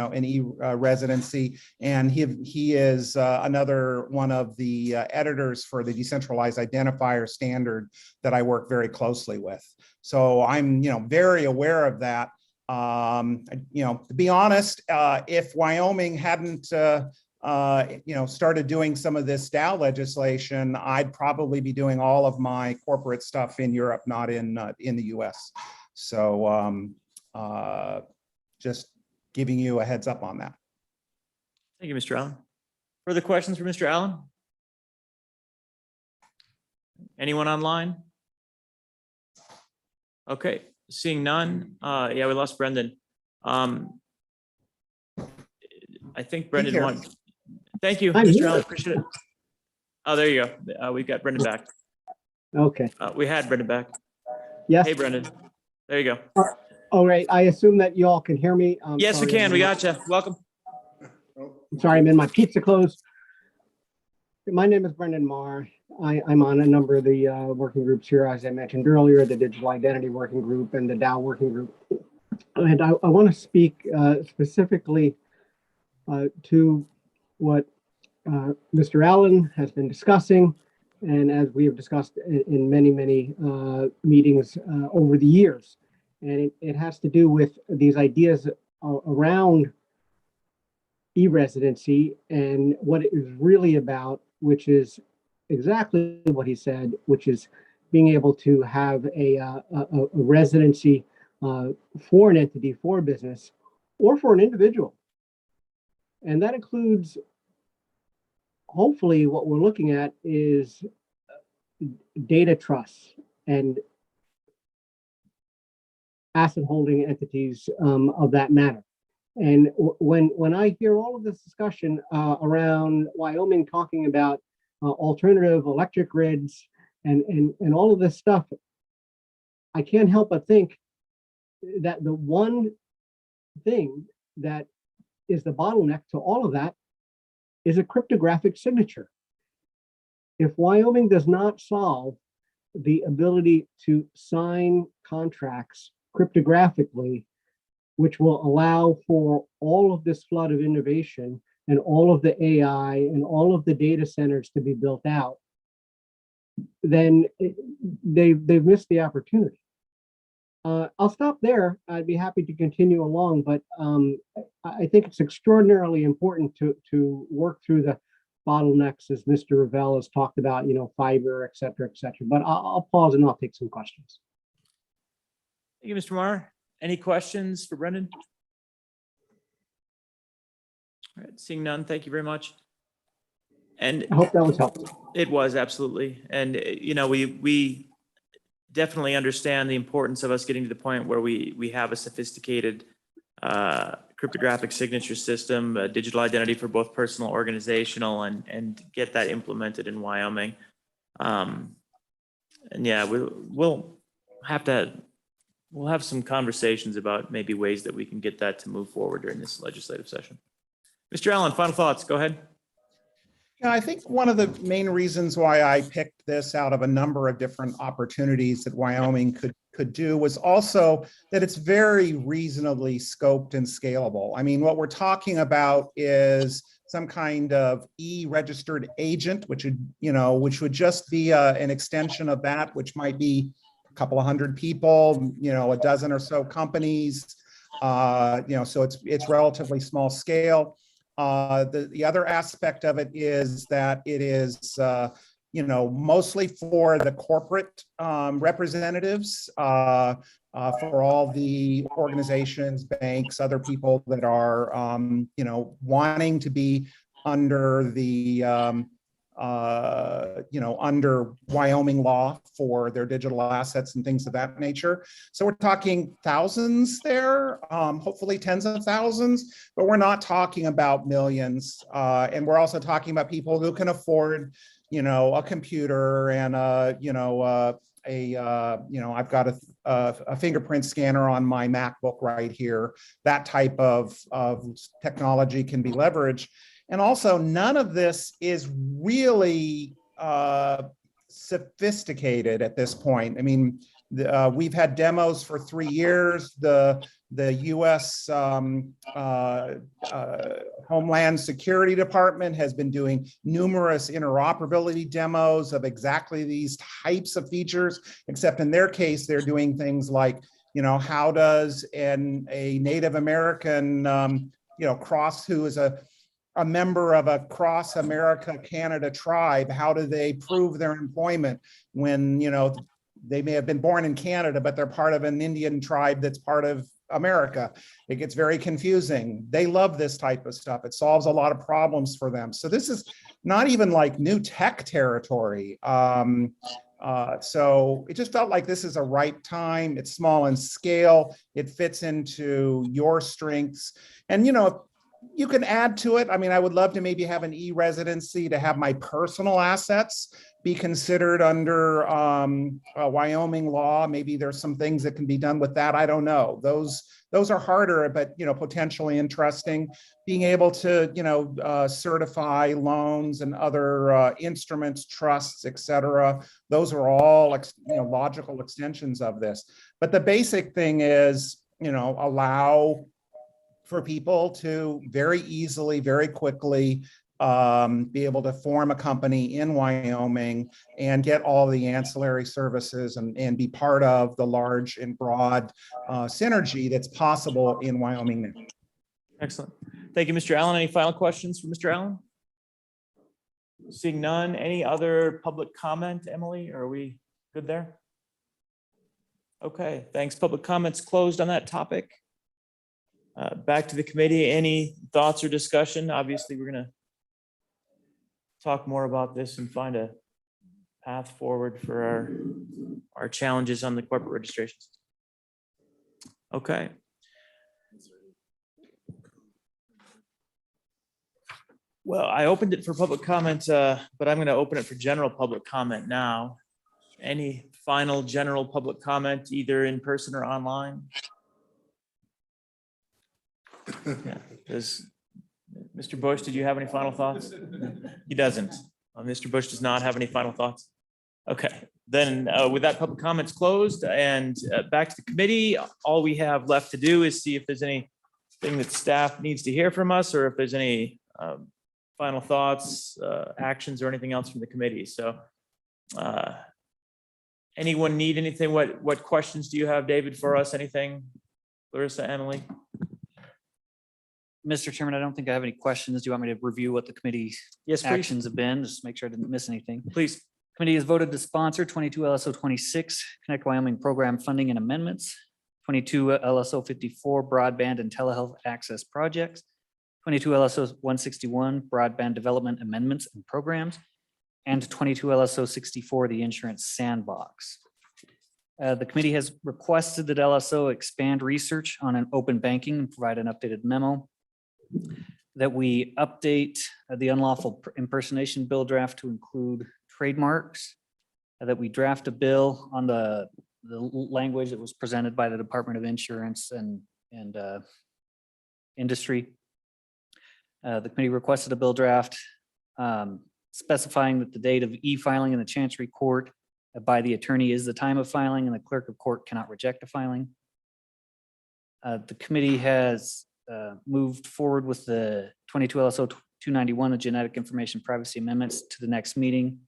and he is another one of the editors for the decentralized identifier standard that I work very closely with. So I'm very aware of that. To be honest, if Wyoming hadn't started doing some of this DAO legislation, I'd probably be doing all of my corporate stuff in Europe, not in the US. So just giving you a heads up on that. Thank you, Mr. Allen. Further questions for Mr. Allen? Anyone online? Okay, seeing none. Yeah, we lost Brendan. I think Brendan here. won. Thank you, I'm Mr. here. Allen. Appreciate it. Oh, there you go. We've got Brendan back. Okay. We had Brendan back. Yes. Hey, Brendan. There you go. All right. I assume that you all can hear me. I'm Yes, we sorry, can. We got you. Welcome. I'm sorry, I'm in my pizza clothes. My name is Brendan Marr. I'm on a number of the working groups here, as I mentioned earlier, the Digital Identity Working Group and the DAO Working Group. And I want to speak specifically to what Mr. Allen has been discussing, and as we have discussed in many meetings over the years. And it has to do with these ideas around e-residency and what it is really about, which is exactly what he said, which is being able to have a residency for an entity, for a business, or for an individual. And that includes, hopefully, what we're looking at is data trusts and asset holding entities of that matter. And when I hear all of this discussion around Wyoming talking about alternative electric grids and all of this stuff, I can't help but think that the one thing that is the bottleneck to all of that is a cryptographic signature. If Wyoming does not solve the ability to sign contracts cryptographically, which will allow for all of this flood of innovation and all of the AI and all of the data centers to be built out, then they've missed the opportunity. I'll stop there. I'd be happy to continue along, but I think it's extraordinarily important to work through the bottlenecks, as Mr. Revelle has talked about, fiber, et cetera, et cetera. But I'll pause and I'll take some questions. Thank you, Mr. Marr. Any questions for Brendan? All right, seeing none, thank you very much. And I hope that was helpful. It was, absolutely. And, we definitely understand the importance of us getting to the point where we have a sophisticated cryptographic signature system, digital identity for both personal, organizational, and get that implemented in Wyoming. And yeah, we'll have some conversations about maybe ways that we can get that to move forward during this legislative session. Mr. Allen, final thoughts, go ahead. Yeah, I think one of the main reasons why I picked this out of a number of different opportunities that Wyoming could do was also that it's very reasonably scoped and scalable. I mean, what we're talking about is some kind of e-registered agent, which would just be an extension of that, which might be a couple of hundred people, a dozen or so companies, so it's relatively small scale. The other aspect of it is that it is, mostly for the corporate representatives, for all the organizations, banks, other people that are, wanting to be under the under Wyoming law for their digital assets and things of that nature. So we're talking thousands there, hopefully tens of thousands, but we're not talking about millions. And we're also talking about people who can afford, a computer and I've got a fingerprint scanner on my MacBook right here. That type of technology can be leveraged. And also, none of this is really sophisticated at this point. I mean, we've had demos for 3 years. The U.S. Homeland Security Department has been doing numerous interoperability demos of exactly these types of features, except in their case, they're doing things like, how does a Native American, cross who is a member of a cross America Canada tribe, how do they prove their employment when, they may have been born in Canada, but they're part of an Indian tribe that's part of America. It gets very confusing. They love this type of stuff. It solves a lot of problems for them. So this is not even like new tech territory. So it just felt like this is a right time. It's small in scale. It fits into your strengths. And, you can add to it. I mean, I would love to maybe have an e-residency to have my personal assets be considered under Wyoming law. Maybe there's some things that can be done with that. I don't know. Those are harder, but potentially interesting. Being able to certify loans and other instruments, trusts, etc. Those are all logical extensions of this. But the basic thing is allow for people to very easily, very quickly be able to form a company in Wyoming and get all the ancillary services and be part of the large and broad synergy that's possible in Wyoming now. Excellent. Thank you, Mr. Allen. Any final questions for Mr. Allen? Seeing none, any other public comment, Emily? Are we good there? Okay, thanks. Public comments closed on that topic. Back to the committee. Any thoughts or discussion? Obviously, we're going to talk more about this and find a path forward for our challenges on the corporate registrations. Okay. Well, I opened it for public comment, but I'm going to open it for general public comment now. Any final general public comment, either in person or online? Yeah. Does Mr. Bush, did you have any final thoughts? He doesn't. Mr. Bush does not have any final thoughts. Okay, then with that, public comments closed and back to the committee. All we have left to do is see if there's anything that staff needs to hear from us, or if there's any final thoughts, actions, or anything else from the committee. So anyone need anything? What questions do you have, David, for us? Anything? Larissa, Emily? Mr. Chairman, I don't think I have any questions. Do you want me to review what the committee's Yes, please. actions have been? Just make sure I didn't miss anything. Please. Committee has voted to sponsor 22 LSO 26 Connect Wyoming program funding and amendments, 22 LSO 54 broadband and telehealth access projects, 22 LSO 161 broadband development amendments and programs, and 22 LSO 64 the insurance sandbox. The committee has requested that LSO expand research on an open banking and provide an updated memo, that we update the unlawful impersonation bill draft to include trademarks, that we draft a bill on the language that was presented by the Department of Insurance and Industry. The committee requested a bill draft specifying that the date of e-filing in the Chancery Court by the attorney is the time of filing, and the clerk of court cannot reject a filing. The committee has moved forward with the 22 LSO 291, the genetic information privacy amendments, to the next meeting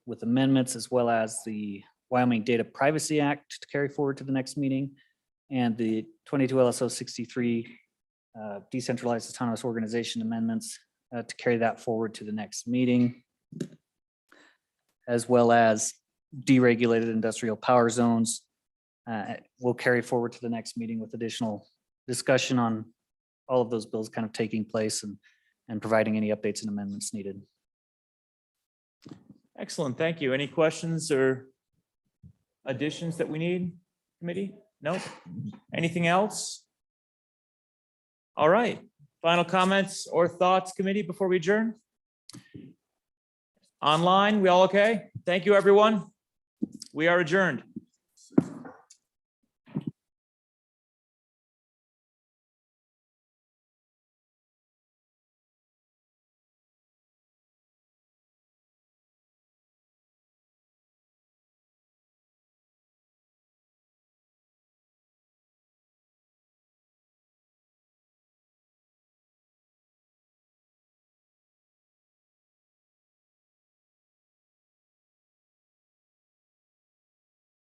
with amendments, as well as the Wyoming Data Privacy Act to carry forward to the next meeting, and the 22 LSO 63 decentralized autonomous organization amendments to carry that forward to the next meeting, as well as deregulated industrial power zones will carry forward to the next meeting with additional discussion on all of those bills kind of taking place and providing any updates and amendments needed. Excellent, thank you. Any questions or additions that we need, committee? Nope. Anything else? All right, final comments or thoughts, committee, before we adjourn? Online, we all okay? Thank you, everyone. We are adjourned.